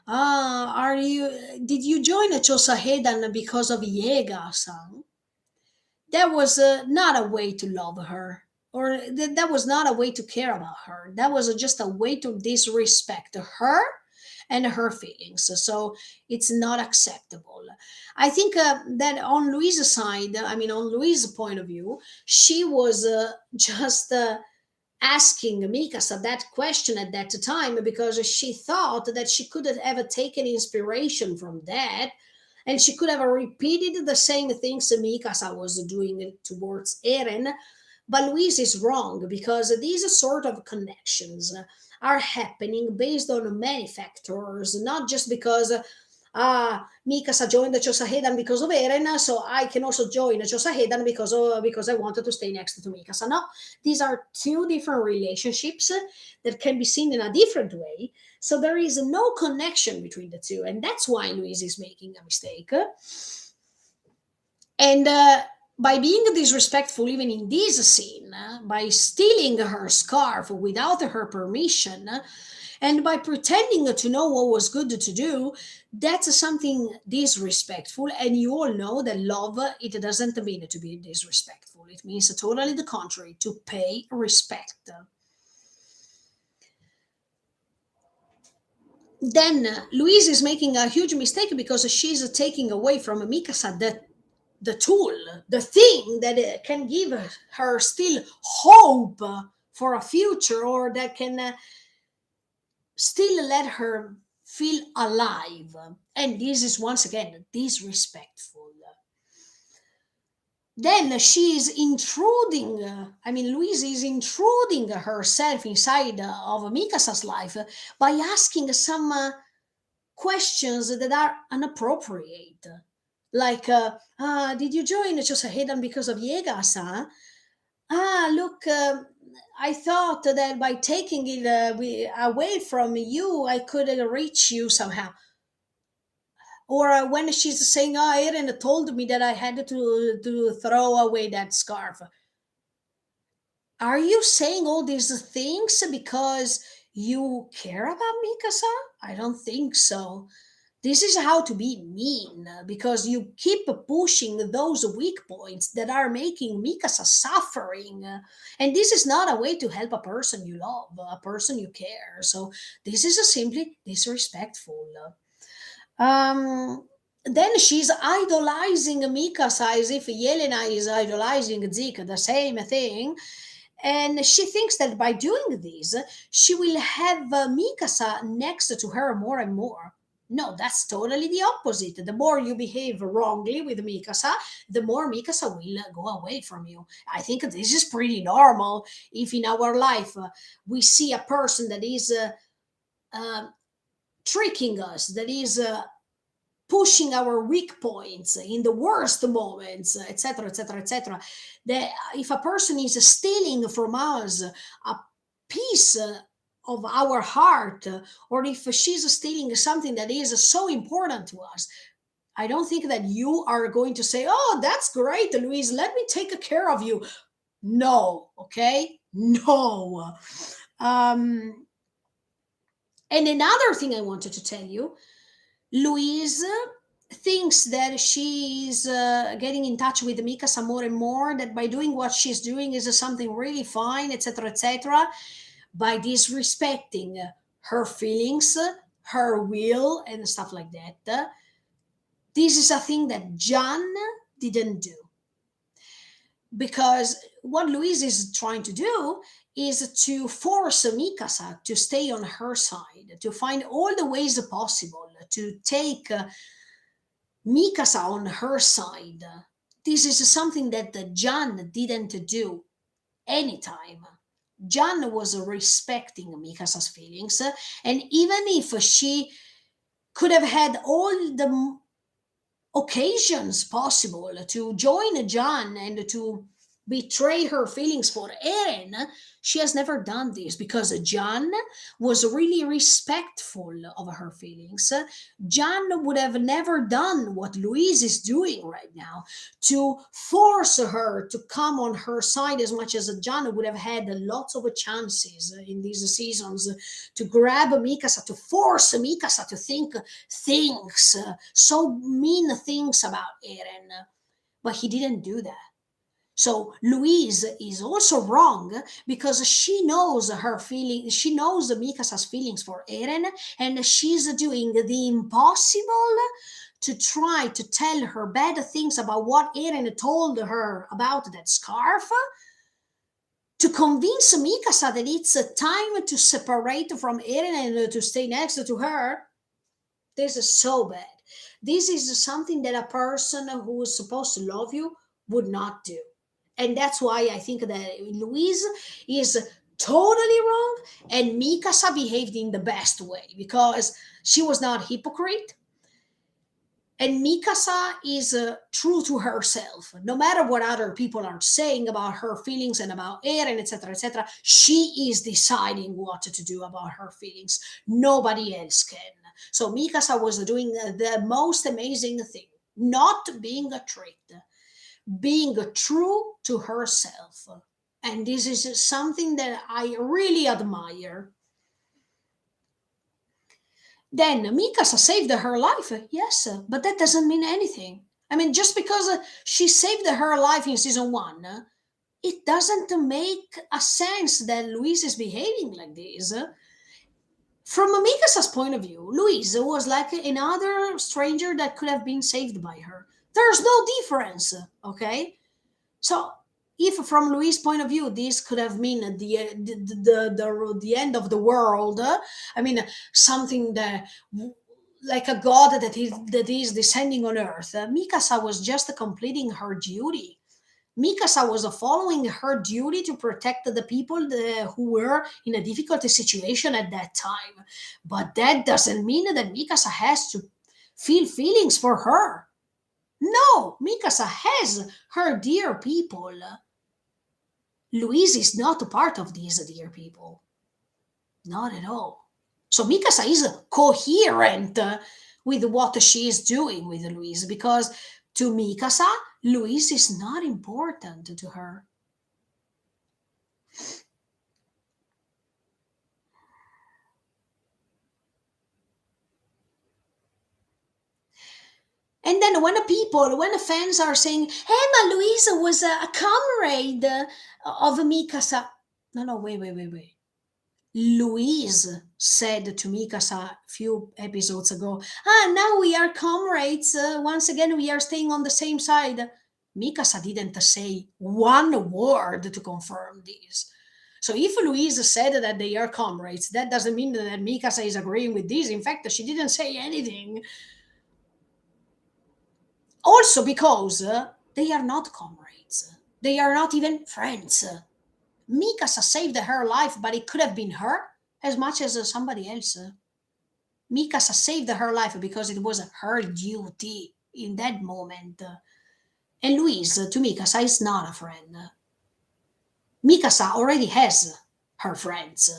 are did you join Chosahedan because of Yega-san? That was not a way to love her, or that was not a way to care about her. That was just a way to disrespect her and her feelings. So it's not acceptable. I think that on Louise's side, I mean, on Louise's point of view, she was just asking Mikasa that question at that time because she thought that she could have ever taken inspiration from that, and she could have repeated the same things Mikasa was doing towards Eren. But Louise is wrong because these sort of connections are happening based on many factors, not just because Mikasa joined the Chosahedan because of Eren, so I can also join the Chosahedan because I wanted to stay next to Mikasa. No, these are two different relationships that can be seen in a different way. So there is no connection between the two, and that's why Louise is making a mistake. And by being disrespectful, even in this scene, by stealing her scarf without her permission, and by pretending to know what was good to do, that's something disrespectful. And you all know that love, it doesn't mean to be disrespectful. It means totally the contrary, to pay respect. Then Louise is making a huge mistake because she's taking away from Mikasa the tool, the thing that can give her still hope for a future, or that can still let her feel alive. And this is once again disrespectful. Then she is intruding, I mean, Louise is intruding herself inside of Mikasa's life by asking some questions that are inappropriate. Like, did you join Chosahedan because of Yegas? Look, I thought that by taking it away from you, I could reach you somehow. Or when she's saying, "Oh, Eren told me that I had to throw away that scarf." Are you saying all these things because you care about Mikasa? I don't think so. This is how to be mean because you keep pushing those weak points that are making Mikasa suffering. And this is not a way to help a person you love, a person you care. So this is a simply disrespectful. Then she's idolizing Mikasa as if Yelena is idolizing Zeke, the same thing. And she thinks that by doing this, she will have Mikasa next to her more and more. No, that's totally the opposite. The more you behave wrongly with Mikasa, the more Mikasa will go away from you. I think this is pretty normal. If in our life we see a person that is uh, tricking us, that is pushing our weak points in the worst moments, etc., etc., etc. That if a person is stealing from us a piece of our heart, or if she's stealing something that is so important to us, I don't think that you are going to say, "Oh, that's great, Louise. Let me take care of you." No, okay, no. Um, and another thing I wanted to tell you, Louise thinks that she's getting in touch with Mikasa more and more, that by doing what she's doing is something really fine, etc., etc., by disrespecting her feelings, her will, and stuff like that. This is a thing that John didn't do. Because what Louise is trying to do is to force Mikasa to stay on her side, to find all the ways possible to take Mikasa on her side. This is something that John didn't do anytime. John was respecting Mikasa's feelings, and even if she could have had all the occasions possible to join John and to betray her feelings for Eren, she has never done this because John was really respectful of her feelings. John would have never done what Louise is doing right now to force her to come on her side, as much as John would have had lots of chances in these seasons to grab Mikasa, to force Mikasa to think things, so mean things about Eren. But he didn't do that. So Louise is also wrong because she knows her feeling. She knows Mikasa's feelings for Eren, and she's doing the impossible to try to tell her bad things about what Eren told her about that scarf, to convince Mikasa that it's a time to separate from Eren and to stay next to her. This is so bad. This is something that a person who is supposed to love you would not do. And that's why I think that Louise is totally wrong and Mikasa behaved in the best way because she was not hypocrite. And Mikasa is true to herself. No matter what other people are saying about her feelings and about Eren, etc., etc., she is deciding what to do about her feelings. Nobody else can. So Mikasa was doing the most amazing thing, not being a trick, being true to herself. And this is something that I really admire. Then Mikasa saved her life, yes, but that doesn't mean anything. I mean, just because she saved her life in season one, it doesn't make a sense that Louise is behaving like this. From Mikasa's point of view, Louise was like another stranger that could have been saved by her. There's no difference, okay? So, if from Louis' point of view, this could have been the end of the world, I mean, something that like a god that is descending on earth. Mikasa was just completing her duty. Mikasa was following her duty to protect the people who were in a difficult situation at that time. But that doesn't mean that Mikasa has to feel feelings for her. No, Mikasa has her dear people. Louise is not a part of these dear people. Not at all. So Mikasa is coherent with what she is doing with Luis, because to Mikasa, Luis is not important to her. And then when the fans are saying, Emma Louisa was a comrade of Mikasa. No, no, wait. Louise said to Mikasa a few episodes ago, now we are comrades. Once again, we are staying on the same side. Mikasa didn't say one word to confirm this. So if Louise said that they are comrades, that doesn't mean that Mikasa is agreeing with this. In fact, she didn't say anything. Also because they are not comrades. They are not even friends. Mikasa saved her life, but it could have been her as much as somebody else. Mikasa saved her life because it was her duty in that moment. And Louise, to Mikasa, is not a friend. Mikasa already has her friends.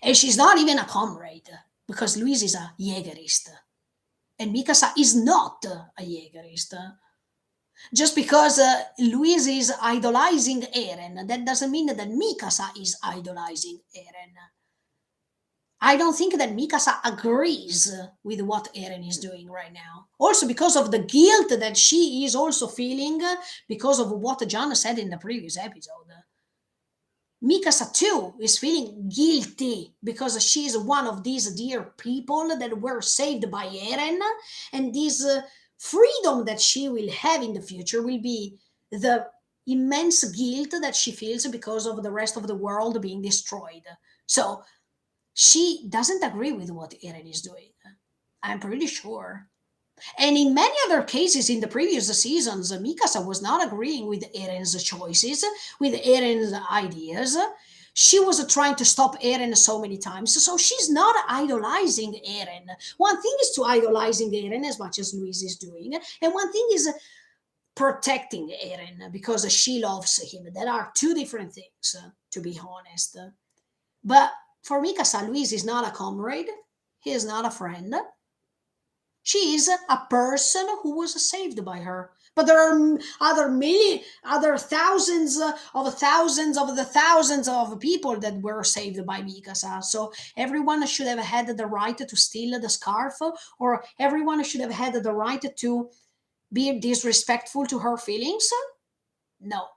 And she's not even a comrade because Louise is a Jägerist. And Mikasa is not a Jägerist. Just because Louise is idolizing Eren, that doesn't mean that Mikasa is idolizing Eren. I don't think that Mikasa agrees with what Eren is doing right now. Also, because of the guilt that she is also feeling because of what John said in the previous episode. Mikasa too is feeling guilty because she is one of these dear people that were saved by Eren, and this freedom that she will have in the future will be the immense guilt that she feels because of the rest of the world being destroyed. So she doesn't agree with what Eren is doing. I'm pretty sure. And in many other cases in the previous seasons, Mikasa was not agreeing with Eren's choices, with Eren's ideas. She was trying to stop Eren so many times. So she's not idolizing Eren. One thing is to idolizing Eren as much as Louise is doing, and one thing is protecting Eren because she loves him. There are two different things, to be honest. But for Mikasa, Louise is not a comrade. He is not a friend. She is a person who was saved by her. But there are other million, other thousands of the thousands of people that were saved by Mikasa. So everyone should have had the right to steal the scarf, or everyone should have had the right to be disrespectful to her feelings. No,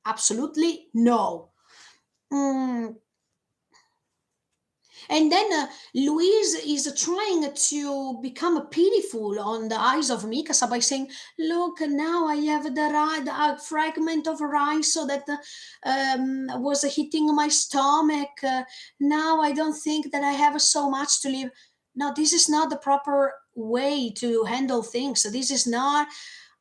absolutely no. Mm, and then Louise is trying to become pitiful on the eyes of Mikasa by saying, "Look, now I have the fragment of rice so that was hitting my stomach. Now I don't think that I have so much to live." No, this is not the proper way to handle things. This is not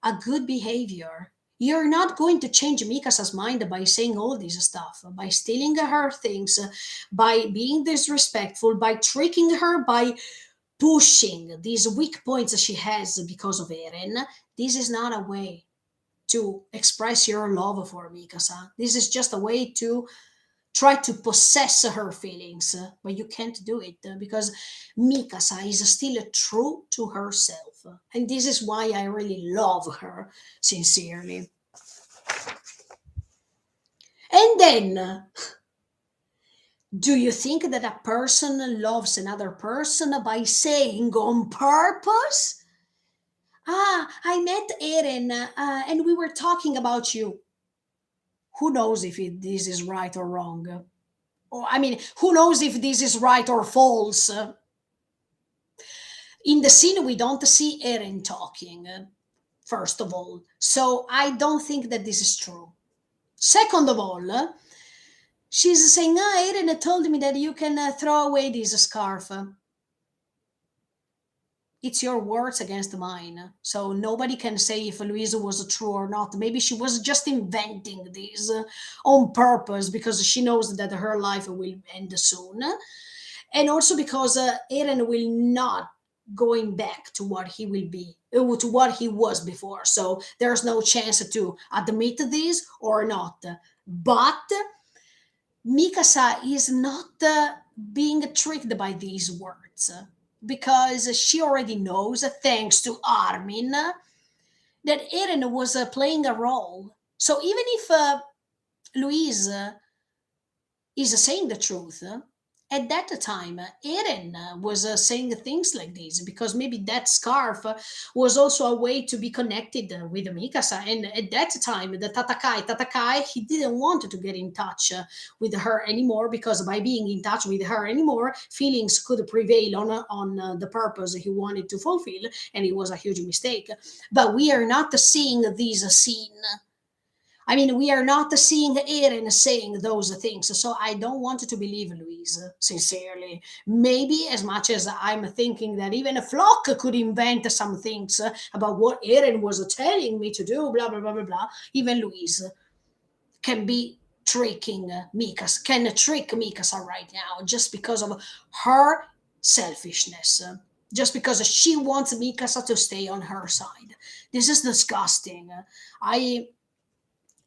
a good behavior. You're not going to change Mikasa's mind by saying all this stuff, by stealing her things, by being disrespectful, by tricking her, by pushing these weak points that she has because of Eren. This is not a way to express your love for Mikasa. This is just a way to try to possess her feelings, but you can't do it because Mikasa is still true to herself. And this is why I really love her sincerely. And then, do you think that a person loves another person by saying on purpose, I met Eren and we were talking about you? Who knows if this is right or wrong? Or, I mean, who knows if this is right or false? In the scene, we don't see Eren talking, first of all. So I don't think that this is true. Second of all, she's saying, Eren told me that you can throw away this scarf. It's your words against mine. So nobody can say if Louisa was true or not. Maybe she was just inventing this on purpose because she knows that her life will end soon. And also because Eren will not going back to what he will be to what he was before, so there's no chance to admit this or not. But Mikasa is not being tricked by these words. because she already knows, thanks to Armin, that Eren was playing a role. So even if Louise is saying the truth, at that time, Eren was saying things like this because maybe that scarf was also a way to be connected with Mikasa. And at that time, the Tatakai, he didn't want to get in touch with her anymore because by being in touch with her anymore, feelings could prevail on the purpose he wanted to fulfill, and it was a huge mistake. But we are not seeing this scene. I mean, we are not seeing Eren saying those things, so I don't want to believe Louise, sincerely. Maybe as much as I'm thinking that even a flock could invent some things about what Eren was telling me to do, blah, blah, blah, blah, blah, even Louise can be tricking Mikasa, can trick Mikasa right now just because of her selfishness. Just because she wants Mikasa to stay on her side. This is disgusting. I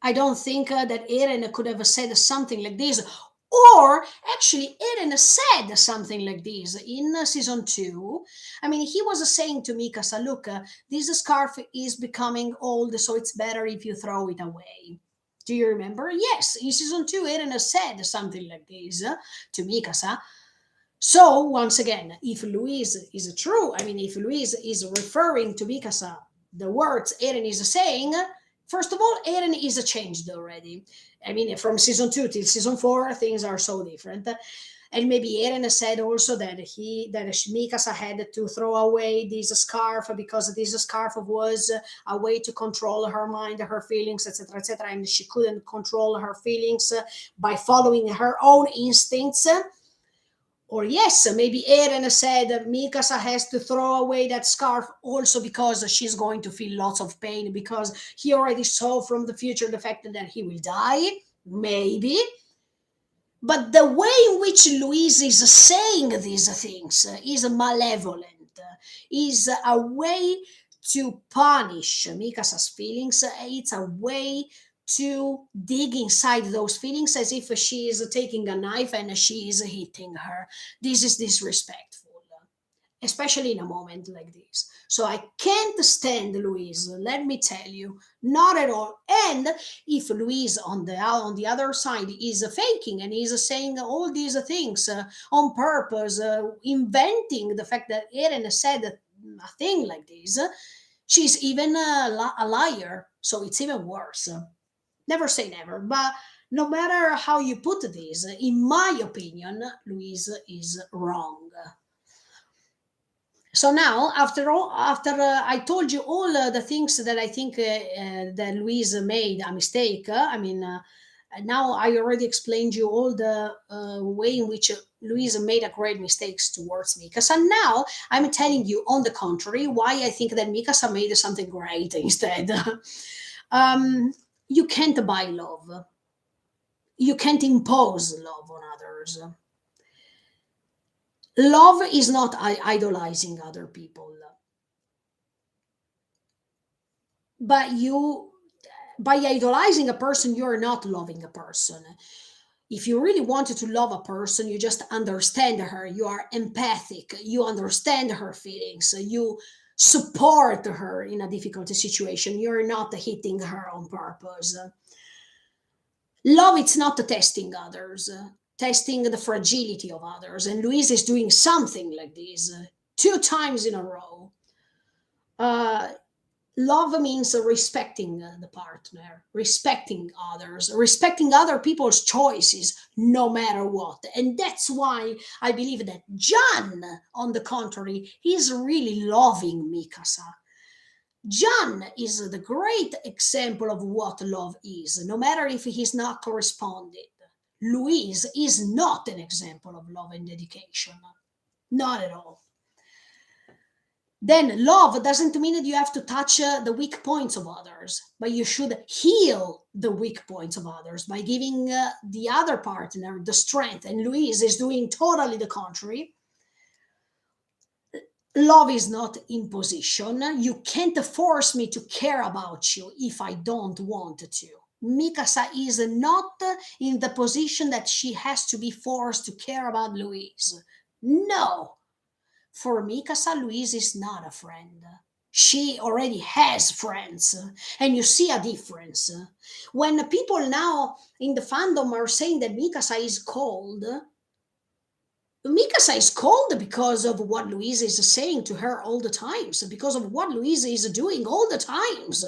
I don't think that Eren could have said something like this. Or actually, Eren said something like this in season two. I mean, he was saying to Mikasa, look, this scarf is becoming old, so it's better if you throw it away. Do you remember? Yes, in season two, Eren said something like this to Mikasa. So, once again, if Louise is true, I mean, if Louise is referring to Mikasa, the words Eren is saying, first of all, Eren is changed already. I mean, from season two till season four, things are so different. And maybe Eren said also that Mikasa had to throw away this scarf because this scarf was a way to control her mind, her feelings, etc., etc., and she couldn't control her feelings by following her own instincts. Or yes, maybe Eren said Mikasa has to throw away that scarf also because she's going to feel lots of pain because he already saw from the future the fact that he will die. Maybe. But the way in which Louise is saying these things is malevolent, is a way to punish Mikasa's feelings. It's a way to dig inside those feelings as if she is taking a knife and she is hitting her. This is disrespectful, especially in a moment like this. So I can't stand Louise, let me tell you, not at all. And if Louise on the other side is faking and is saying all these things on purpose, inventing the fact that Eren said a thing like this, she's even a liar. So it's even worse. Never say never, but no matter how you put this, in my opinion, Louise is wrong. So now, after all, after I told you all the things that I think that Louise made a mistake, I mean, now I already explained you all the way in which Louise made a great mistakes towards Mikasa. And now I'm telling you, on the contrary, why I think that Mikasa made something great instead. um, you can't buy love. You can't impose love on others. Love is not idolizing other people, but you, by idolizing a person, you're not loving a person. If you really wanted to love a person, you just understand her, you are empathic, you understand her feelings, you support her in a difficult situation, you're not hitting her on purpose. Love, it's not testing others, testing the fragility of others, and Louise is doing something like this two times in a row. uh, Love means respecting the partner, respecting others, respecting other people's choices, no matter what. And that's why I believe that John, on the contrary, is really loving Mikasa. John is the great example of what love is, no matter if he's not corresponded. Louise is not an example of love and dedication, not at all. Then love doesn't mean that you have to touch the weak points of others, but you should heal the weak points of others by giving the other partner the strength. And Louise is doing totally the contrary. Love is not imposition. You can't force me to care about you if I don't want to. Mikasa is not in the position that she has to be forced to care about Louise. No, For Mikasa, Louise is not a friend. She already has friends, and you see a difference. When people now in the fandom are saying that Mikasa is cold because of what Louise is saying to her all the times, because of what Louise is doing all the times.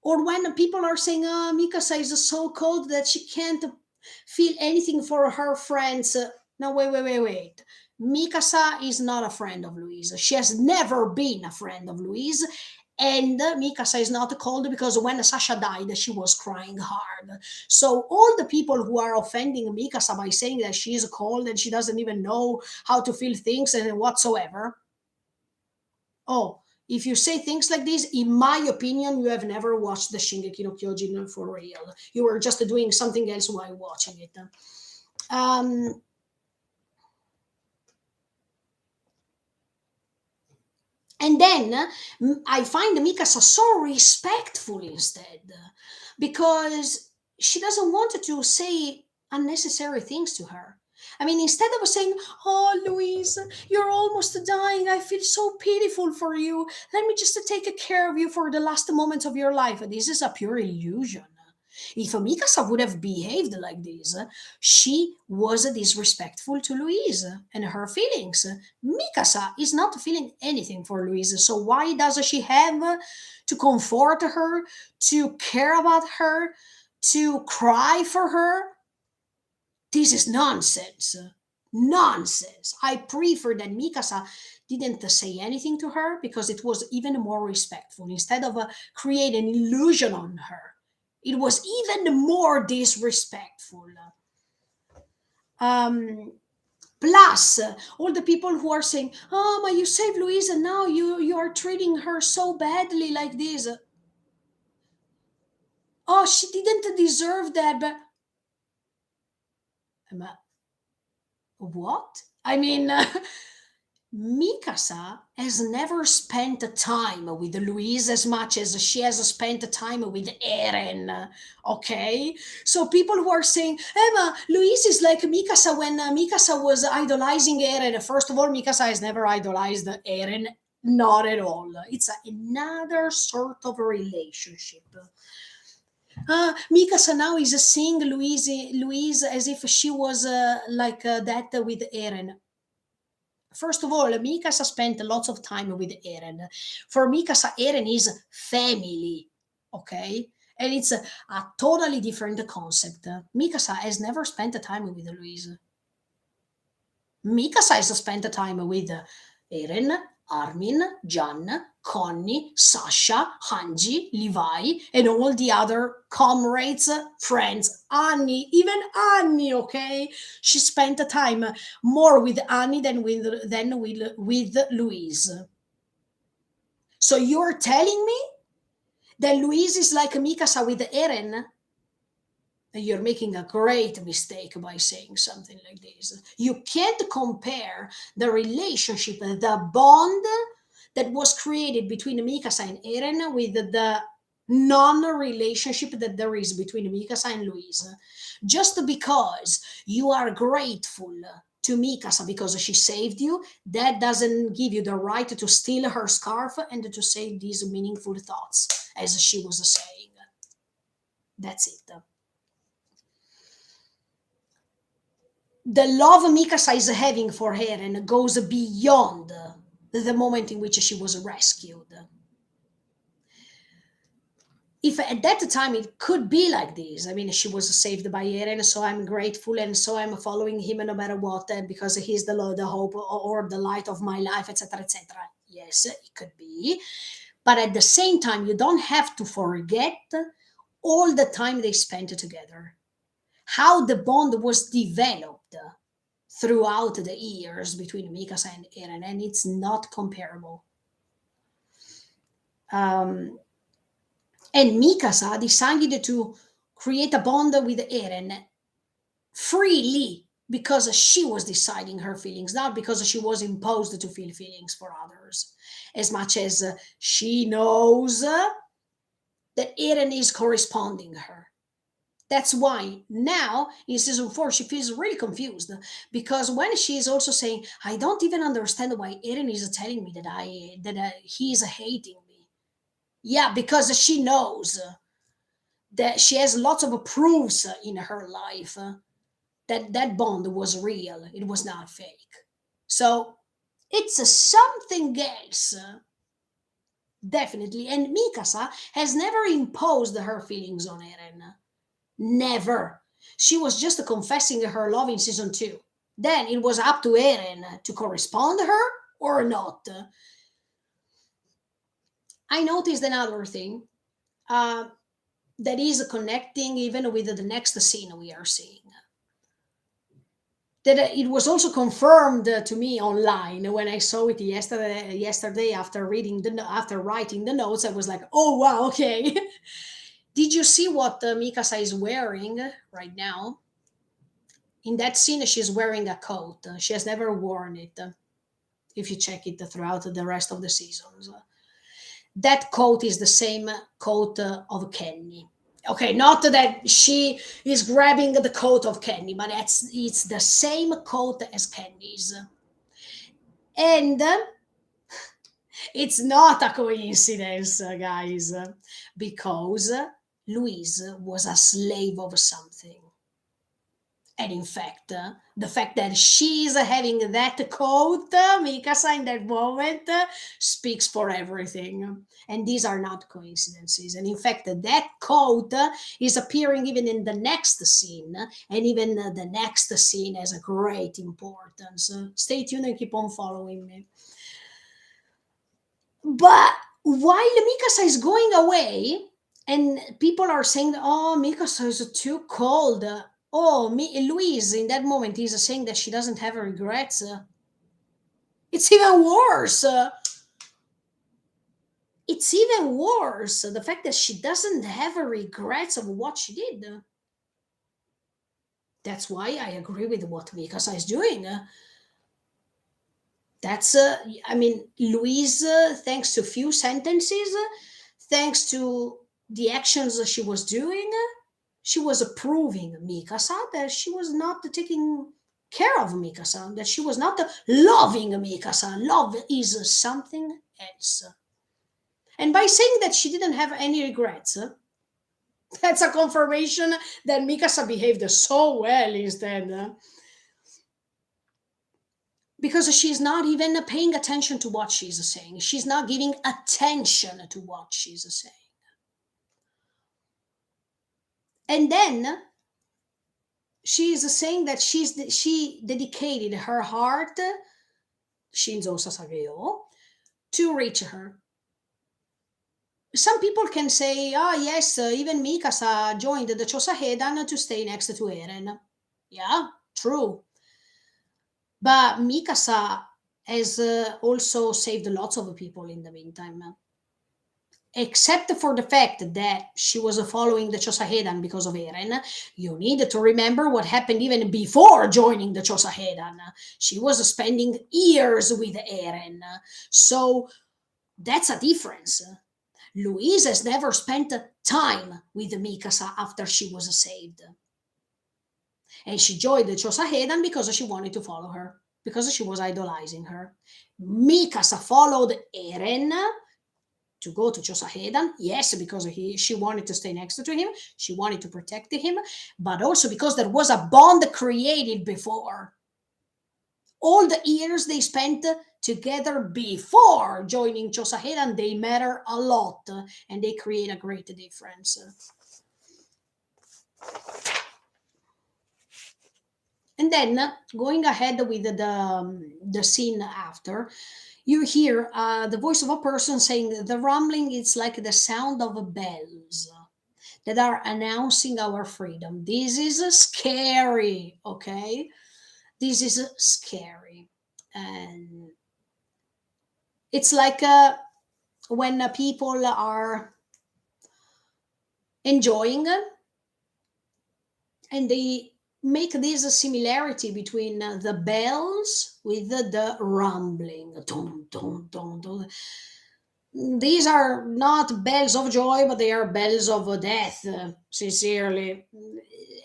Or when people are saying, Mikasa is so cold that she can't feel anything for her friends. No, wait. Mikasa is not a friend of Louise. She has never been a friend of Louise. And Mikasa is not cold because when Sasha died, she was crying hard. So all the people who are offending Mikasa by saying that she is cold and she doesn't even know how to feel things and whatsoever, oh, if you say things like this, in my opinion, you have never watched the Shingeki no Kyojin for real. You were just doing something else while watching it. Um, and then I find Mikasa so respectful instead, because she doesn't want to say unnecessary things to her. I mean, instead of saying, "Oh, Louise, you're almost dying. I feel so pitiful for you. Let me just take care of you for the last moments of your life." This is a pure illusion. If Mikasa would have behaved like this, she was disrespectful to Louise and her feelings. Mikasa is not feeling anything for Louise, so why does she have to comfort her, to care about her, to cry for her? This is nonsense. Nonsense. I prefer that Mikasa didn't say anything to her because it was even more respectful. Instead of creating an illusion on her, it was even more disrespectful. Um, Plus, all the people who are saying, "Oh, but you saved Louise, and now you are treating her so badly like this." Oh, she didn't deserve that, but what? I mean, Mikasa has never spent time with Louise as much as she has spent time with Eren. Okay? So people who are saying, Emma, Louise is like Mikasa when Mikasa was idolizing Eren. First of all, Mikasa has never idolized Eren. Not at all. It's another sort of relationship. Mikasa now is seeing Louise as if she was like that with Eren. First of all, Mikasa spent lots of time with Eren. For Mikasa, Eren is family, okay? And it's a totally different concept. Mikasa has never spent time with Louise. Mikasa has spent time with Eren, Armin, Jan, Connie, Sasha, Hanji, Levi, and all the other comrades, friends. Annie, even Annie, okay? She spent time more with Annie than with Louise. So you're telling me that Louise is like Mikasa with Eren? You're making a great mistake by saying something like this. You can't compare the relationship, the bond that was created between Mikasa and Eren with the non-relationship that there is between Mikasa and Louise. Just because you are grateful to Mikasa because she saved you, that doesn't give you the right to steal her scarf and to say these meaningful thoughts, as she was saying. That's it. The love Mikasa is having for Eren goes beyond the moment in which she was rescued. If at that time it could be like this, I mean, she was saved by Eren, so I'm grateful, and so I'm following him no matter what, because he's the hope or the light of my life, etc., etc. Yes, it could be, but at the same time, you don't have to forget all the time they spent together, how the bond was developed throughout the years between Mikasa and Eren, and it's not comparable. Um, and Mikasa decided to create a bond with Eren freely because she was deciding her feelings, not because she was imposed to feel feelings for others. As much as she knows that Eren is corresponding her. That's why now in season 4 she feels really confused, because when she is also saying, "I don't even understand why Eren is telling me that he is hating me." Yeah, because she knows that she has lots of proofs in her life that that bond was real. It was not fake. So it's something else, definitely. And Mikasa has never imposed her feelings on Eren. Never. She was just confessing her love in season 2. Then it was up to Eren to correspond to her or not. I noticed another thing uh, that is connecting even with the next scene we are seeing. That it was also confirmed to me online when I saw it yesterday after after writing the notes. I was like, oh wow, okay. Did you see what Mikasa is wearing right now? In that scene, she's wearing a coat. She has never worn it. If you check it throughout the rest of the seasons, that coat is the same coat of Kenny. Okay, not that she is grabbing the coat of Kenny, but it's the same coat as Kenny's. And it's not a coincidence, guys, because Louise was a slave of something. And in fact, the fact that she's having that coat, Mikasa, in that moment, speaks for everything. And these are not coincidences. And in fact, that coat is appearing even in the next scene, and even the next scene has a great importance. Stay tuned and keep on following me. But while Mikasa is going away, and people are saying, "Oh, Mikasa is too cold." Oh, Louise in that moment is saying that she doesn't have regrets. It's even worse. It's even worse. The fact that she doesn't have regrets of what she did. That's why I agree with what Mikasa is doing. That's, I mean, Louise, thanks to few sentences, thanks to the actions that she was doing, she was approving Mikasa that she was not taking care of Mikasa, that she was not loving Mikasa. Love is something else. And by saying that she didn't have any regrets, that's a confirmation that Mikasa behaved so well instead. Because she's not even paying attention to what she's saying. She's not giving attention to what she's saying. And then she's saying that she dedicated her heart, Shinzo Sasageo, to reach her. Some people can say, ah, yes, even Mikasa joined the Chosahedan to stay next to Eren. Yeah, true. But Mikasa has also saved lots of people in the meantime. Except for the fact that she was following the Chosahedan because of Eren, you need to remember what happened even before joining the Chosahedan. She was spending years with Eren. So that's a difference. Louise has never spent time with Mikasa after she was saved. And she joined the Chosahedan because she wanted to follow her, because she was idolizing her. Mikasa followed Eren to go to Chosahedan, yes, because she wanted to stay next to him, she wanted to protect him, but also because there was a bond created before. All the years they spent together before joining Chosahedan, they matter a lot and they create a great difference. And then going ahead with the scene after, you hear the voice of a person saying the rumbling is like the sound of bells that are announcing our freedom. This is scary, okay? This is scary. And it's like when people are enjoying and they make this similarity between the bells with the rumbling. Dun, dun, dun, dun. These are not bells of joy, but they are bells of death, sincerely.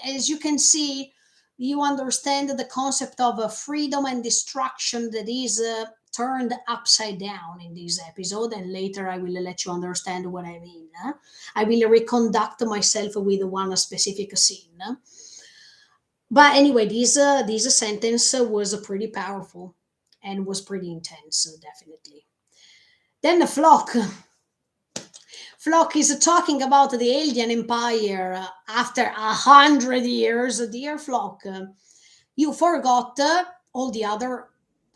As you can see, you understand the concept of freedom and destruction that is turned upside down in this episode, and later I will let you understand what I mean. I will reconduct myself with one specific scene. But anyway, this sentence was pretty powerful and was pretty intense, definitely. Then the Flock is talking about the alien empire after 100 years. Dear Flock, you forgot all the other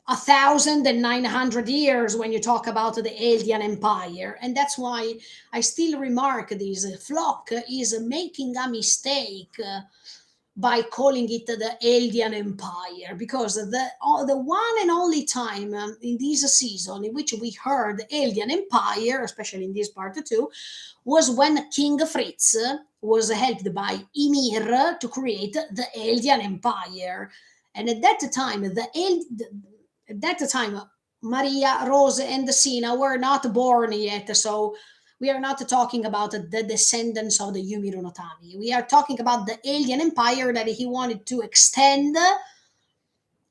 1,900 years when you talk about the alien empire. And that's why I still remark this. Flock is making a mistake by calling it the Alien Empire, because the one and only time in this season in which we heard Alien Empire, especially in this part two, was when King Fritz was helped by Ymir to create the Alien Empire. And at that time, at that time, Maria, Rose, and Sina were not born yet, so we are not talking about the descendants of the Yumi no Tami. We are talking about the alien empire that he wanted to extend,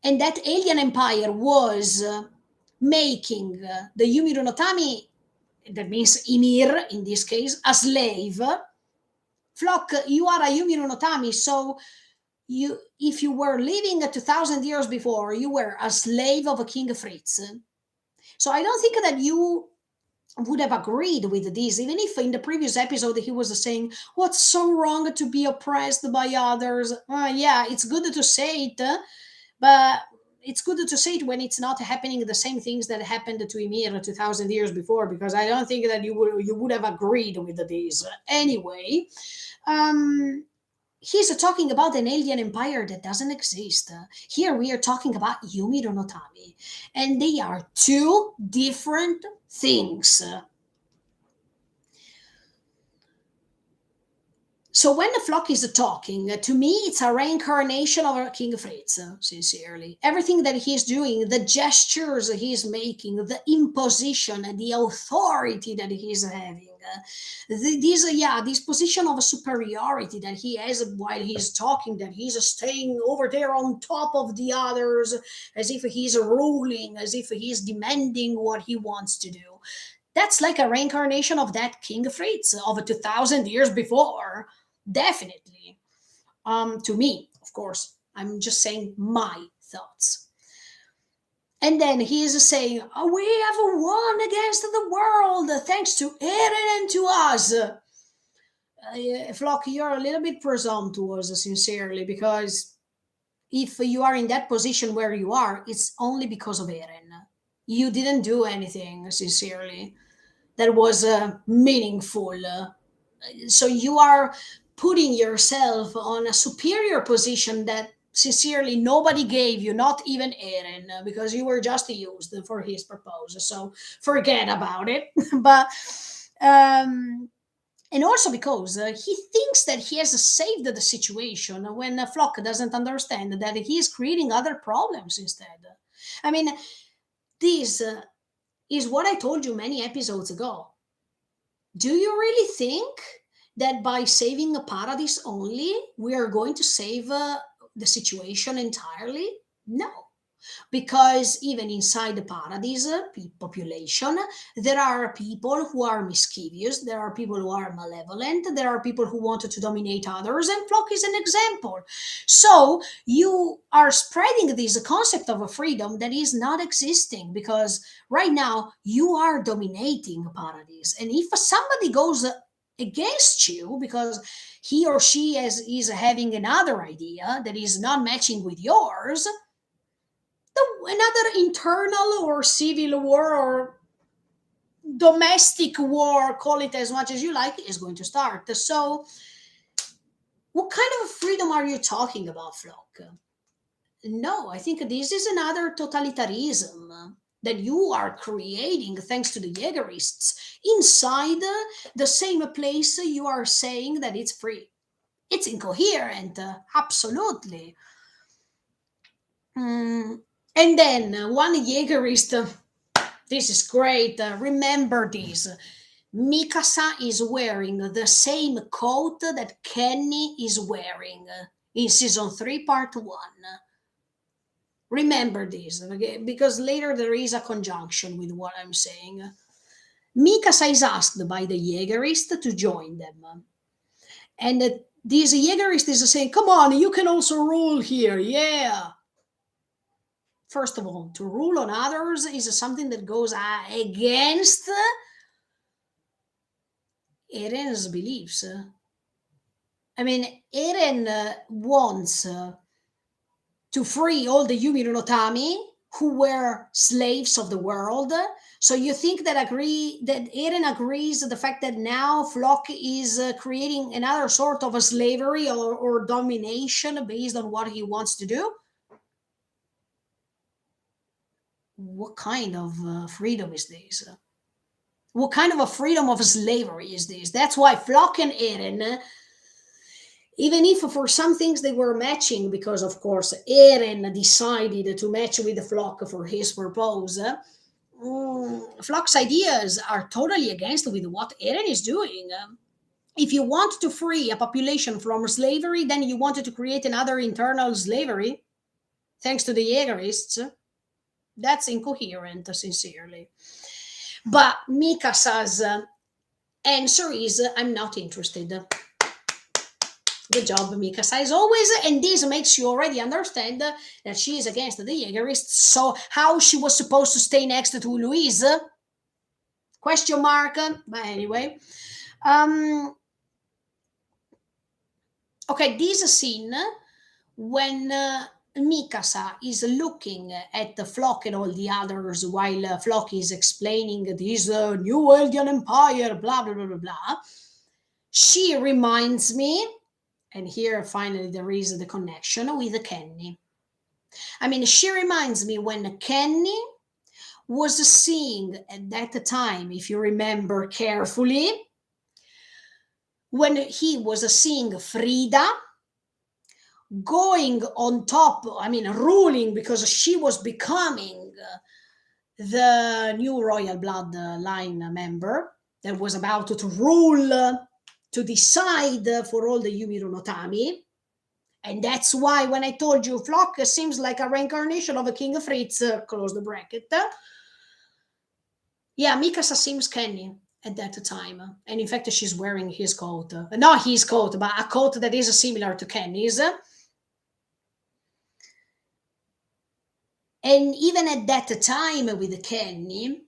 and that alien empire was making the Yumi no Tami, that means Ymir in this case, a slave. Flock, you are a Yumi no Tami, so you, if you were living 2,000 years before, you were a slave of King Fritz. So I don't think that you would have agreed with this, even if in the previous episode he was saying, "What's so wrong to be oppressed by others?" Yeah, it's good to say it, but it's good to say it when it's not happening the same things that happened to Ymir 2,000 years before, because I don't think that you would have agreed with this. Anyway, um, he's talking about an alien empire that doesn't exist. Here we are talking about Yumi no Tami, and they are two different things. So when the flock is talking, to me, it's a reincarnation of King Fritz, sincerely. Everything that he's doing, the gestures he's making, the imposition, and the authority that he's having, this position of superiority that he has while he's talking, that he's staying over there on top of the others, as if he's ruling, as if he's demanding what he wants to do. That's like a reincarnation of that King Fritz of 2,000 years before. Definitely. To me, of course, I'm just saying my thoughts. And then he is saying, "Oh, we have won against the world thanks to Eren and to us." Flock, you're a little bit presumptuous, sincerely, because if you are in that position where you are, it's only because of Eren. You didn't do anything, sincerely, that was meaningful. So you are putting yourself on a superior position that sincerely nobody gave you, not even Eren, because you were just used for his purpose. So forget about it. But and also because he thinks that he has saved the situation when Flock doesn't understand that he is creating other problems instead. I mean, this is what I told you many episodes ago. Do you really think that by saving a paradise only, we are going to save the situation entirely? No, because even inside the paradise population, there are people who are mischievous, there are people who are malevolent, there are people who want to dominate others, and Flock is an example. So you are spreading this concept of a freedom that is not existing, because right now you are dominating paradise, and if somebody goes against you because he or she is having another idea that is not matching with yours, another internal or civil war or domestic war, call it as much as you like, is going to start. So, what kind of freedom are you talking about, Flock? No, I think this is another totalitarianism that you are creating thanks to the Jaegerists inside the same place you are saying that it's free. It's incoherent, absolutely. Mm. And then one Jaegerist This is great. Remember this. Mikasa is wearing the same coat that Kenny is wearing in season 3, part 1. Remember this, okay? Because later there is a conjunction with what I'm saying. Mikasa is asked by the Jägerist to join them. And this Jägerist is saying, come on, you can also rule here. Yeah. First of all, to rule on others is something that goes against Eren's beliefs. I mean, Eren wants to free all the Yumi no Tami who were slaves of the world. So you think that Eren agrees to the fact that now Flock is creating another sort of a slavery or domination based on what he wants to do? What kind of freedom is this? What kind of a freedom of slavery is this? That's why Flock and Eren, even if for some things they were matching, because of course Eren decided to match with the Flock for his purpose, Flock's ideas are totally against with what Eren is doing. If you want to free a population from slavery, then you wanted to create another internal slavery, thanks to the Jägerists. That's incoherent, sincerely. But Mikasa's answer is, I'm not interested. Good job, Mikasa, as always. And this makes you already understand that she is against the Jägerists. So how she was supposed to stay next to Louise? Question mark. But anyway. Okay, this scene when Mikasa is looking at the Flock and all the others while Flock is explaining this new Eldian Empire, blah, blah, blah, blah, blah. She reminds me, and here finally there is the connection with Kenny. I mean, she reminds me when Kenny was seeing at that time, if you remember carefully, when he was seeing Frida going on top, I mean, ruling, because she was becoming the new royal bloodline member that was about to rule, to decide for all the Yumi no Tami. And that's why when I told you Flock seems like a reincarnation of a King Fritz, close the bracket. Yeah, Mikasa seems Kenny at that time. And in fact, she's wearing his coat. Not his coat, but a coat that is similar to Kenny's. And even at that time with Kenny,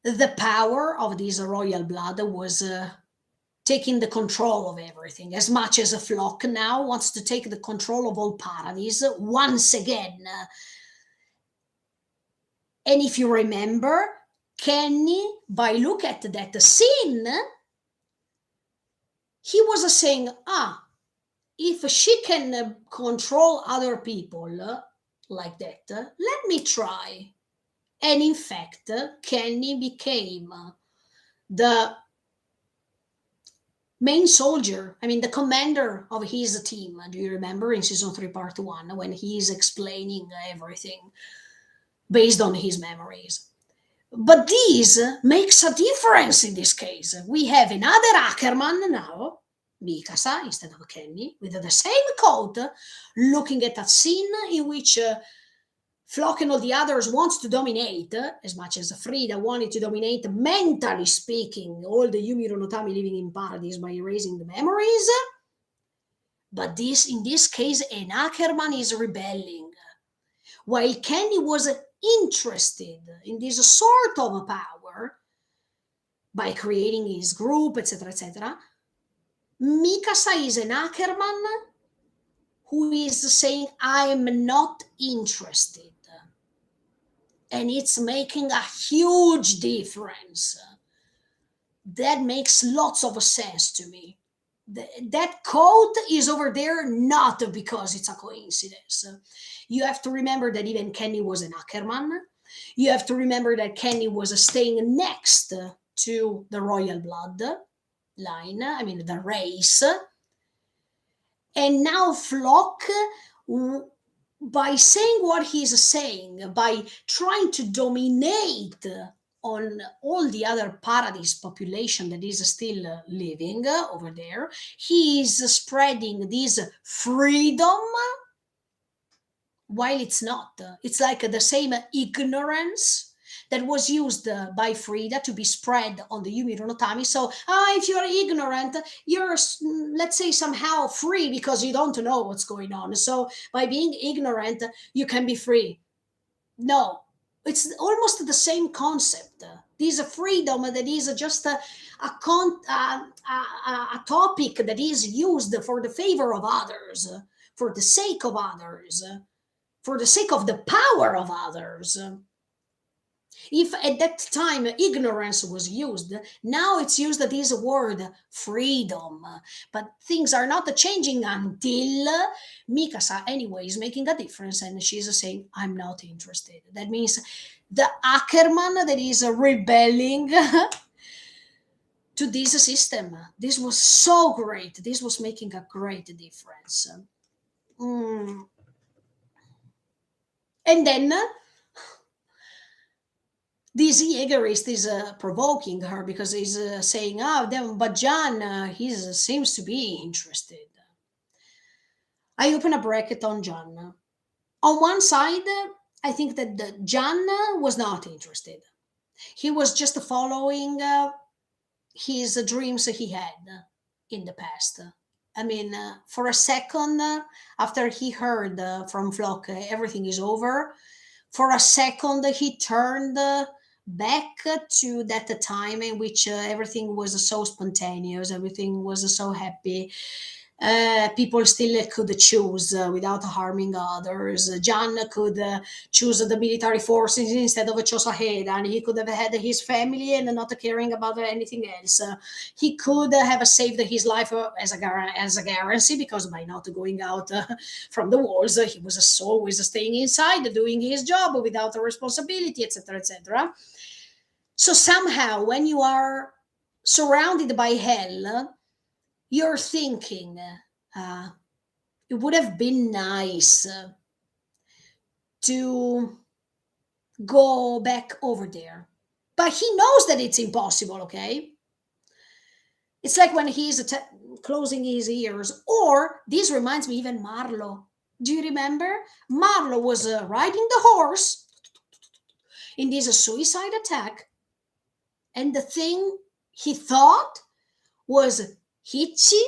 the power of this royal blood was taking the control of everything, as much as a Flock now wants to take the control of all Paradise once again. And if you remember, Kenny, by look at that scene, he was saying, if she can control other people like that, let me try. And in fact, Kenny became the main soldier, I mean, the commander of his team. Do you remember in season 3, part 1, when he's explaining everything based on his memories? But this makes a difference in this case. We have another Ackerman now, Mikasa, instead of Kenny, with the same coat, looking at a scene in which Flock and all the others wants to dominate, as much as Frida wanted to dominate, mentally speaking, all the Yumi no Tami living in Paradise by erasing the memories. But in this case, an Ackerman is rebelling. While Kenny was interested in this sort of power by creating his group, etc., etc., Mikasa is an Ackerman who is saying, I'm not interested. And it's making a huge difference. That makes lots of sense to me. That coat is over there not because it's a coincidence. You have to remember that even Kenny was an Ackerman. You have to remember that Kenny was staying next to the royal blood line, I mean the race. And now Flock by saying what he's saying, by trying to dominate on all the other paradise population that is still living over there, he is spreading this freedom while it's not. It's like the same ignorance that was used by Frida to be spread on the Yumi no Tami. So, if you're ignorant, you're, let's say, somehow free because you don't know what's going on. So, by being ignorant, you can be free. No, it's almost the same concept. This freedom that is just a topic that is used for the favor of others, for the sake of others, for the sake of the power of others. If at that time ignorance was used, now it's used this word freedom. But things are not changing until Mikasa, anyway, is making a difference and she's saying, I'm not interested. That means the Ackerman that is rebelling to this system. This was so great. This was making a great difference. Mm. And then this Jägerist is provoking her because he's saying, then, but John, he seems to be interested. I open a bracket on John. On one side, I think that John was not interested. He was just following his dreams he had in the past. I mean, for a second, after he heard from Flock, everything is over, for a second, he turned back to that time in which everything was so spontaneous, everything was so happy. People still could choose without harming others. Jan could choose the military forces instead of Chosaheda, and he could have had his family and not caring about anything else. He could have saved his life as a guarantee because by not going out from the walls, he was always staying inside, doing his job without a responsibility, etc., etc. So somehow, when you are surrounded by hell, you're thinking it would have been nice to go back over there. But he knows that it's impossible, okay? It's like when he's closing his ears. Or this reminds me even Marlo. Do you remember? Marlo was riding the horse in this suicide attack, and the thing he thought was Hichi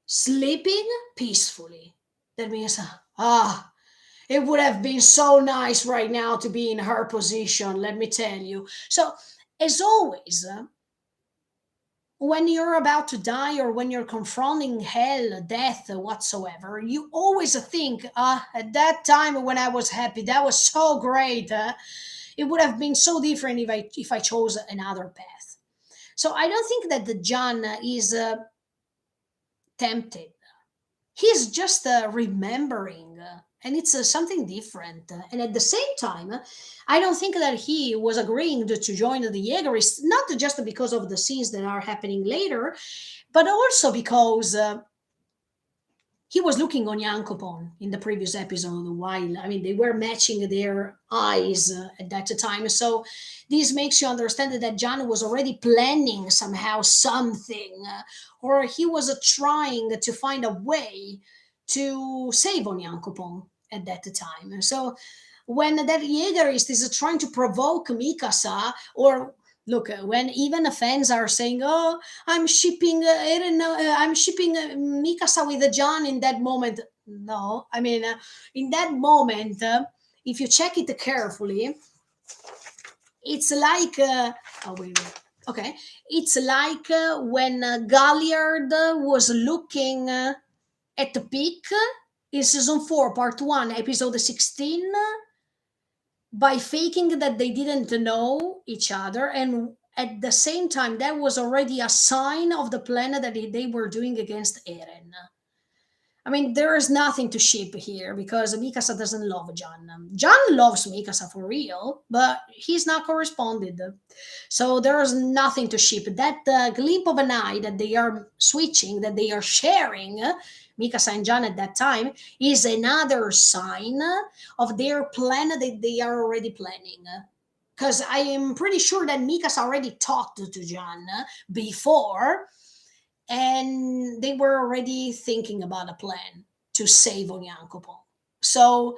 sleeping peacefully. That means, it would have been so nice right now to be in her position, let me tell you. So, as always, when you're about to die or when you're confronting hell, death, whatsoever, you always think, at that time when I was happy, that was so great. It would have been so different if I chose another path. So I don't think that the John is tempted. He's just remembering, and it's something different. And at the same time, I don't think that he was agreeing to join the Jägerists, not just because of the scenes that are happening later, but also because he was looking on Yankopon in the previous episode while, I mean, they were matching their eyes at that time. So this makes you understand that John was already planning somehow something, or he was trying to find a way to save on Yankopon at that time. So when that Jägerist is trying to provoke Mikasa, or look, when even the fans are saying, "Oh, I'm shipping Eren, I'm shipping Mikasa with John," in that moment. No, I mean, in that moment, if you check it carefully, it's like, oh wait, okay, it's like when Galliard was looking at the peak in season 4, part 1, episode 16, by faking that they didn't know each other, and at the same time that was already a sign of the plan that they were doing against Eren. I mean, there is nothing to ship here because Mikasa doesn't love John. John loves Mikasa for real, but he's not corresponded. So there is nothing to ship. That glimpse of an eye that they are switching, that they are sharing, Mikasa and John at that time, is another sign of their plan that they are already planning. Because I am pretty sure that Mikasa already talked to John before, and they were already thinking about a plan to save Onyankopon. So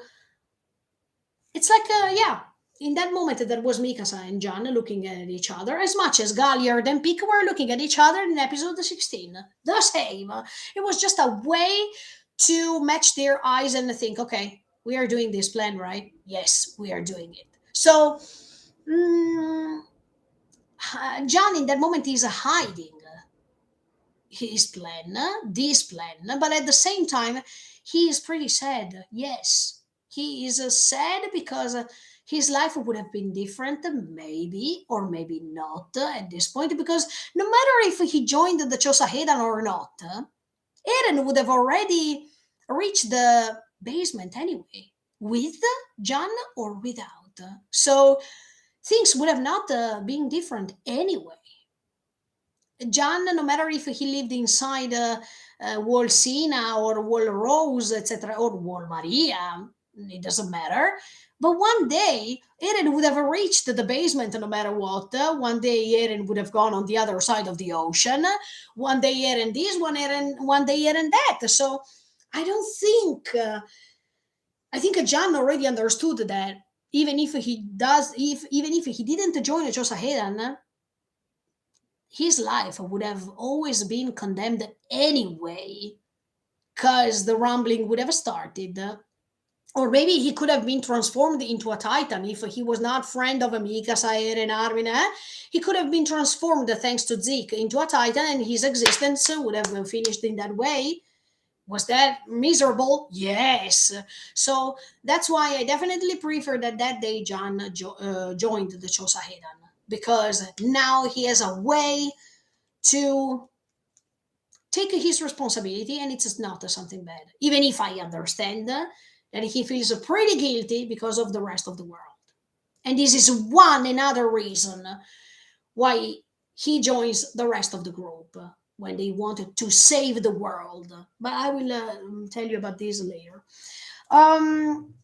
it's like, yeah, in that moment, that was Mikasa and John looking at each other, as much as Galliard and Pika were looking at each other in episode 16. The same. It was just a way to match their eyes and think, okay, we are doing this plan, right? Yes, we are doing it. So, mm, John in that moment is hiding his plan, this plan, but at the same time, he is pretty sad. Yes, he is sad because his life would have been different, maybe, or maybe not at this point, because no matter if he joined the Chosahedan or not, Eren would have already reached the basement anyway, with John or without. So things would have not been different anyway. John, no matter if he lived inside Wall Sina or Wall Rose, etc., or Wall Maria, it doesn't matter. But one day, Eren would have reached the basement no matter what. One day, Eren would have gone on the other side of the ocean. One day, Eren this, one day, Eren that. So I don't think, I think John already understood that even if he does, if even if he didn't join Josahedan, his life would have always been condemned anyway, because the rumbling would have started. Or maybe he could have been transformed into a titan if he was not friend of Mikasa, Eren, Armin. He could have been transformed thanks to Zeke into a titan, and his existence would have finished in that way. Was that miserable? Yes. So that's why I definitely prefer that that day John joined the Chosahedan, because now he has a way to take his responsibility, and it's not something bad, even if I understand that he feels pretty guilty because of the rest of the world. And this is one another reason why he joins the rest of the group when they wanted to save the world. But I will tell you about this later. Um,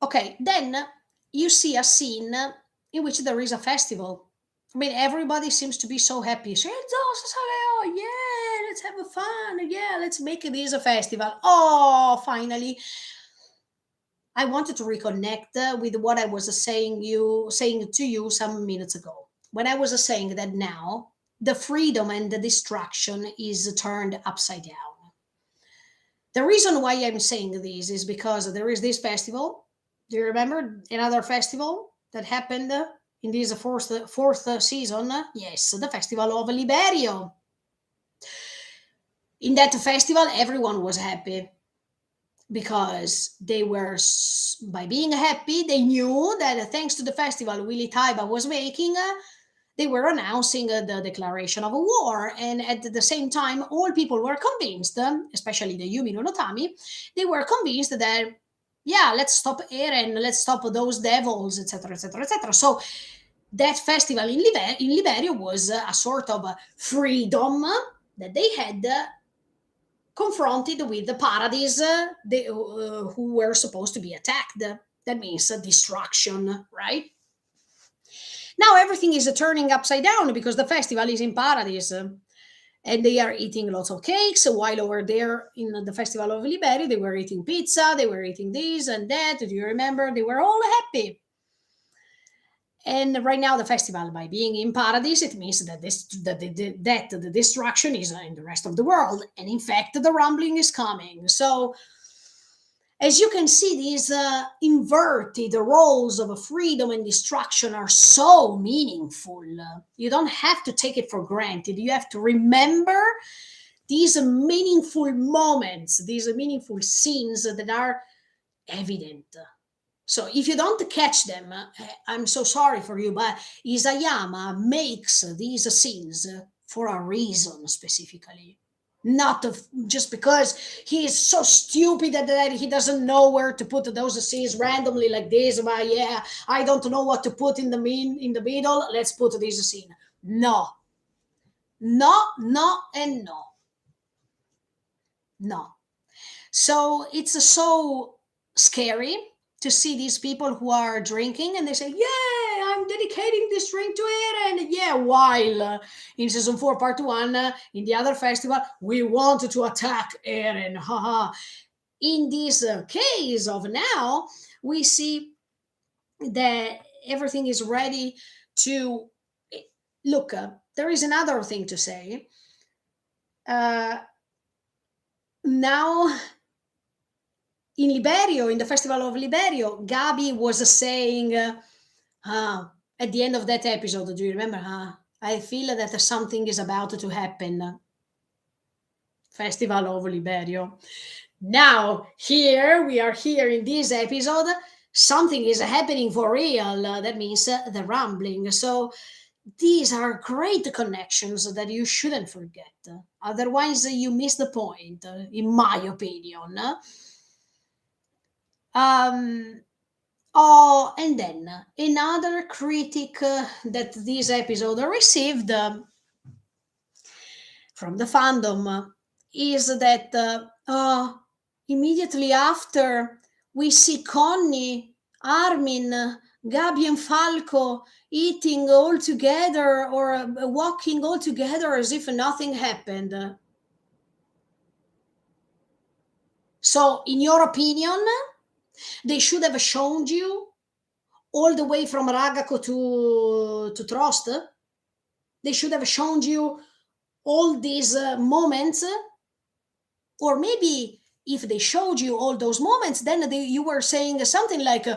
okay, then you see a scene in which there is a festival. I mean, everybody seems to be so happy. So, oh, yeah, let's have a fun. Yeah, let's make this a festival. Oh, finally. I wanted to reconnect with what I was saying to you some minutes ago. When I was saying that now the freedom and the distraction is turned upside down. The reason why I'm saying this is because there is this festival. Do you remember another festival that happened in this fourth season? Yes, the festival of Liberio. In that festival, everyone was happy because they were, by being happy, they knew that thanks to the festival Willy Taiba was making, they were announcing the declaration of a war, and at the same time all people were convinced, especially the Yumi no Tami, they were convinced that, yeah, let's stop Eren, let's stop those devils, etc., etc., etc. So that festival in Liberio was a sort of freedom that they had, confronted with the paradise who were supposed to be attacked. That means destruction, right? Now everything is turning upside down because the festival is in paradise. And they are eating lots of cakes while over there in the festival of Liberia. They were eating pizza, they were eating this and that. Do you remember? They were all happy. And right now, the festival, by being in paradise, it means that the destruction is in the rest of the world, and in fact, the rumbling is coming. So, as you can see, these inverted roles of freedom and destruction are so meaningful. You don't have to take it for granted. You have to remember these meaningful moments, these meaningful scenes that are evident. So if you don't catch them, I'm so sorry for you, but Isayama makes these scenes for a reason specifically. Not just because he is so stupid that he doesn't know where to put those scenes randomly like this. But yeah, I don't know what to put in the middle. Let's put this scene. No, no, no, and no, no. So it's so scary to see these people who are drinking and they say, "Yeah, I'm dedicating this drink to it." And yeah, while in season 4, part 1, in the other festival, we wanted to attack Eren. Haha. In this case of now, we see that everything is ready to look. There is another thing to say. Uh, Now in Liberio, in the festival of Liberio, Gabi was saying, at the end of that episode, do you remember? I feel that something is about to happen. Festival of Liberio. Now, here, we are here in this episode, something is happening for real. That means the rumbling. So, these are great connections that you shouldn't forget. Otherwise, you miss the point, in my opinion. Um, Oh, and then another critic that this episode received from the fandom is that immediately after we see Connie, Armin, Gabi, and Falco eating all together or walking all together as if nothing happened. So, in your opinion, they should have shown you all the way from Ragako to Trost. They should have shown you all these moments, or maybe if they showed you all those moments, then you were saying something like,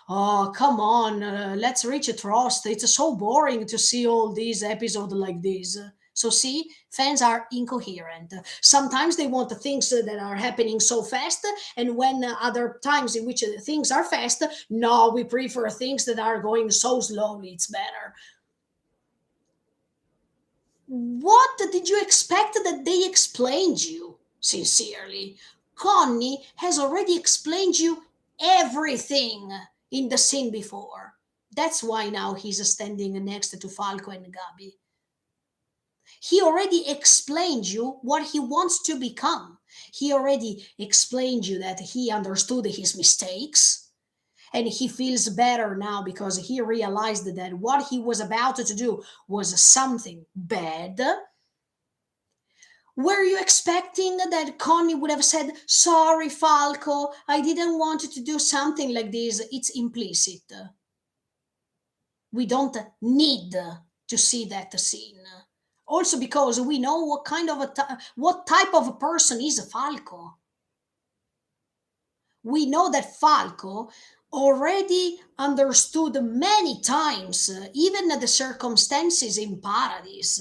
"Oh, come on, let's reach a trust. It's so boring to see all these episodes like this." So see, fans are incoherent. Sometimes they want the things that are happening so fast, and when other times in which things are fast, no, we prefer things that are going so slowly. It's better. What did you expect that they explained you? Sincerely, Connie has already explained you everything in the scene before. That's why now he's standing next to Falco and Gabi. He already explained you what he wants to become. He already explained you that he understood his mistakes and he feels better now because he realized that what he was about to do was something bad. Were you expecting that Connie would have said, "Sorry, Falco, I didn't want you to do something like this"? It's implicit. We don't need to see that scene. Also, because we know what kind of what type of a person is Falco. We know that Falco already understood many times, even the circumstances in Paradise.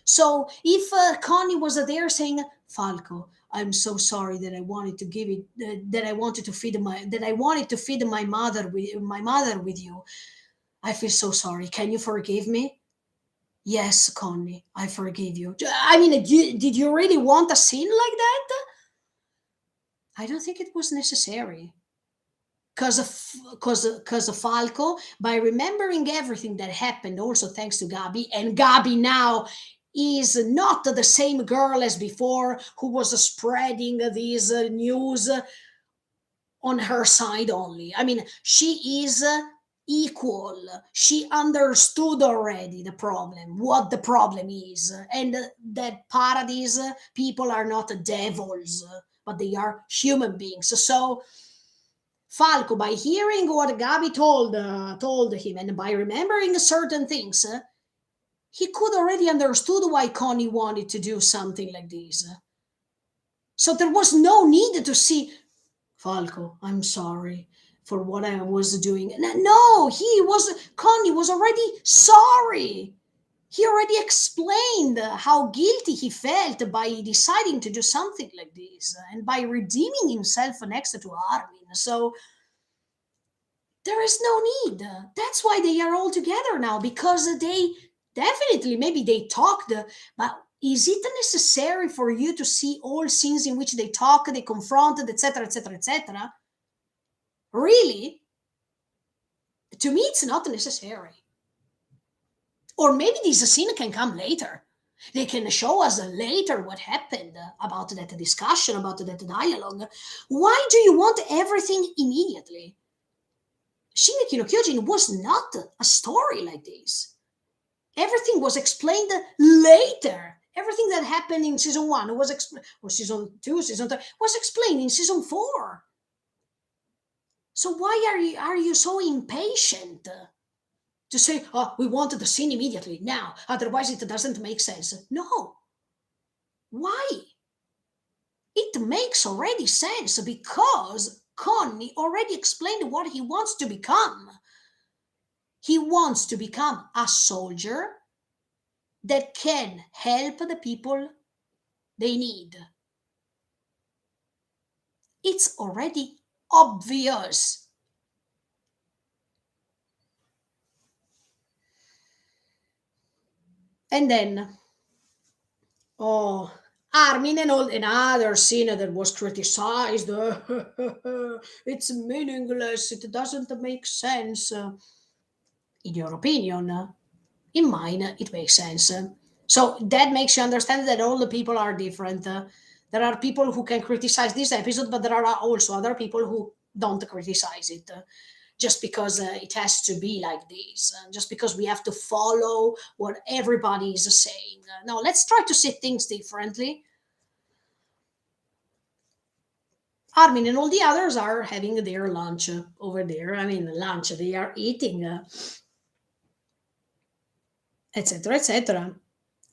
So if Connie was there saying, "Falco, I'm so sorry that I wanted to give it, that I wanted to feed my, that I wanted to feed my mother with you. I feel so sorry. Can you forgive me?" Yes, Connie, I forgive you. I mean, did you really want a scene like that? I don't think it was necessary. Because of Falco, by remembering everything that happened, also thanks to Gabi, and Gabi now is not the same girl as before who was spreading these news on her side only. I mean, she is equal. She understood already the problem, what the problem is, and that Paradise people are not devils, but they are human beings. So Falco, by hearing what Gabi told him, and by remembering certain things, he could already understood why Connie wanted to do something like this. So there was no need to see Falco. I'm sorry for what I was doing. No, Connie was already sorry. He already explained how guilty he felt by deciding to do something like this and by redeeming himself next to Armin. So there is no need. That's why they are all together now, because they definitely, maybe they talked, but Is it necessary for you to see all scenes in which they talk, they confront, etc., etc., etc.? Really? To me, it's not necessary. Or maybe this scene can come later. They can show us later what happened about that discussion, about that dialogue. Why do you want everything immediately? Shingeki no Kyojin was not a story like this. Everything was explained later. Everything that happened in season one was or season two, season three was explained in season four. So why are you so impatient to say, "Oh, we wanted the scene immediately now, otherwise it doesn't make sense"? No, why? It makes already sense because Connie already explained what he wants to become. He wants to become a soldier that can help the people they need. It's already obvious. And then, oh, Armin and all another scene that was criticized. It's meaningless. It doesn't make sense. In your opinion, in mine, it makes sense. So that makes you understand that all the people are different. There are people who can criticize this episode, but there are also other people who don't criticize it. Just because it has to be like this, just because we have to follow what everybody is saying. No, let's try to see things differently. Armin and all the others are having their lunch over there. I mean, lunch, they are eating, etc., etc.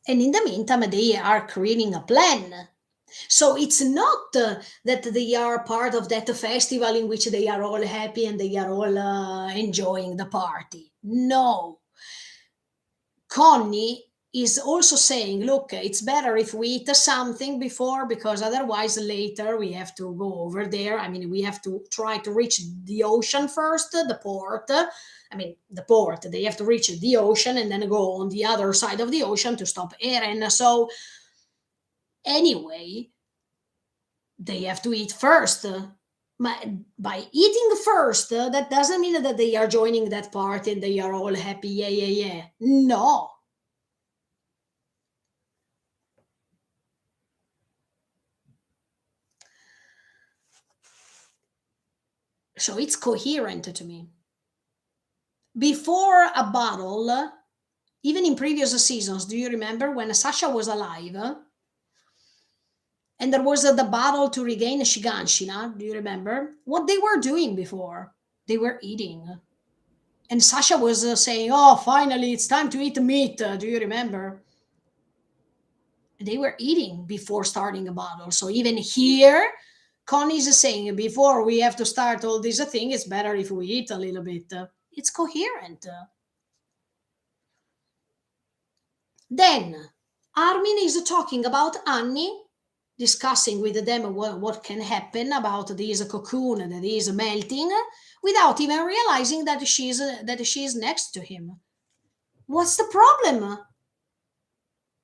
And in the meantime, they are creating a plan. So it's not that they are part of that festival in which they are all happy and they are all enjoying the party. No, Connie is also saying, look, it's better if we eat something before, because otherwise later we have to go over there. I mean, we have to try to reach the ocean first, the port. I mean, the port, they have to reach the ocean and then go on the other side of the ocean to stop Eren. So, anyway, they have to eat first. By eating first, that doesn't mean that they are joining that party and they are all happy. Yeah, yeah, yeah. No. So it's coherent to me. Before a battle, even in previous seasons, do you remember when Sasha was alive and there was the battle to regain Shiganshina? Do you remember what they were doing before? They were eating. And Sasha was saying, "Oh, finally, it's time to eat meat." Do you remember? They were eating before starting a battle. So even here, Connie's saying, before we have to start all this thing, it's better if we eat a little bit. It's coherent. Then Armin is talking about Annie, discussing with them what can happen about this cocoon that is melting, without even realizing that she is next to him. What's the problem?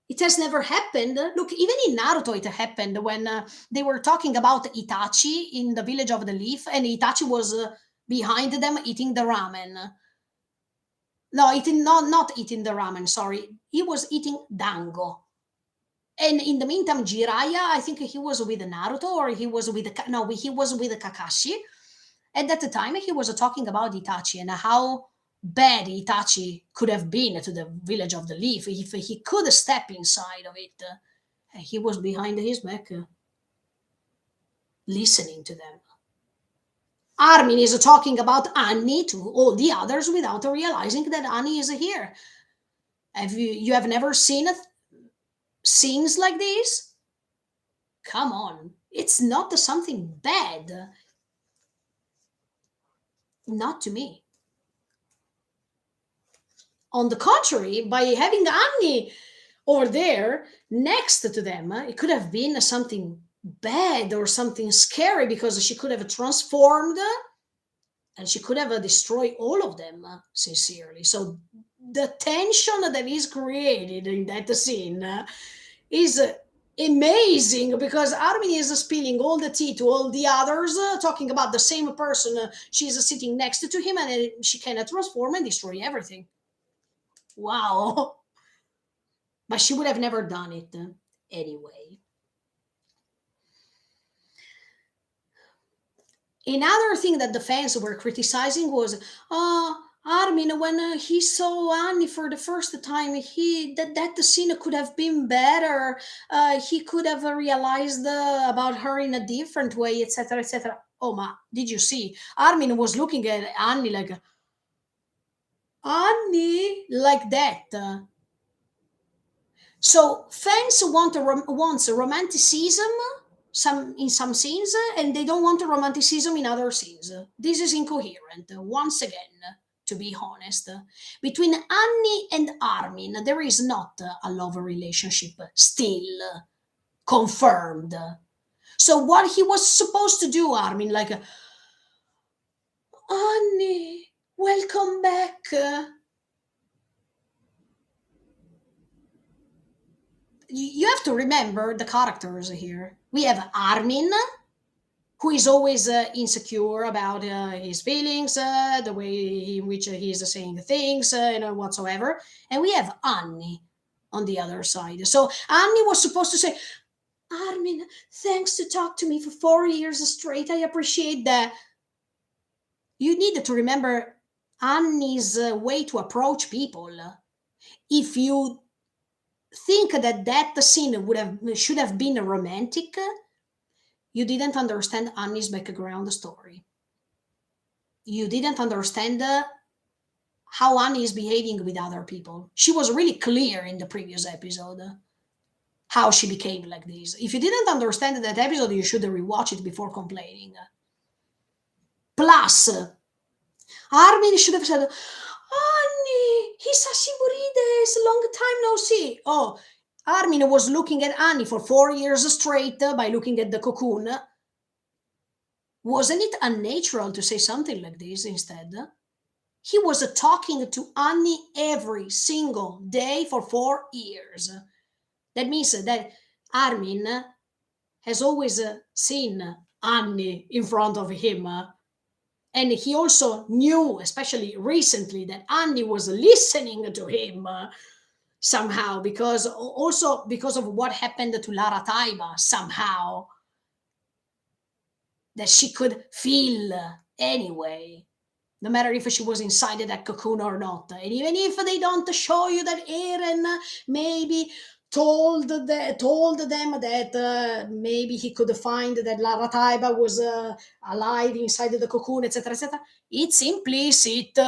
It has never happened. Look, even in Naruto, it happened when they were talking about Itachi in the village of the leaf, and Itachi was behind them eating the ramen. No, eating not eating the ramen. Sorry, he was eating dango. And in the meantime, Jiraiya, I think he was with Naruto, or he was with no, he was with Kakashi. And at the time, he was talking about Itachi and how bad Itachi could have been to the village of the leaf if he could step inside of it. He was behind his back, listening to them. Armin is talking about Annie to all the others without realizing that Annie is here. Have never seen scenes like this? Come on, it's not something bad. Not to me. On the contrary, by having Annie over there next to them, it could have been something bad or something scary, because she could have transformed and she could have destroyed all of them, sincerely. So the tension that is created in that scene is amazing because Armin is spilling all the tea to all the others, talking about the same person she's sitting next to him, and she can transform and destroy everything. Wow. But she would have never done it anyway. Another thing that the fans were criticizing was, Armin, when he saw Annie for the first time, that the scene could have been better. He could have realized about her in a different way, etc., etc. Oh, ma, did you see? Armin was looking at Annie like, Annie, like that. So fans wants a romanticism in some scenes, and they don't want a romanticism in other scenes. This is incoherent. Once again, to be honest, between Annie and Armin, there is not a love relationship still confirmed. So what he was supposed to do, Armin, like, Annie, welcome back. You have to remember the characters here. We have Armin, who is always insecure about his feelings, the way in which he is saying things, whatsoever. And we have Annie on the other side. So Annie was supposed to say, Armin, thanks to talk to me for 4 years straight. I appreciate that. You need to remember Annie's way to approach people. If you think that scene should have been romantic, you didn't understand Annie's background story. You didn't understand how Annie is behaving with other people. She was really clear in the previous episode how she became like this. If you didn't understand that episode, you should rewatch it before complaining. Plus, Armin should have said, Annie, Hisashi Burides, long time no see. Oh, Armin was looking at Annie for 4 years straight by looking at the cocoon. Wasn't it unnatural to say something like this instead? He was talking to Annie every single day for 4 years. That means that Armin has always seen Annie in front of him. And he also knew, especially recently, that Annie was listening to him somehow, because also because of what happened to Lara Taiba, somehow, that she could feel anyway, no matter if she was inside that cocoon or not. And even if they don't show you that Eren maybe told them that maybe he could find that Lara Taiba was alive inside the cocoon, etc., etc., it's implicit.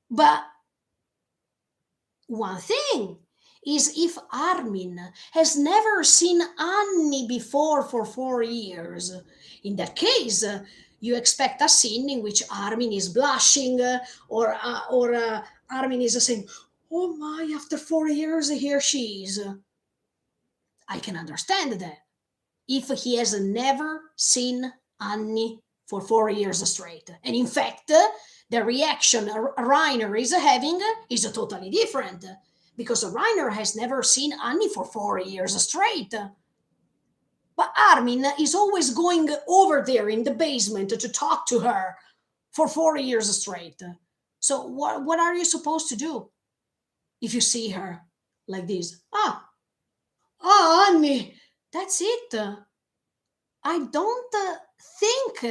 But one thing is, if Armin has never seen Annie before for 4 years, in that case, you expect a scene in which Armin is blushing, or Armin is saying, "Oh my! After 4 years, here she is." I can understand that if he has never seen Annie for 4 years straight, and in fact, the reaction Reiner is having is totally different because Reiner has never seen Annie for 4 years straight. But Armin is always going over there in the basement to talk to her for 4 years straight. So what are you supposed to do if you see her like this? Annie, that's it. I don't think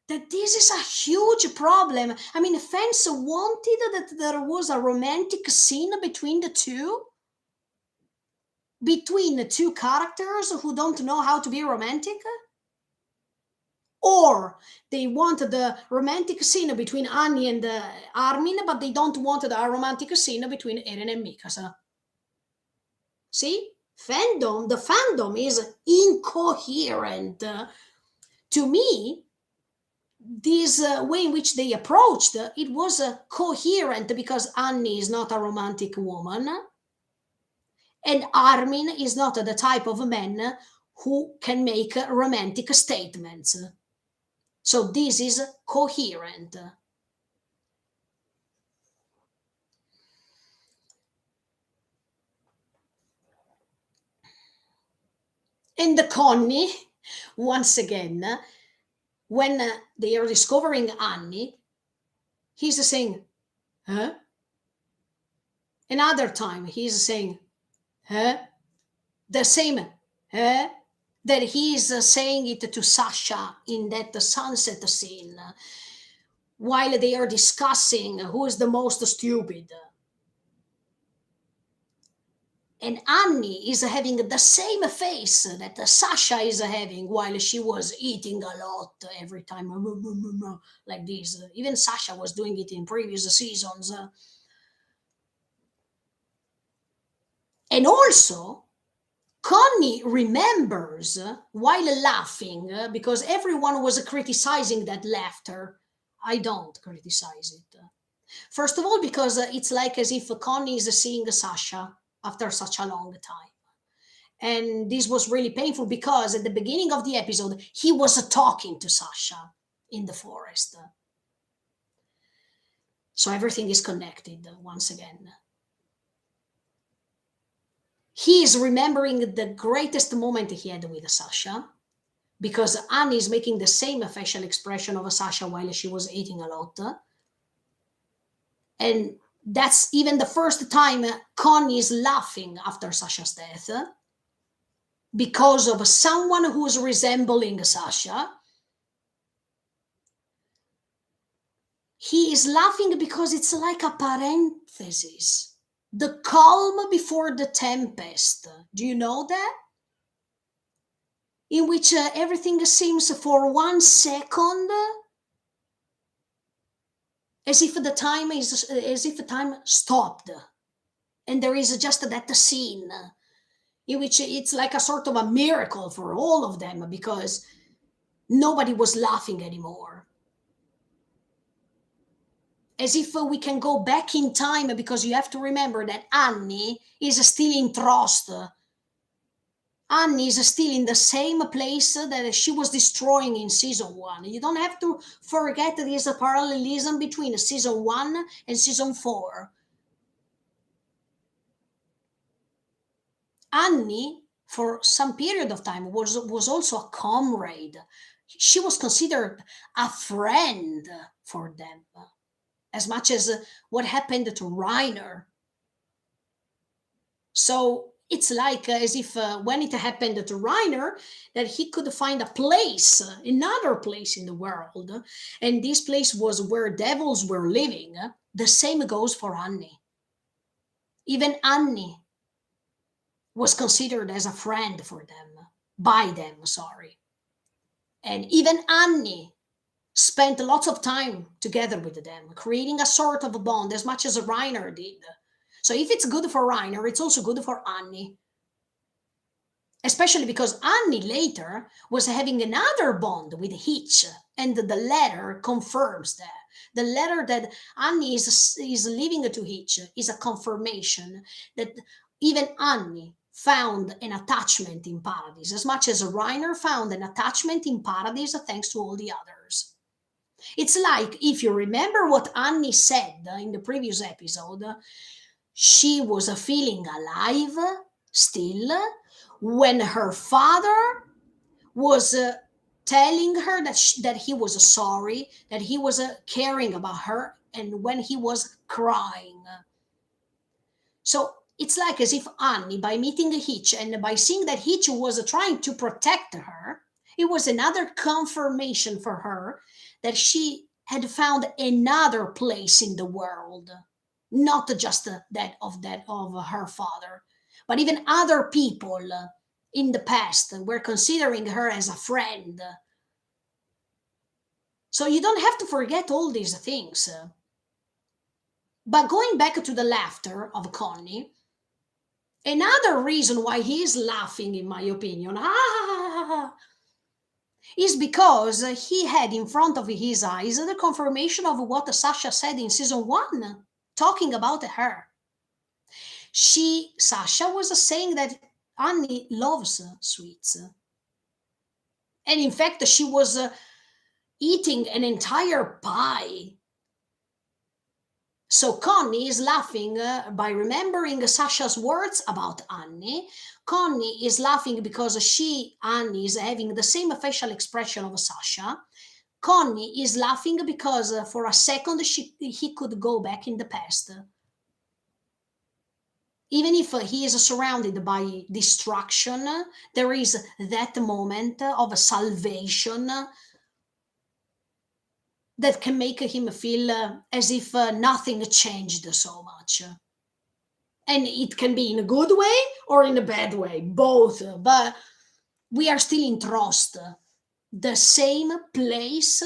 that this is a huge problem. I mean, fans wanted that there was a romantic scene between the two characters who don't know how to be romantic, or they wanted the romantic scene between Annie and Armin, but they don't want a romantic scene between Eren and Mikasa. See, the fandom is incoherent. To me, this way in which they approached it was coherent because Annie is not a romantic woman and Armin is not the type of man who can make romantic statements. So this is coherent. And, And the Connie, once again, when they are discovering Annie, he's saying, huh? Another time, he's saying, huh? The same, huh? That he's saying it to Sasha in that sunset scene while they are discussing who is the most stupid. And Annie is having the same face that Sasha is having while she was eating a lot every time, like this. Even Sasha was doing it in previous seasons. And also, Connie remembers while laughing because everyone was criticizing that laughter. I don't criticize it. First of all, because it's like as if Connie is seeing Sasha after such a long time. And this was really painful because at the beginning of the episode, he was talking to Sasha in the forest. So everything is connected once again. He is remembering the greatest moment he had with Sasha because Annie is making the same facial expression of Sasha while she was eating a lot. And that's even the first time Connie is laughing after Sasha's death because of someone who's resembling Sasha. He is laughing because it's like a parenthesis. The calm before the tempest. Do you know that? In which everything seems for 1 second as if the time is as if time stopped, and there is just that scene in which it's like a sort of a miracle for all of them because nobody was laughing anymore. As if we can go back in time because you have to remember that Annie is still in Trost. Annie is still in the same place that she was destroying in season one. You don't have to forget that there's a parallelism between season one and season four. Annie, for some period of time, was also a comrade. She was considered a friend for them, as much as what happened to Reiner. So it's like as if when it happened to Reiner, that he could find a place, another place in the world, and this place was where devils were living. The same goes for Annie. Even Annie was considered as a friend for them, by them, sorry. And even Annie spent lots of time together with them, creating a sort of a bond as much as Reiner did. So if it's good for Reiner, it's also good for Annie. Especially because Annie later was having another bond with Hitch, and the letter confirms that. The letter that Annie is leaving to Hitch is a confirmation that even Annie found an attachment in Paradise, as much as Reiner found an attachment in Paradise thanks to all the others. It's like, if you remember what Annie said in the previous episode, she was feeling alive still when her father was telling her that he was sorry, that he was caring about her, and when he was crying. So it's like as if Annie, by meeting Hitch and by seeing that Hitch was trying to protect her, it was another confirmation for her that she had found another place in the world, not just that of her father, but even other people in the past were considering her as a friend. So you don't have to forget all these things. But going back to the laughter of Connie, another reason why he is laughing, in my opinion, is because he had in front of his eyes the confirmation of what Sasha said in season one, talking about her. Sasha was saying that Annie loves sweets. And in fact, she was eating an entire pie. So Connie is laughing by remembering Sasha's words about Annie. Connie is laughing because Annie, is having the same facial expression of Sasha. Connie is laughing because for a second he could go back in the past. Even if he is surrounded by destruction, there is that moment of salvation that can make him feel as if nothing changed so much. And it can be in a good way or in a bad way, both. But we are still in Trost, the same place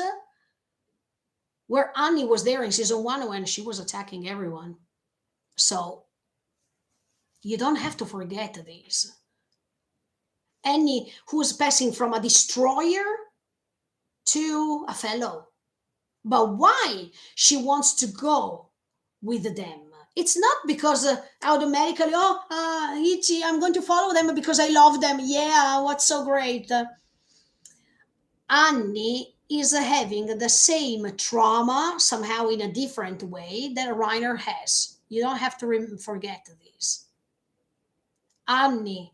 where Annie was there in season one when she was attacking everyone. So you don't have to forget this. Annie who's passing from a destroyer to a fellow. But why she wants to go with them? It's not because automatically, Ichi, I'm going to follow them because I love them. Yeah, what's so great? Annie is having the same trauma, somehow in a different way, that Reiner has. You don't have to forget this. Annie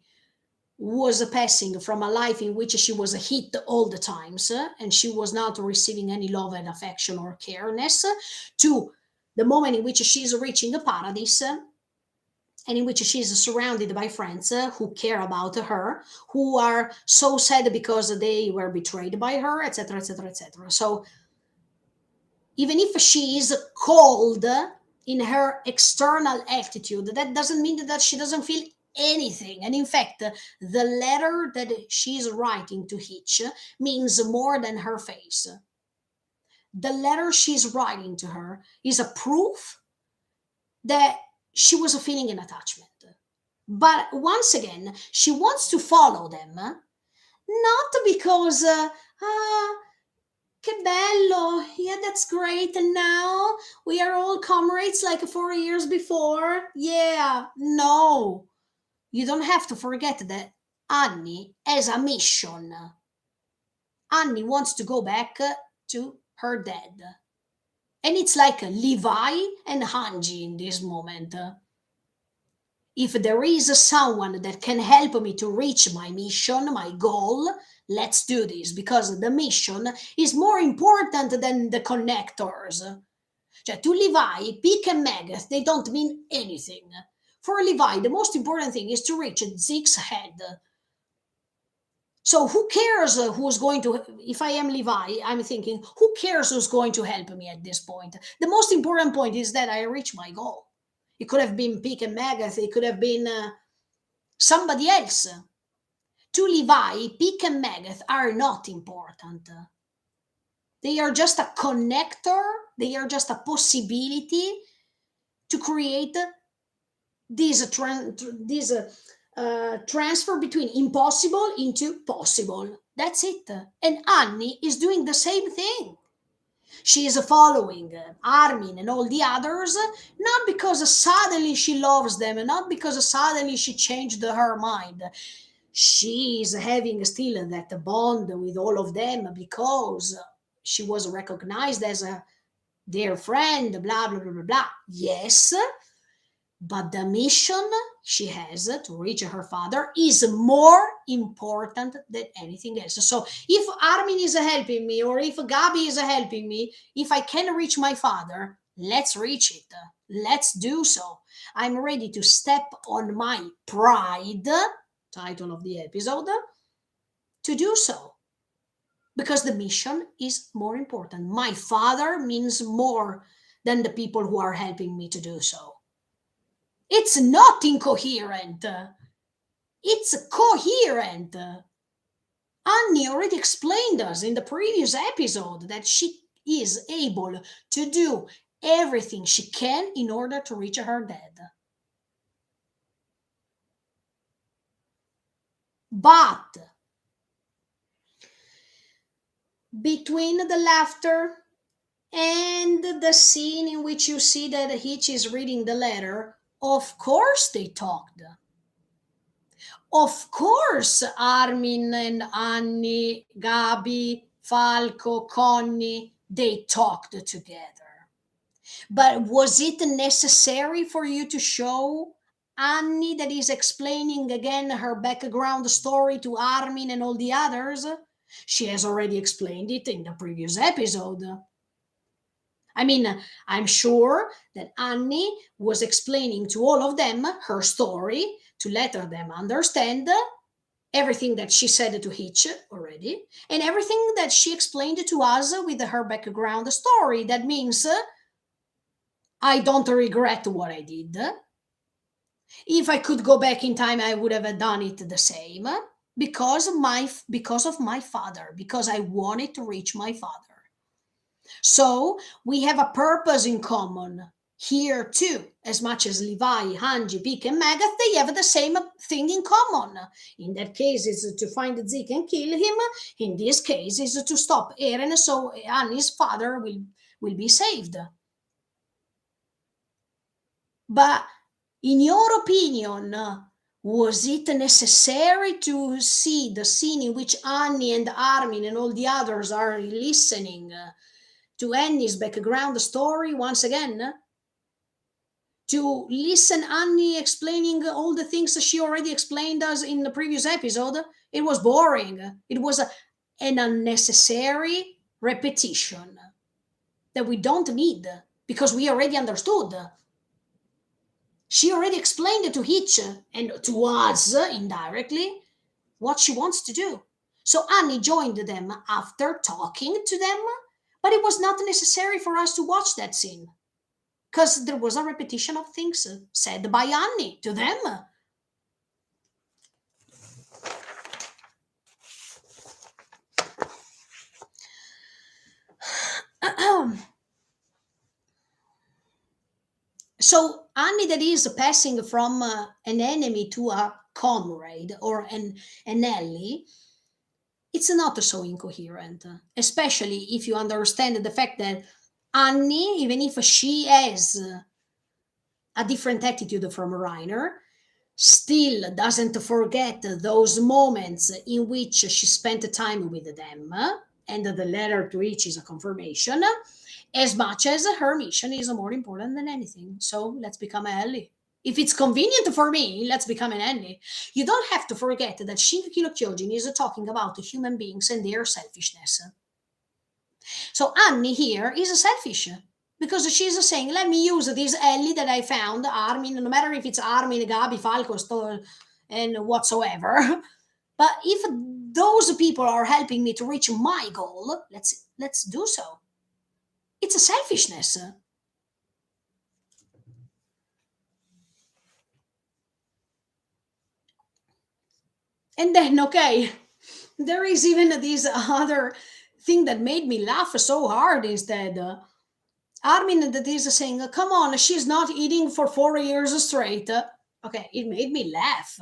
was passing from a life in which she was hit all the times and she was not receiving any love and affection or careness, to the moment in which she's reaching a paradise and in which she's surrounded by friends who care about her, who are so sad because they were betrayed by her, etc., etc., etc. So even if she is cold in her external attitude, that doesn't mean that she doesn't feel anything. And in fact, the letter that she's writing to Hitch means more than her face. The letter she's writing to her is a proof that she was feeling an attachment. But once again, she wants to follow them, not because, che bello, yeah, that's great. And now we are all comrades like 4 years before. Yeah, no, you don't have to forget that Annie has a mission. Annie wants to go back to her dad. And it's like Levi and Hanji in this moment. If there is someone that can help me to reach my mission, my goal, let's do this, because the mission is more important than the connectors. Cioè, to Levi, Peak and Megath, they don't mean anything. For Levi, the most important thing is to reach Zeke's head. So who cares who's going to, if I am Levi, I'm thinking, who cares who's going to help me at this point? The most important point is that I reach my goal. It could have been Peak and Megath, it could have been somebody else. To Levi, Peak and Megath are not important. They are just a connector, they are just a possibility to create this transfer between impossible into possible. That's it. And Annie is doing the same thing. She is following Armin and all the others, not because suddenly she loves them, not because suddenly she changed her mind. She is having still that bond with all of them because she was recognized as their friend, blah, blah, blah, blah, blah. Yes, but the mission she has to reach her father is more important than anything else. So if Armin is helping me, or if Gabi is helping me, if I can reach my father, let's reach it. Let's do so. I'm ready to step on my pride, title of the episode, to do so. Because the mission is more important. My father means more than the people who are helping me to do so. It's not incoherent. It's coherent. Annie already explained us in the previous episode that she is able to do everything she can in order to reach her dad. But between the laughter and the scene in which you see that Hitch is reading the letter, of course they talked. Of course, Armin and Annie, Gabi, Falco, Connie, they talked together. But was it necessary for you to show Annie that is explaining again her background story to Armin and all the others? She has already explained it in the previous episode. I mean, I'm sure that Annie was explaining to all of them her story to let them understand everything that she said to Hitch already, and everything that she explained to us with her background story. That means I don't regret what I did. If I could go back in time, I would have done it the same because of my father, because I wanted to reach my father. So we have a purpose in common here too. As much as Levi, Hanji, Vic, and Magath, they have the same thing in common. In that case, is to find Zeke and kill him. In this case, is to stop Eren so Annie's father will be saved. But in your opinion, was it necessary to see the scene in which Annie and Armin and all the others are listening to Annie's background story once again? To listen Annie explaining all the things that she already explained us in the previous episode? It was boring. It was an unnecessary repetition that we don't need because we already understood. She already explained it to Hitch and to us indirectly what she wants to do. So Annie joined them after talking to them, but it was not necessary for us to watch that scene because there was a repetition of things said by Annie to them. So Annie that is passing from an enemy to a comrade or an ally, it's not so incoherent, especially if you understand the fact that Annie, even if she has a different attitude from Reiner, still doesn't forget those moments in which she spent time with them, and the letter to each is a confirmation, as much as her mission is more important than anything. So let's become an ally. If it's convenient for me, let's become an ally. You don't have to forget that Shingeki no Kyojin is talking about human beings and their selfishness. So Annie here is selfish because she's saying, let me use this Ellie that I found, Armin, no matter if it's Armin, Gabi, Falco, and whatsoever. But if those people are helping me to reach my goal, let's do so. It's a selfishness. And then, okay, there is even this other thing that made me laugh so hard instead. Armin that is saying, come on, she's not eating for 4 years straight. Okay, it made me laugh,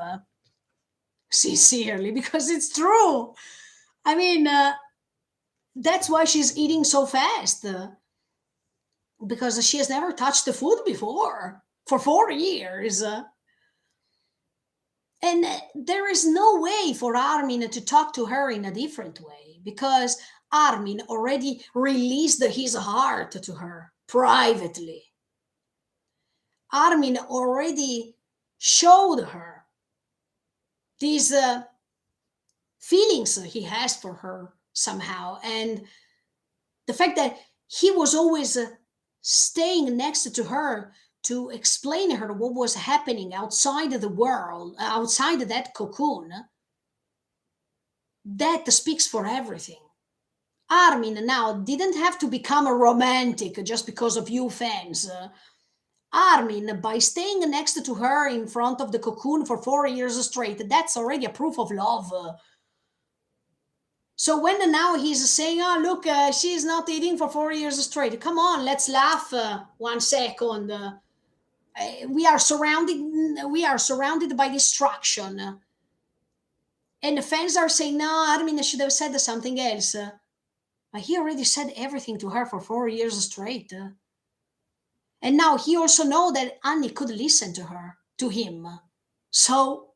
sincerely, because it's true. I mean, that's why she's eating so fast, because she has never touched the food before for 4 years. And there is no way for Armin to talk to her in a different way because Armin already released his heart to her privately. Armin already showed her these feelings he has for her somehow. And the fact that he was always staying next to her to explain to her what was happening outside of the world, outside of that cocoon, that speaks for everything. Armin now didn't have to become a romantic just because of you fans. Armin, by staying next to her in front of the cocoon for 4 years straight, that's already a proof of love. So when now he's saying, "Oh, look, she's not eating for 4 years straight," come on, let's laugh 1 second. We are surrounded by destruction, and the fans are saying, "No, Armin should have said something else." But he already said everything to her for 4 years straight. And now he also know that Annie could listen to her, to him. So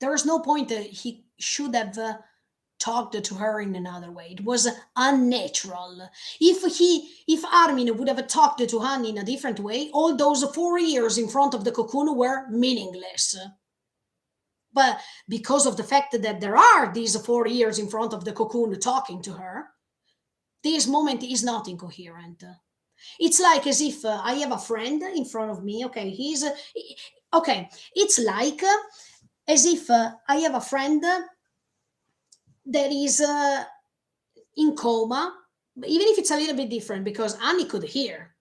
there is no point he should have talked to her in another way. It was unnatural. If Armin would have talked to Annie in a different way, all those 4 years in front of the cocoon were meaningless. But because of the fact that there are these 4 years in front of the cocoon talking to her, this moment is not incoherent. It's like as if I have a friend in front of me. Okay, okay. It's like as if I have a friend that is in coma, even if it's a little bit different because Annie could hear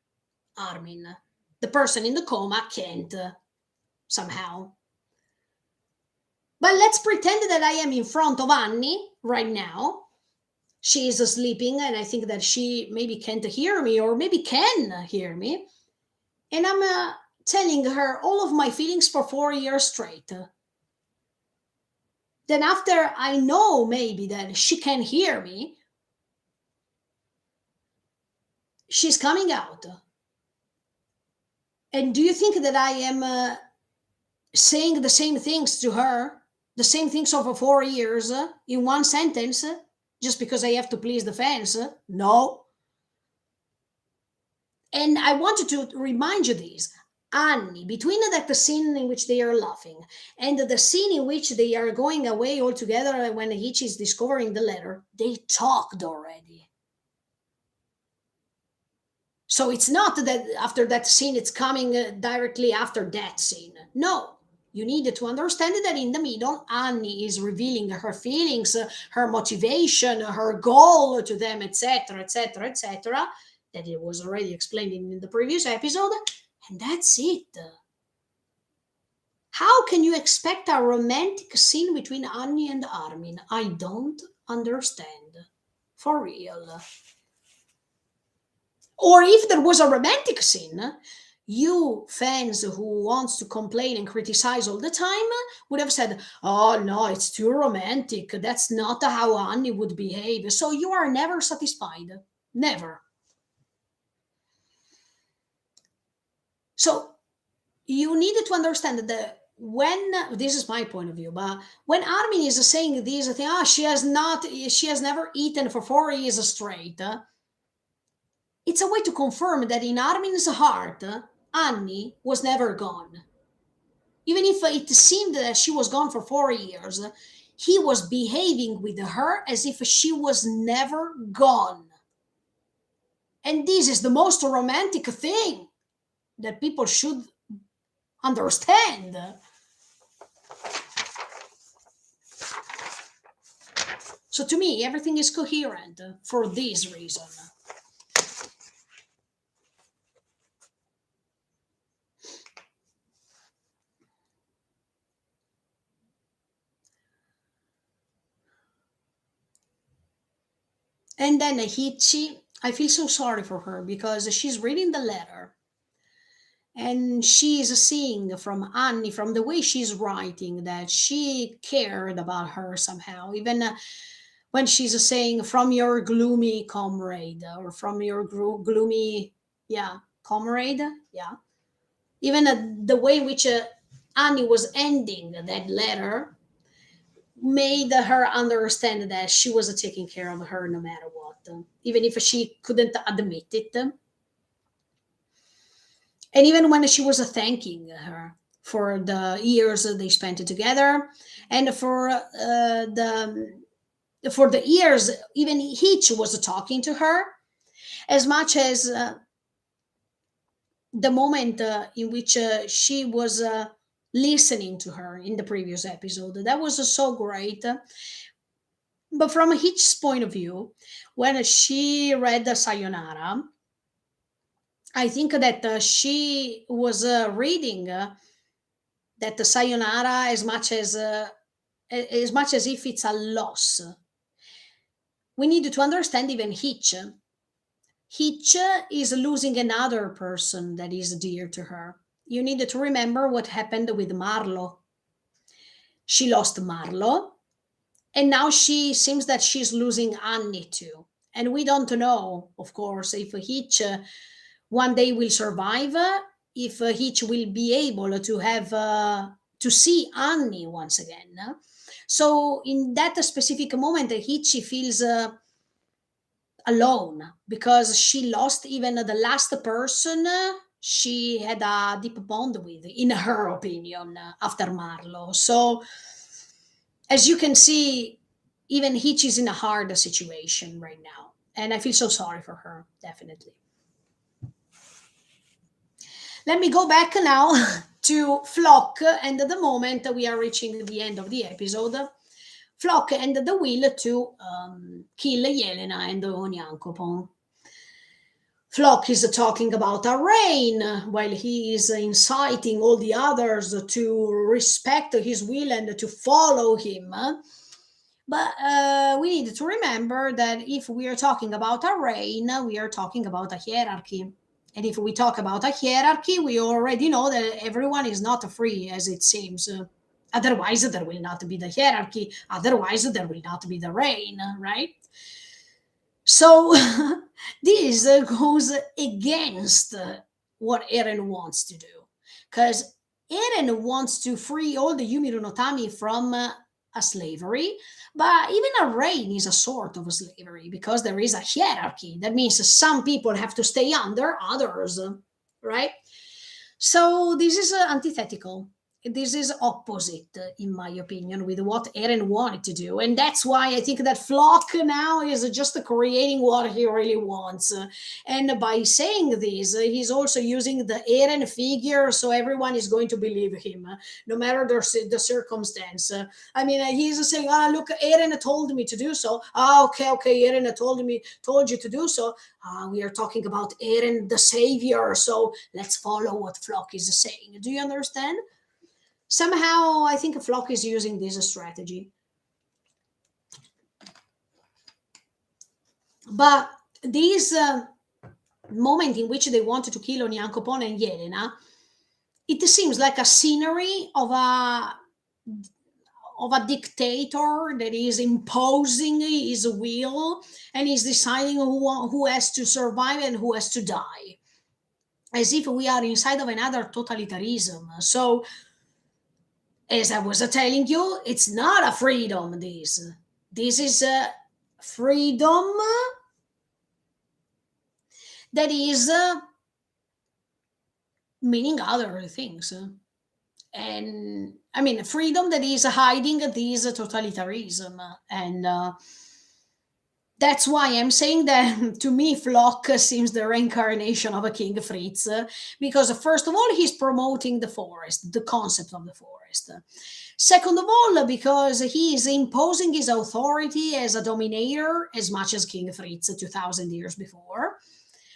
Armin. The person in the coma can't somehow. But let's pretend that I am in front of Annie right now. She is sleeping, and I think that she maybe can't hear me, or maybe can hear me. And I'm telling her all of my feelings for 4 years straight. Then, after I know maybe that she can hear me, she's coming out. And do you think that I am saying the same things to her, the same things over 4 years in one sentence, just because I have to please the fans? No. And I wanted to remind you this. Annie, between that scene in which they are laughing and the scene in which they are going away all together when Hitch is discovering the letter, they talked already. So it's not that after that scene it's coming directly after that scene. No, you need to understand that in the middle, Annie is revealing her feelings, her motivation, her goal to them, etc., etc., etc., that it was already explained in the previous episode, and that's it. How can you expect a romantic scene between Annie and Armin? I don't understand. For real. Or if there was a romantic scene, you fans who wants to complain and criticize all the time would have said, "Oh no, it's too romantic. That's not how Annie would behave." So you are never satisfied. Never. So you need to understand that when this is my point of view, but when Armin is saying these things, she has never eaten for 4 years straight. It's a way to confirm that in Armin's heart, Annie was never gone. Even if it seemed that she was gone for 4 years, he was behaving with her as if she was never gone. And this is the most romantic thing that people should understand. So to me, everything is coherent for this reason. And then Hichi, I feel so sorry for her because she's reading the letter and she's seeing from Annie, from the way she's writing, that she cared about her somehow. Even when she's saying, "From your gloomy comrade," or "From your gloomy, yeah, comrade," yeah. Even the way in which Annie was ending that letter made her understand that she was taking care of her no matter what, even if she couldn't admit it. And even when she was thanking her for the years they spent together, and for the years even Hitch was talking to her, as much as the moment in which she was listening to her in the previous episode. That was so great. But from Hitch's point of view, when she read the Sayonara, I think that she was reading that the Sayonara as much as if it's a loss. We need to understand even Hitch. Hitch is losing another person that is dear to her. You need to remember what happened with Marlo. She lost Marlo, and now she seems that she's losing Annie too. And we don't know, of course, if Hitch one day will survive, if Hitch will be able to have to see Annie once again. So in that specific moment, Hichi feels alone because she lost even the last person she had a deep bond with, in her opinion, after Marlo. So as you can see, even Hichi's in a hard situation right now, and I feel so sorry for her, definitely. Let me go back now to Flock, and at the moment we are reaching the end of the episode. Flock and the will to kill Yelena and Onyankopon. Flock is talking about a rain while he is inciting all the others to respect his will and to follow him. But we need to remember that if we are talking about a reign, we are talking about a hierarchy. And if we talk about a hierarchy, we already know that everyone is not free as it seems. Otherwise, there will not be the hierarchy. Otherwise, there will not be the reign, right? So this goes against what Eren wants to do. Because Eren wants to free all the Yumi no Tami from a slavery, but even a reign is a sort of a slavery because there is a hierarchy. That means some people have to stay under others, right? So this is antithetical. This is opposite, in my opinion, with what Eren wanted to do, and that's why I think that Flock now is just creating what he really wants. And by saying this, he's also using the Eren figure, so everyone is going to believe him, no matter the circumstance. I mean, he's saying, "Ah, look, Eren told me to do so." Ah, okay, okay, Eren told you to do so. We are talking about Eren the savior, so let's follow what Flock is saying. Do you understand? Somehow, I think Flock is using this strategy. But this moment in which they wanted to kill Onyankopon and Yelena, it seems like a scenery of a dictator that is imposing his will and is deciding who has to survive and who has to die, as if we are inside of another totalitarianism. So as I was telling you, it's not a freedom. This is a freedom that is meaning other things. And I mean, freedom that is hiding this totalitarianism. And that's why I'm saying that to me, Flock seems the reincarnation of a King Fritz, because first of all, he's promoting the forest, the concept of the forest. Second of all, because he is imposing his authority as a dominator as much as King Fritz 2000 years before.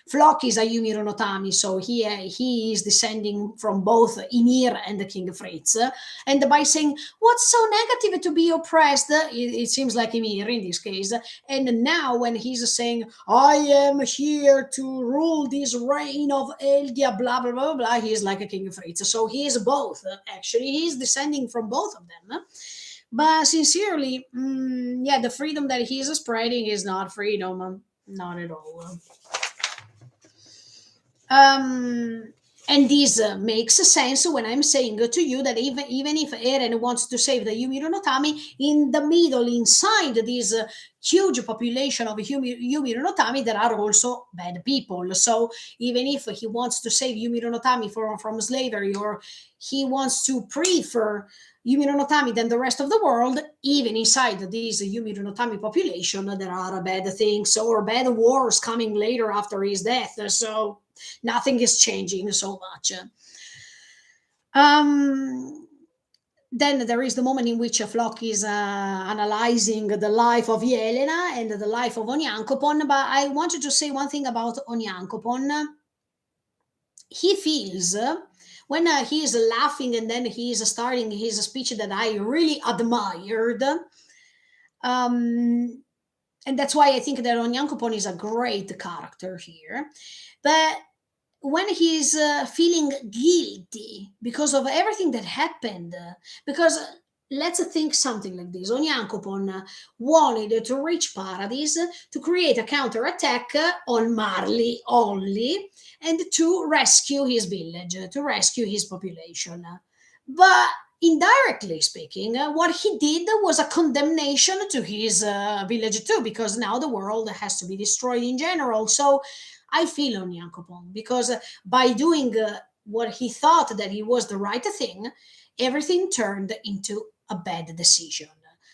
Flock is a Yumi no Tami, so he is descending from both Ymir and the King Fritz. And by saying, what's so negative to be oppressed? It seems like Ymir in this case. And now when he's saying, I am here to rule this reign of Eldia, blah, blah, blah, blah, he's like a King Fritz. So he is both, actually. He's descending from both of them. But sincerely, yeah, the freedom that he's spreading is not freedom. Not at all. And this makes sense when I'm saying to you that even if Eren wants to save the Yumi no Tami, in the middle, inside this huge population of Yumi no Tami, there are also bad people. So even if he wants to save Yumi no Tami from slavery, or he wants to prefer Yumi no Tami than the rest of the world, even inside this Yumi no Tami population, there are bad things or bad wars coming later after his death. So nothing is changing so much. Then there is the moment in which Flock is analyzing the life of Yelena and the life of Onyankopon. But I wanted to say one thing about Onyankopon. He feels when he is laughing and then he is starting his speech that I really admired. And that's why I think that Onyankopon is a great character here. But when he's feeling guilty because of everything that happened, because let's think something like this. Onyankopon wanted to reach Paradise to create a counterattack on Marley only and to rescue his village, to rescue his population. But indirectly speaking, what he did was a condemnation to his village too, because now the world has to be destroyed in general. So I feel on Yankopon, because by doing what he thought that he was the right thing, everything turned into a bad decision.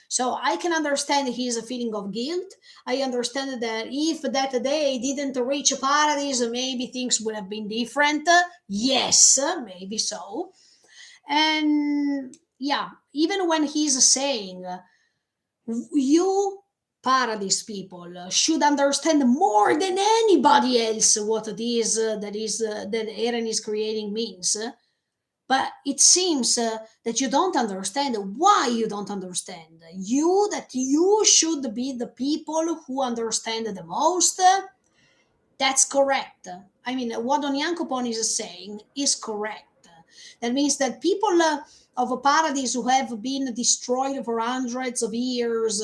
So I can understand his feeling of guilt. I understand that if that day didn't reach paradise, maybe things would have been different. Yes, maybe so. And yeah, even when he's saying, you paradise people should understand more than anybody else what it is that Eren is creating means. But it seems that you don't understand. Why you don't understand? You that you should be the people who understand the most. That's correct. I mean, what Onyankopon is saying is correct. That means that people of a paradise who have been destroyed for hundreds of years,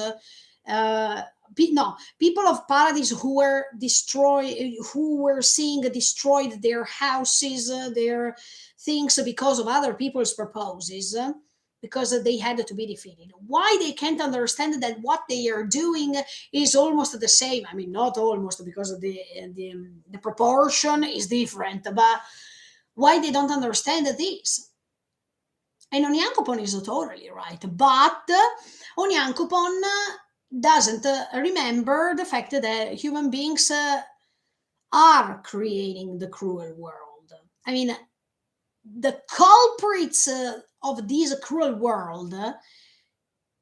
no, people of paradise who were destroyed, who were seeing destroyed their houses, their things because of other people's purposes. Because they had to be defeated. Why they can't understand that what they are doing is almost the same. I mean, not almost, because of the proportion is different, but why they don't understand this? And Onyankopon is totally right, but Onyankopon doesn't remember the fact that human beings are creating the cruel world. I mean, the culprits of this cruel world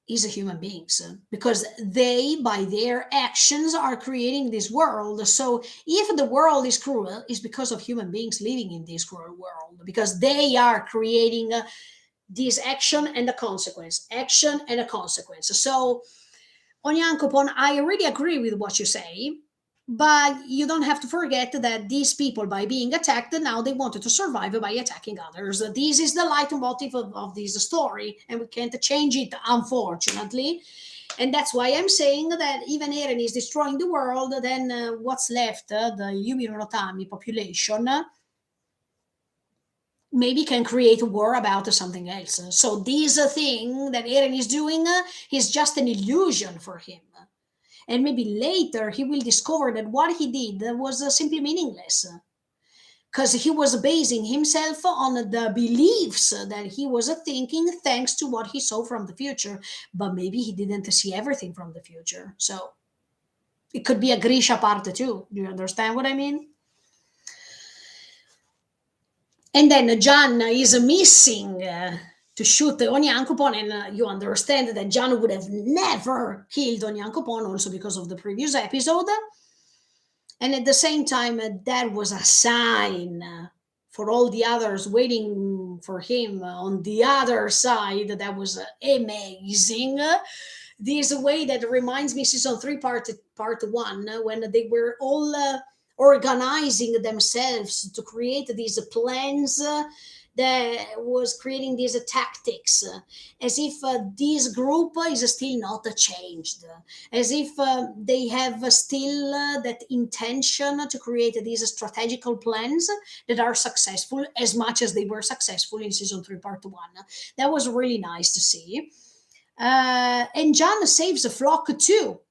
is human beings, because they by their actions are creating this world. So if the world is cruel, it's because of human beings living in this cruel world, because they are creating this action and a consequence, action and a consequence. So Onyankopon, I really agree with what you say, but you don't have to forget that these people, by being attacked, now they wanted to survive by attacking others. This is the leitmotif of this story, and we can't change it, unfortunately. And that's why I'm saying that even Eren is destroying the world, then what's left, the Yumi no Tami population, maybe can create a war about something else. So this thing that Eren is doing is just an illusion for him. And maybe later he will discover that what he did was simply meaningless, because he was basing himself on the beliefs that he was thinking thanks to what he saw from the future. But maybe he didn't see everything from the future. So it could be a Grisha part too. Do you understand what I mean? And then Jan is missing to shoot Onyankopon, and you understand that Jan would have never killed Onyankopon, also because of the previous episode. And at the same time, that was a sign for all the others waiting for him on the other side. That was amazing. This way that reminds me season 3 part 1, when they were all organizing themselves to create these plans that was creating these tactics, as if this group is still not changed, as if they have still that intention to create these strategical plans that are successful as much as they were successful in season 3 part 1. That was really nice to see. And John saves a flock too.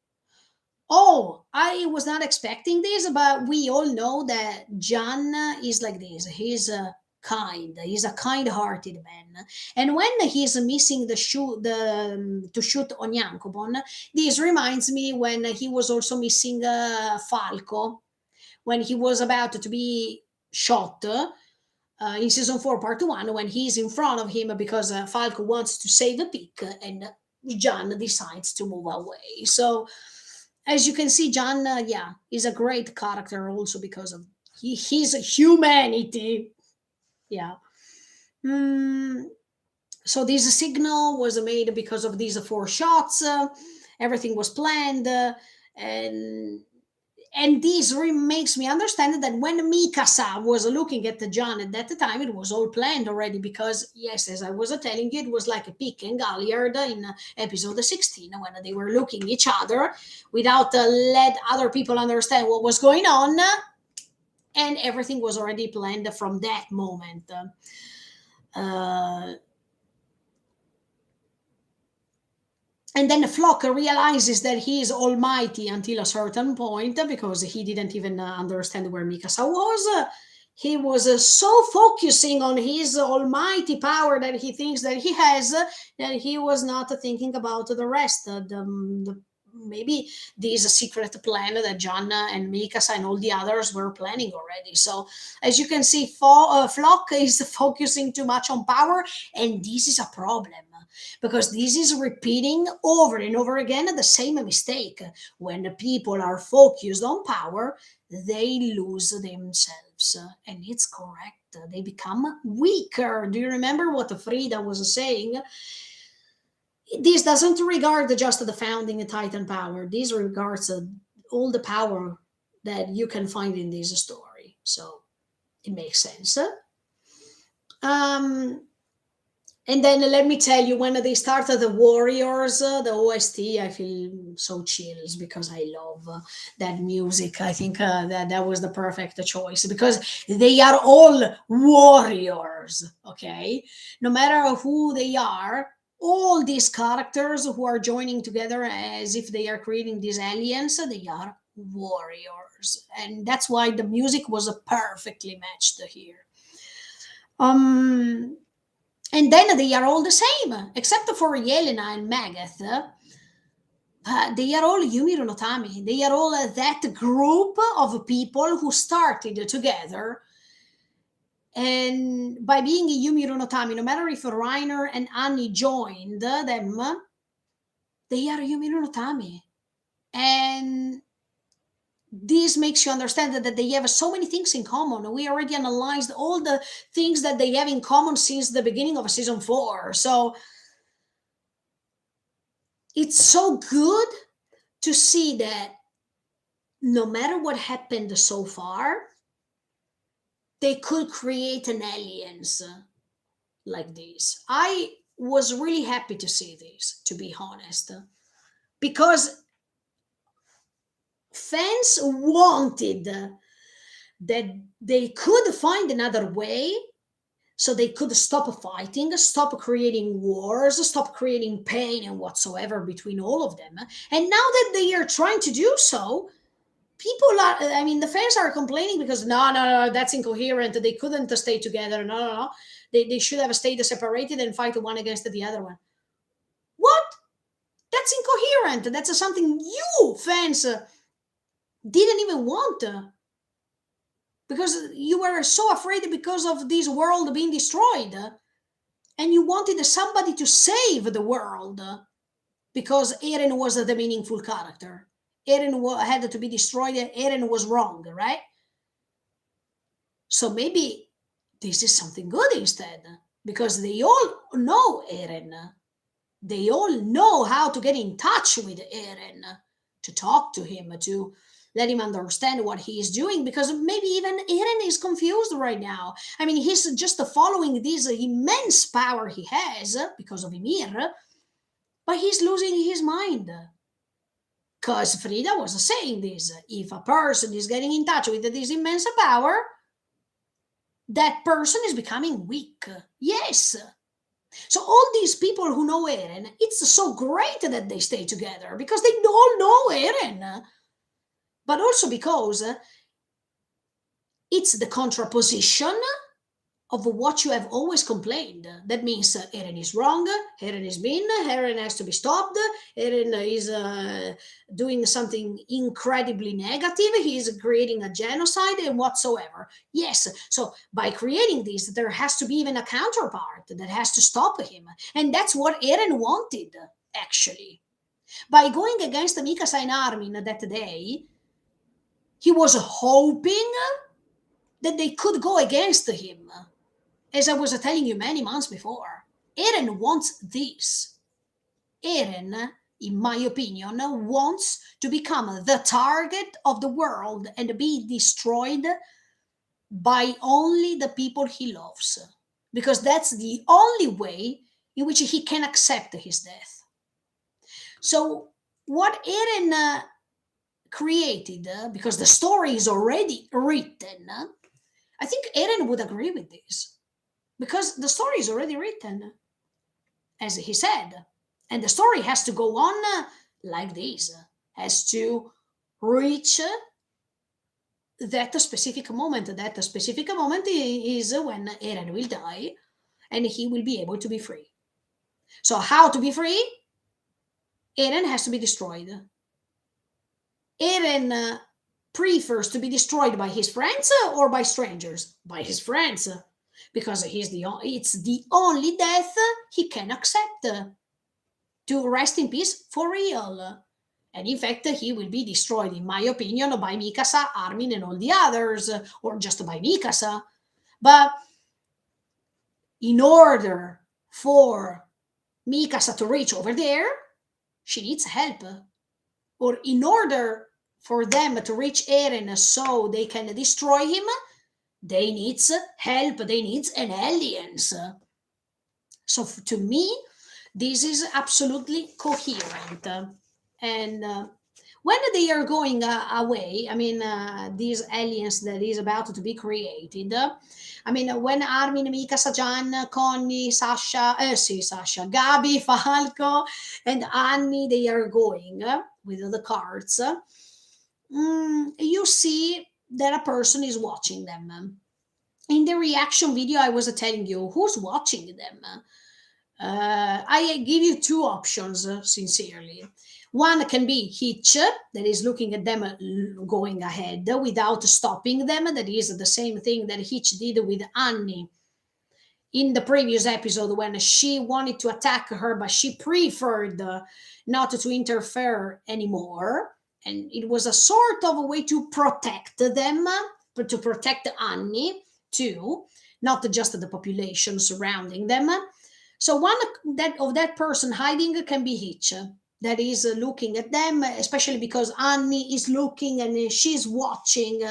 Oh, I was not expecting this, but we all know that John is like this. He's kind. He's a kind-hearted man. And when he's missing to shoot Onyankopon, this reminds me when he was also missing Falco, when he was about to be shot. In season 4 part 1, when he's in front of him because Falco wants to save a pig, and John decides to move away. So as you can see, John, yeah, is a great character also because of his humanity. Yeah. Mm, so this signal was made because of these 4 shots. Everything was planned, and this makes me understand that when Mikasa was looking at the John at that time, it was all planned already. Because yes, as I was telling you, it was like a Pick and Galliard in episode 16, when they were looking each other without let other people understand what was going on, and everything was already planned from that moment. Uh, And then Flock realizes that he is almighty until a certain point because he didn't even understand where Mikasa was. He was so focusing on his almighty power that he thinks that he has that he was not thinking about the rest. Maybe this secret plan that John and Mikasa and all the others were planning already. So, as you can see, Flock is focusing too much on power, and this is a problem because this is repeating over and over again the same mistake. When the people are focused on power, they lose themselves. And it's correct. They become weaker. Do you remember what Frida was saying? This doesn't regard just the founding Titan power. This regards all the power that you can find in this story. So it makes sense. Um, and then let me tell you, when they started the Warriors, the OST, I feel so chills because I love that music. I think that was the perfect choice because they are all warriors, okay? No matter who they are, all these characters who are joining together as if they are creating this alliance, they are warriors. And that's why the music was perfectly matched here. Um, and then they are all the same, except for Yelena and Magath. They are all Yumi Runotami. They are all that group of people who started together. And by being Yumi Runotami, no matter if Reiner and Annie joined them, they are Yumi Runotami. And this makes you understand that they have so many things in common. We already analyzed all the things that they have in common since the beginning of season 4. So it's so good to see that no matter what happened so far, they could create an alliance like this. I was really happy to see this, to be honest, because fans wanted that they could find another way so they could stop fighting, stop creating wars, stop creating pain and whatsoever between all of them. And now that they are trying to do so, people are, I mean, the fans are complaining because no, that's incoherent. They couldn't stay together. No. They should have stayed separated and fight one against the other one. What? That's incoherent. That's something you fans didn't even want because you were so afraid because of this world being destroyed and you wanted somebody to save the world because Eren was the meaningful character. Eren had to be destroyed. Eren was wrong, right? So maybe this is something good instead because they all know Eren. They all know how to get in touch with Eren, to talk to him, to let him understand what he is doing because maybe even Eren is confused right now. I mean, he's just following this immense power he has because of Ymir, but he's losing his mind. Because Frida was saying this, if a person is getting in touch with this immense power, that person is becoming weak. Yes. So all these people who know Eren, it's so great that they stay together because they all know Eren. But also because it's the contraposition of what you have always complained. That means Eren is wrong, Eren is mean, Eren has to be stopped, Eren is doing something incredibly negative, he is creating a genocide and whatsoever. Yes, so by creating this, there has to be even a counterpart that has to stop him. And that's what Eren wanted, actually. By going against Mikasa and Armin that day, he was hoping that they could go against him. As I was telling you many months before, Eren wants this. Eren, in my opinion, wants to become the target of the world and be destroyed by only the people he loves. Because that's the only way in which he can accept his death. So, what Eren created, because the story is already written, I think Eren would agree with this because the story is already written, as he said. And the story has to go on like this, has to reach that specific moment. That specific moment is when Eren will die and he will be able to be free. So, how to be free? Eren has to be destroyed. Eren prefers to be destroyed by his friends or by strangers? By his friends, because it's the only death he can accept to rest in peace for real. And in fact, he will be destroyed, in my opinion, by Mikasa, Armin, and all the others, or just by Mikasa. But in order for Mikasa to reach over there, she needs help. Or in order for them to reach Eren so they can destroy him, they needs help, they needs an aliens. So to me, this is absolutely coherent. And when they are going away, I mean, these aliens that is about to be created, I mean, when Armin, Mikasa, Jan, Connie, Sasha, Sasha, Gabi, Falco, and Annie, they are going with the cards, you see that a person is watching them. In the reaction video, I was telling you who's watching them. I give you two options, sincerely. One can be Hitch, that is looking at them going ahead without stopping them. That is the same thing that Hitch did with Annie in the previous episode when she wanted to attack her, but she preferred not to interfere anymore. And it was a sort of a way to protect them, but to protect Annie too, not just the population surrounding them. So one that person hiding can be Hitch, that is looking at them, especially because Annie is looking and she's watching,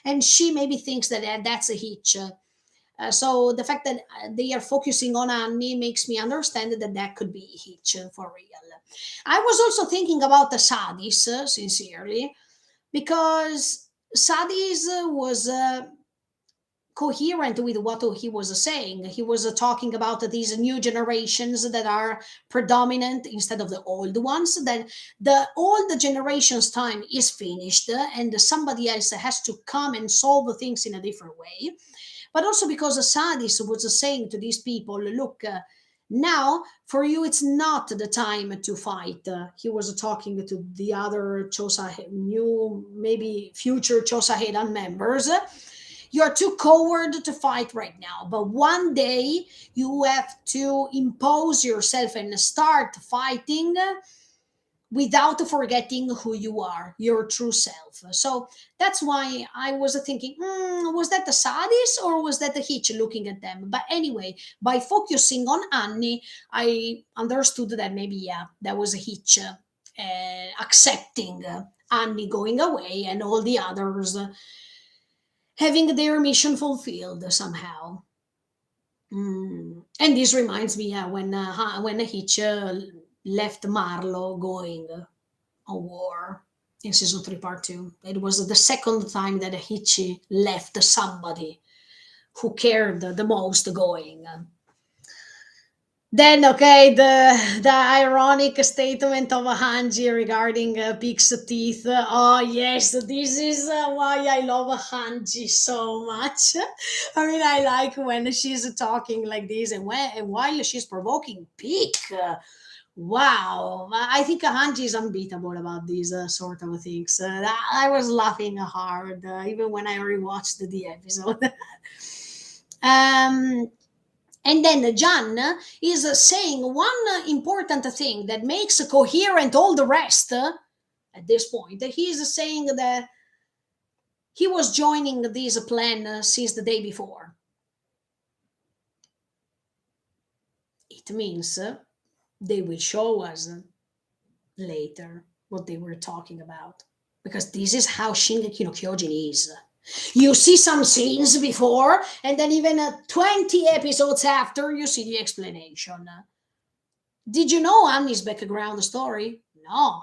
and she maybe thinks that that's a Hitch. So the fact that they are focusing on Annie makes me understand that that could be Hitch for real. I was also thinking about the Sadis, sincerely, because Sadis was coherent with what he was saying. He was talking about these new generations that are predominant instead of the old ones, that the old generation's time is finished and somebody else has to come and solve things in a different way. But also because Sadis was saying to these people, look, now for you it's not the time to fight. He was talking to the other Chosa, new maybe future Chosahedan members. You're too coward to fight right now, but one day you have to impose yourself and start fighting without forgetting who you are, your true self. So that's why I was thinking, was that the Sadis or was that the Hitch looking at them? But anyway, by focusing on Annie, I understood that maybe, yeah, that was a Hitch accepting Annie going away and all the others having their mission fulfilled somehow. And this reminds me, yeah, when Hitch left Marlowe going on war in season 3, part 2. It was the second time that Hitch left somebody who cared the most going. Then, okay, the ironic statement of Hanji regarding Pig's teeth. Oh yes, this is why I love Hanji so much. I mean, I like when she's talking like this, and while she's provoking Pig. Wow, I think Hanji is unbeatable about these sort of things. I was laughing hard even when I rewatched the episode. um, and then Jan is saying one important thing that makes coherent all the rest at this point. He is saying that he was joining this plan since the day before. It means they will show us later what they were talking about. Because this is how Shingeki no Kyojin is. You see some scenes before, and then even 20 episodes after, you see the explanation. Did you know Annie's background story? No.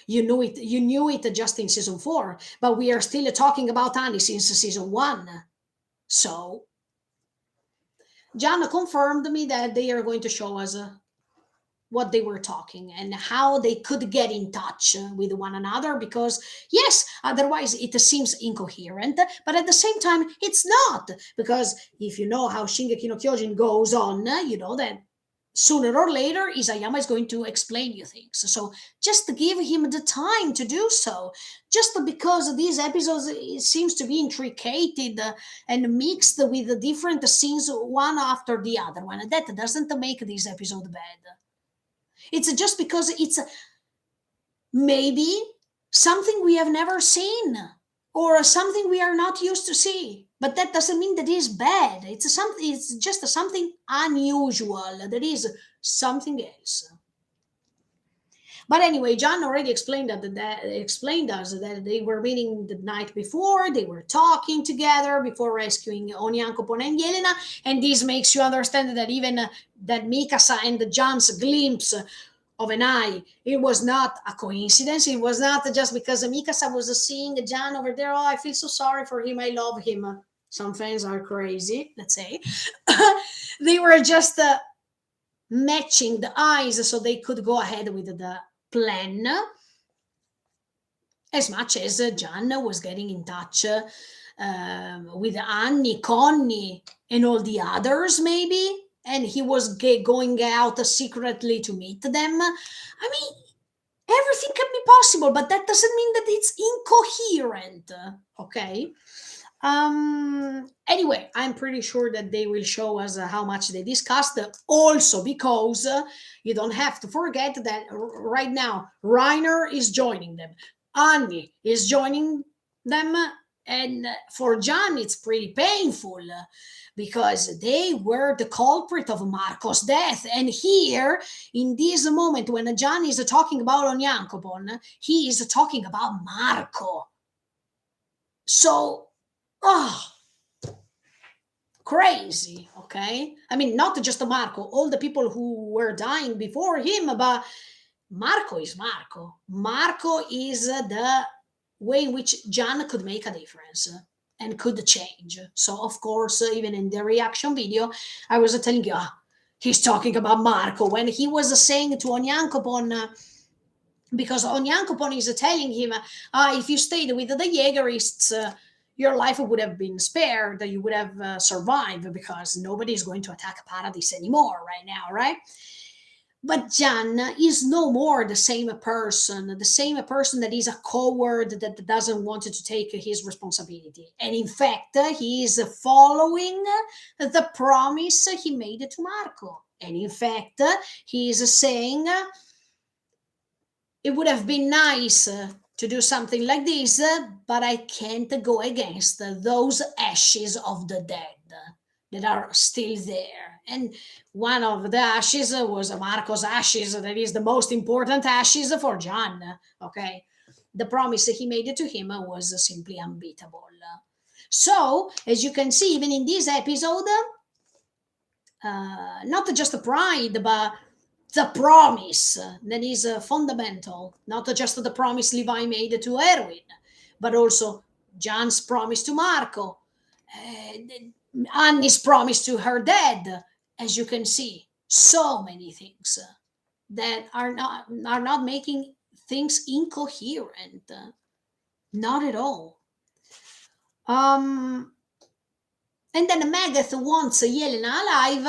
You knew it just in season 4, but we are still talking about Annie since season 1. So, John confirmed me that they are going to show us what they were talking and how they could get in touch with one another, because yes, otherwise it seems incoherent, but at the same time it's not, because if you know how Shingeki no Kyojin goes on, you know that sooner or later Isayama is going to explain you things. So just give him the time to do so. Just because these episodes it seems to be intricated and mixed with the different scenes one after the other one, that doesn't make this episode bad. It's just because it's maybe something we have never seen or something we are not used to see. But that doesn't mean that it's bad. It's something. It's just something unusual. That is something else. But anyway, John already explained that explained us that they were meeting the night before. They were talking together before rescuing Onyankopon and Yelena, and this makes you understand that even that Mikasa and John's glimpse of an eye, it was not a coincidence. It was not just because Mikasa was seeing John over there. Oh, I feel so sorry for him. I love him. Some fans are crazy, let's say. They were just matching the eyes so they could go ahead with the plan, as much as John was getting in touch with Annie, Connie, and all the others, maybe, and he was going out secretly to meet them. I mean, everything can be possible, but that doesn't mean that it's incoherent. Okay. Anyway, I'm pretty sure that they will show us how much they discussed, also because you don't have to forget that right now Reiner is joining them, Annie is joining them, and for John it's pretty painful because they were the culprit of Marco's death. And here, in this moment, when John is talking about Onyankopon, he is talking about Marco. So, oh, crazy, okay? I mean, not just Marco, all the people who were dying before him, but Marco is Marco. Marco is the way in which John could make a difference and could change. So, of course, even in the reaction video, I was telling you, he's talking about Marco when he was saying to Onyankopon, because Onyankopon is telling him, if you stayed with the Jaegerists, your life would have been spared, you would have survived because nobody is going to attack Paradise anymore right now, right? But Jan is no more the same person that is a coward that doesn't want to take his responsibility. And in fact, he is following the promise he made to Marco. And in fact, he is saying it would have been nice to do something like this, but I can't go against those ashes of the dead that are still there. And one of the ashes was Marco's ashes. That is the most important ashes for John. Okay. The promise he made to him was simply unbeatable. So, as you can see, even in this episode, not just the pride, but the promise that is fundamental, not just the promise Levi made to Erwin, but also John's promise to Marco, Annie's promise to her dad. As you can see, so many things that are not making things incoherent, not at all. Um, and then Megadeth wants Yelena alive.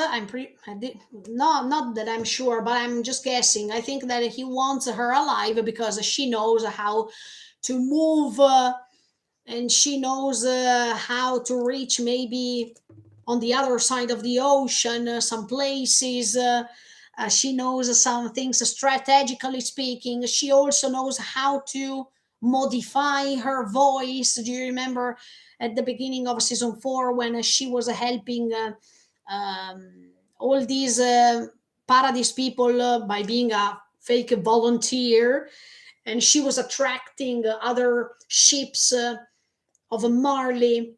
No, not that I'm sure, but I'm just guessing. I think that he wants her alive because she knows how to move, and she knows how to reach maybe on the other side of the ocean, some places. She knows some things strategically speaking. She also knows how to modify her voice. Do you remember at the beginning of season 4 when she was helping all these Paradise people by being a fake volunteer, and she was attracting other ships of Marley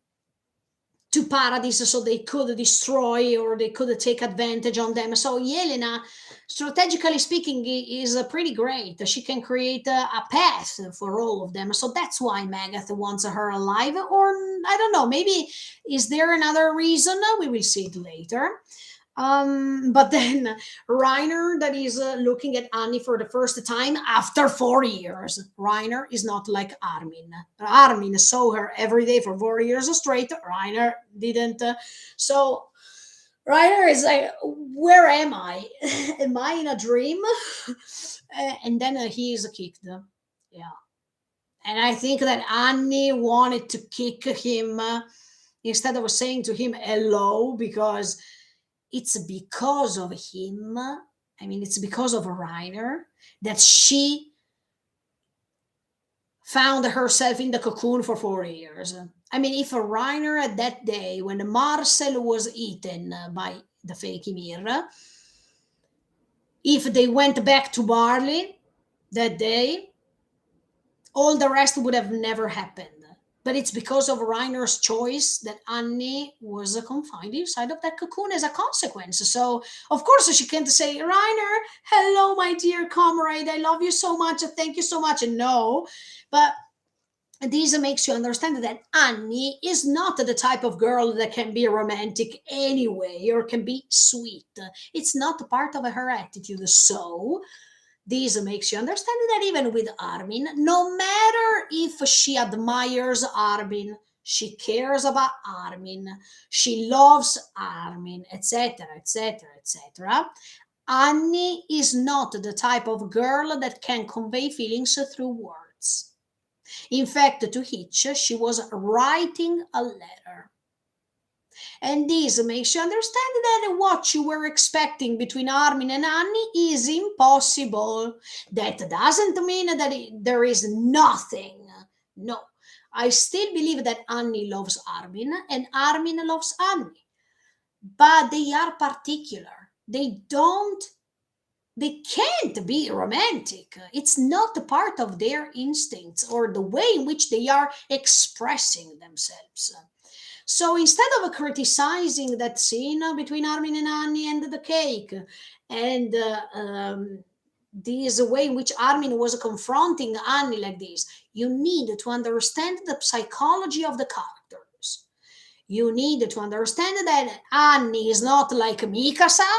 to Paradise so they could destroy or they could take advantage on them. So Yelena, strategically speaking, is pretty great. She can create a path for all of them. So that's why Magath wants her alive. Or I don't know, maybe is there another reason? We will see it later. But then Reiner, that is looking at Annie for the first time after 4 years. Reiner is not like Armin. Armin saw her every day for 4 years straight. Reiner didn't. So Reiner is like, where am I? Am I in a dream? And then he is kicked. Yeah. And I think that Annie wanted to kick him instead of saying to him hello, because it's because of him. I mean, it's because of Reiner that she found herself in the cocoon for 4 years. I mean, if a Reiner at that day when Marcel was eaten by the fake Ymir, if they went back to Barley that day, all the rest would have never happened. But it's because of Reiner's choice that Annie was confined inside of that cocoon as a consequence. So, of course, she can't say, Reiner, hello, my dear comrade, I love you so much, thank you so much. No, but this makes you understand that Annie is not the type of girl that can be romantic anyway or can be sweet. It's not part of her attitude. So, this makes you understand that even with Armin, no matter if she admires Armin, she cares about Armin, she loves Armin, etc., etc., etc., Annie is not the type of girl that can convey feelings through words. In fact, to Hitch, she was writing a letter. And this makes you understand that what you were expecting between Armin and Annie is impossible. That doesn't mean that there is nothing. No. I still believe that Annie loves Armin and Armin loves Annie. But they are particular. They can't be romantic. It's not a part of their instincts or the way in which they are expressing themselves. So instead of criticizing that scene between Armin and Annie and the cake, and this way in which Armin was confronting Annie like this, you need to understand the psychology of the characters. You need to understand that Annie is not like Mikasa,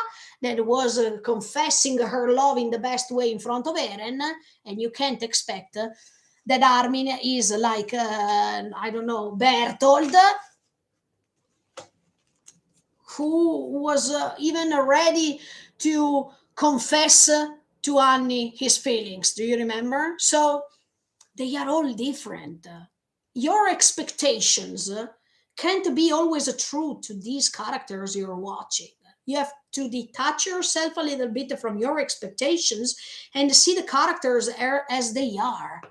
that was confessing her love in the best way in front of Eren, and you can't expect that Armin is like, I don't know, Bertold, who was even ready to confess to Annie his feelings. Do you remember? So they are all different. Your expectations can't be always true to these characters you're watching. You have to detach yourself a little bit from your expectations and see the characters as they are.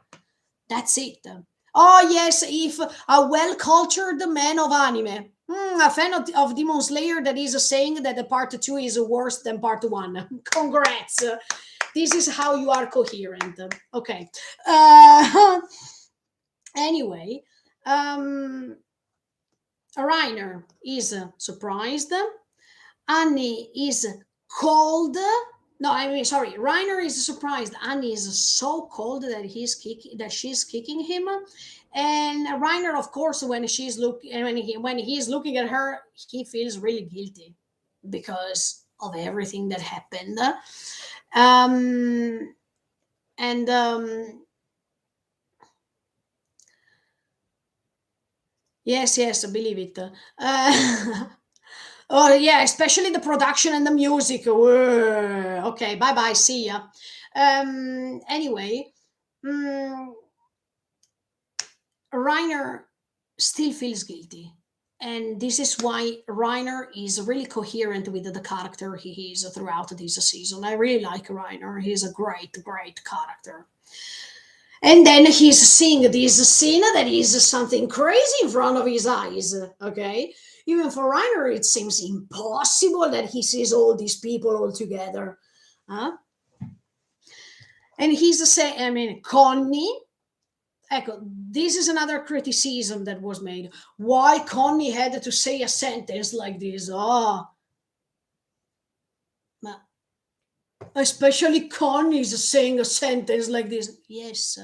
That's it. Oh, yes, if a well cultured man of anime, a fan of Demon Slayer that is saying that the part two is worse than part one. Congrats. This is how you are coherent. Okay. Uh, anyway, um, Reiner is surprised. Annie is cold. No, I mean, sorry. Reiner is surprised. Annie is so cold that she's kicking him. And Reiner, of course, when he is looking at her, he feels really guilty because of everything that happened. Um, and Yes, yes, I believe it. Oh yeah, especially the production and the music. Whoa. Okay, bye bye. See ya. Anyway, mm, Reiner still feels guilty. And this is why Reiner is really coherent with the character he is throughout this season. I really like Reiner. He's a great, great character. And then he's seeing this scene that is something crazy in front of his eyes. Okay. Even for Reiner, it seems impossible that he sees all these people all together. Huh? And he's saying, I mean, Connie. Ecco, this is another criticism that was made. Why Connie had to say a sentence like this? Oh, ma- especially Connie is saying a sentence like this. Yes,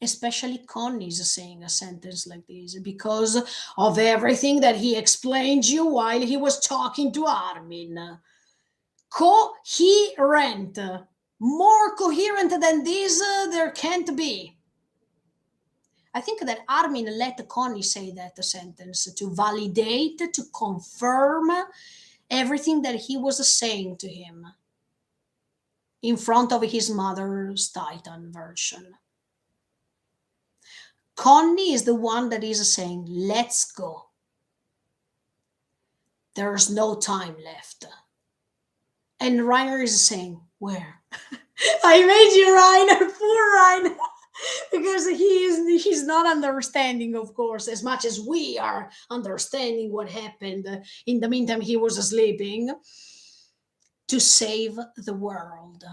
Especially Connie is saying a sentence like this because of everything that he explained you while he was talking to Armin. Coherent. More coherent than this, there can't be. I think that Armin let Connie say that sentence to validate, to confirm everything that he was saying to him in front of his mother's Titan version. Connie is the one that is saying, let's go. There's no time left. And Reiner is saying, where? I made you Reiner, poor Reiner. Because he's not understanding, of course, as much as we are understanding what happened. In the meantime, he was sleeping to save the world.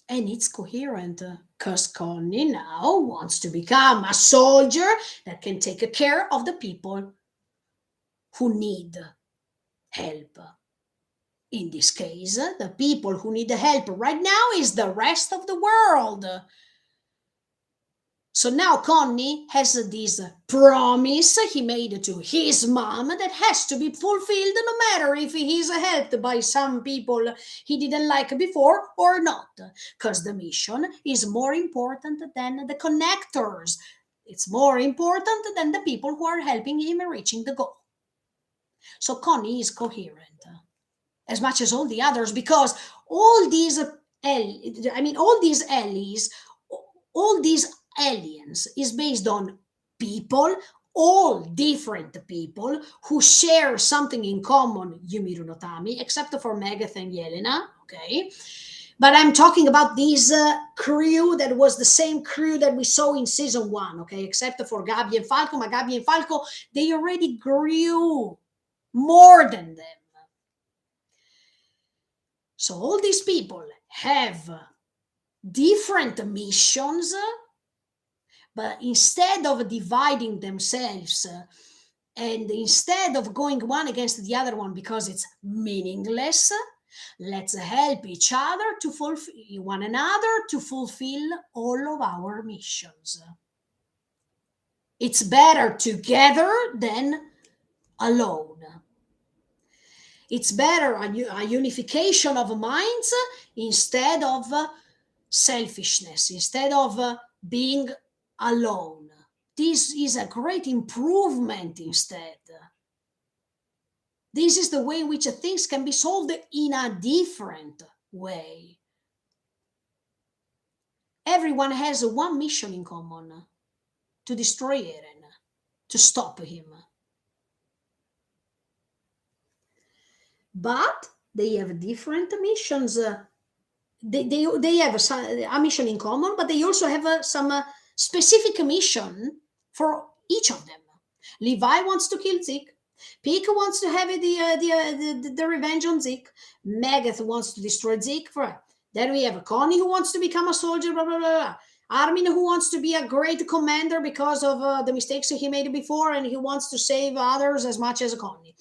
And it's coherent because Connie now wants to become a soldier that can take care of the people who need help. In this case, the people who need help right now is the rest of the world. So now Connie has this promise he made to his mom that has to be fulfilled no matter if he's helped by some people he didn't like before or not, because the mission is more important than the connectors. It's more important than the people who are helping him reaching the goal. So Connie is coherent as much as all the others because all these all these allies, all these aliens is based on people, all different people who share something in common, Yumiru no Tami, except for Megath and Yelena, okay? But I'm talking about this crew that was the same crew that we saw in season 1, okay? Except for Gabi and Falco. But Gabi and Falco, they already grew more than them. So all these people have different missions, but instead of dividing themselves and instead of going one against the other one because it's meaningless, let's help each other to fulfill one another to fulfill all of our missions. It's better together than alone. It's better a unification of minds instead of selfishness, instead of being alone. This is a great improvement instead. This is the way in which things can be solved in a different way. Everyone has one mission in common: to destroy Eren, to stop him. But they have different missions. They have a mission in common, but they also have some specific mission for each of them. Levi wants to kill Zeke. Pika wants to have the revenge on Zeke. Megath wants to destroy Zeke. Then we have Connie who wants to become a soldier, blah, blah, blah, blah. Armin who wants to be a great commander because of the mistakes he made before, and he wants to save others as much as Connie.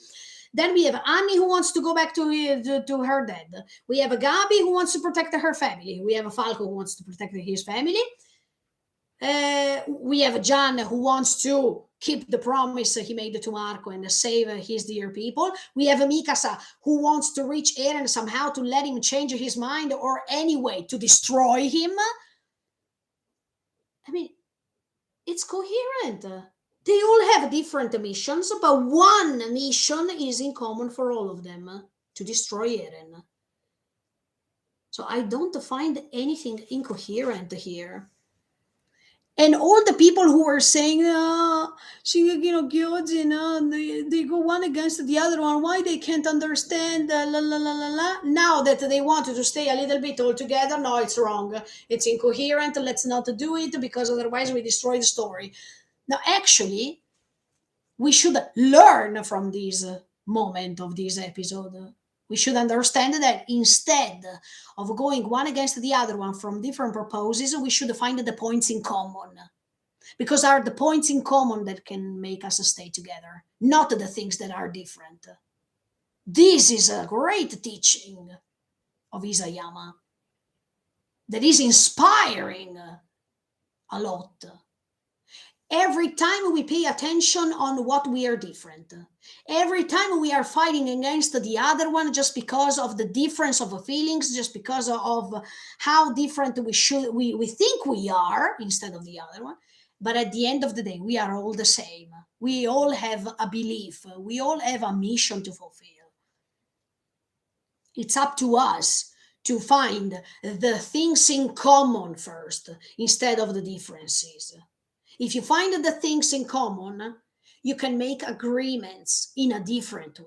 Then we have Annie who wants to go back to her dad. We have a Gabi who wants to protect her family. We have a Falco who wants to protect his family. We have a Jan who wants to keep the promise he made to Marco and save his dear people. We have a Mikasa who wants to reach Eren somehow to let him change his mind or anyway to destroy him. I mean, it's coherent. They all have different missions, but one mission is in common for all of them: to destroy Eren. So I don't find anything incoherent here. And all the people who were saying, Shingeki no Kyojin, they go one against the other one, why they can't understand, la la la la la. Now that they wanted to stay a little bit all together, no, it's wrong. It's incoherent. Let's not do it because otherwise we destroy the story. Now, actually, we should learn from this moment of this episode. We should understand that instead of going one against the other one from different purposes, we should find the points in common. Because are the points in common that can make us stay together, not the things that are different. This is a great teaching of Isayama. that is inspiring a lot. Every time we pay attention on what we are different, every time we are fighting against the other one just because of the difference of feelings, just because of how different we think we are instead of the other one. But at the end of the day, we are all the same. We all have a belief, we all have a mission to fulfill. It's up to us to find the things in common first instead of the differences. If you find the things in common, you can make agreements in a different way.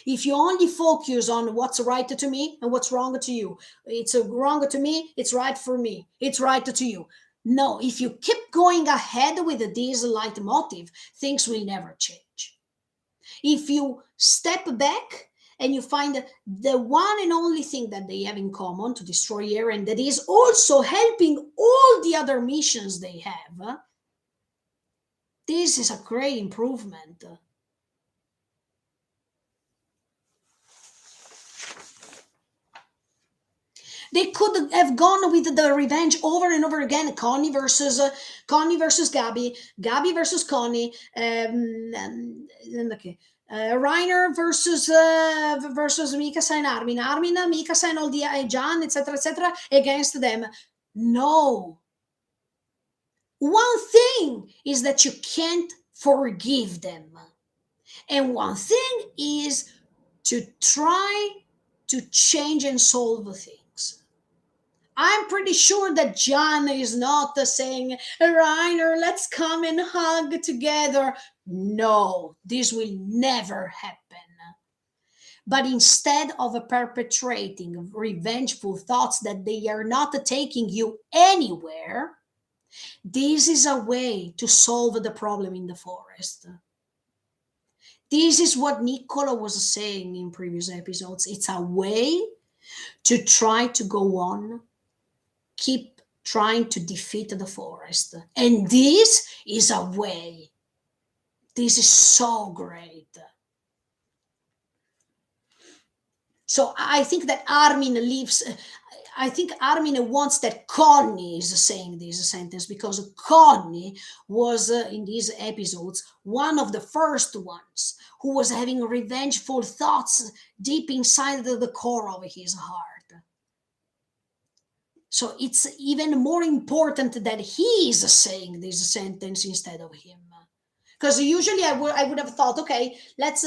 If you only focus on what's right to me and what's wrong to you, it's wrong to me, it's right for me, it's right to you. No, if you keep going ahead with this leitmotif, things will never change. If you step back and you find the one and only thing that they have in common to destroy Eren, that is also helping all the other missions they have, this is a great improvement. They could have gone with the revenge over and over again. Connie versus Gabby, Gabby versus Connie, okay. Reiner versus Mikasa and Armin, Armin, Mikasa and all the Jan, etc., against them. No. One thing is that you can't forgive them, and one thing is to try to change and solve things. I'm pretty sure that John is not saying, Reiner, let's come and hug together. No, this will never happen. But instead of perpetrating revengeful thoughts that they are not taking you anywhere, this is a way to solve the problem in the forest. This is what Nicola was saying in previous episodes. It's a way to try to go on, keep trying to defeat the forest. And this is a way. This is so great. So I think that Armin lives. I think Armin wants that Connie is saying this sentence because Connie was, in these episodes, one of the first ones who was having revengeful thoughts deep inside the core of his heart. So it's even more important that he is saying this sentence instead of him. Because usually I would have thought, okay, let's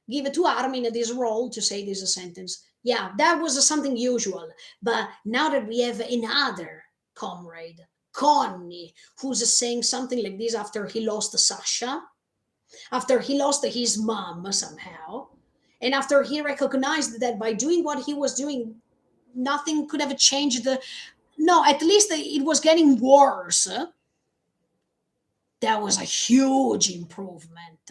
give it to Armin this role to say this sentence. Yeah, that was something usual. But now that we have another comrade, Connie, who's saying something like this after he lost Sasha, after he lost his mom somehow, and after he recognized that by doing what he was doing, nothing could have changed the. No, at least it was getting worse. That was a huge improvement.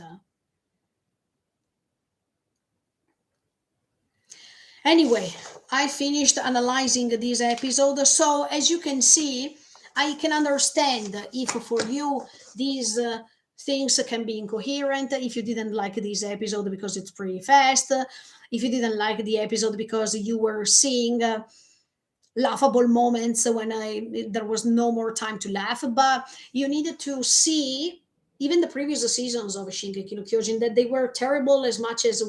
Anyway, I finished analyzing this episode. So, as you can see, I can understand if for you these things can be incoherent, if you didn't like this episode because it's pretty fast, if you didn't like the episode because you were seeing laughable moments when there was no more time to laugh, but you needed to see even the previous seasons of Shingeki no Kyojin that they were terrible as much as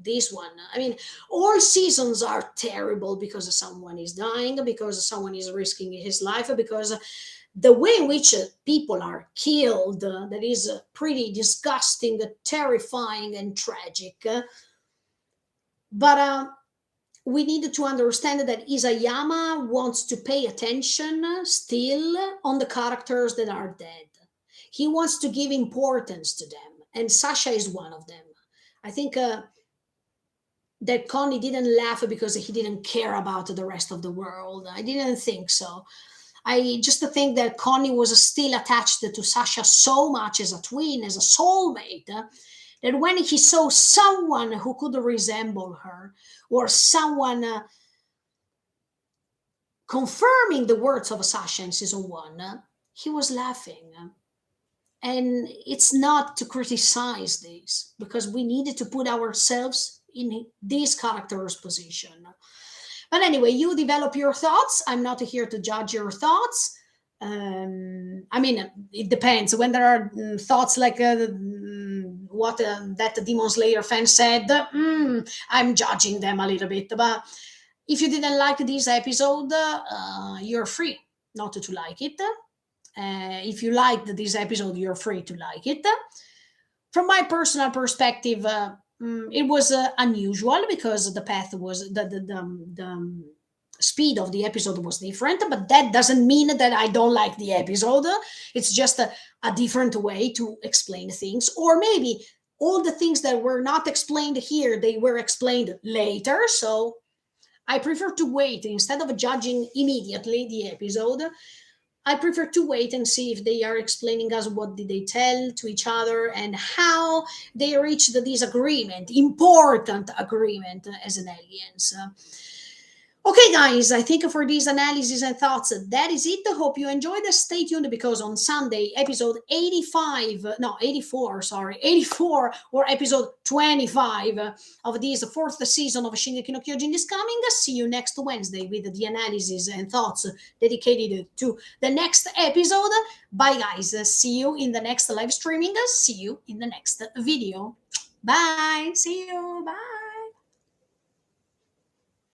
this one. I mean, all seasons are terrible because someone is dying, because someone is risking his life, because the way in which people are killed, that is pretty disgusting, terrifying, and tragic. But we need to understand that Isayama wants to pay attention still on the characters that are dead. He wants to give importance to them, and Sasha is one of them. I think that Connie didn't laugh because he didn't care about the rest of the world. I didn't think so. I just think that Connie was still attached to Sasha so much as a twin, as a soulmate, that when he saw someone who could resemble her, or someone confirming the words of Sasha in season one, he was laughing. And it's not to criticize this, because we needed to put ourselves in this character's position. But anyway, you develop your thoughts. I'm not here to judge your thoughts. I mean, it depends. When there are thoughts like what that Demon Slayer fan said, I'm judging them a little bit. But if you didn't like this episode, you're free not to like it. If you liked this episode, you're free to like it. From my personal perspective, it was unusual because the path was the speed of the episode was different, but that doesn't mean that I don't like the episode. It's just a different way to explain things, or maybe all the things that were not explained here, they were explained later. So I prefer to wait instead of judging immediately the episode. I prefer to wait and see if they are explaining us what did they tell to each other and how they reached this agreement, important agreement as an aliens. Okay, guys, I think for these analysis and thoughts, that is it. I hope you enjoyed. Stay tuned because on Sunday, episode 85, no, 84, sorry, 84, or episode 25 of this fourth season of Shingeki no Kyojin is coming. See you next Wednesday with the analysis and thoughts dedicated to the next episode. Bye, guys. See you in the next live streaming. See you in the next video. Bye. See you. Bye.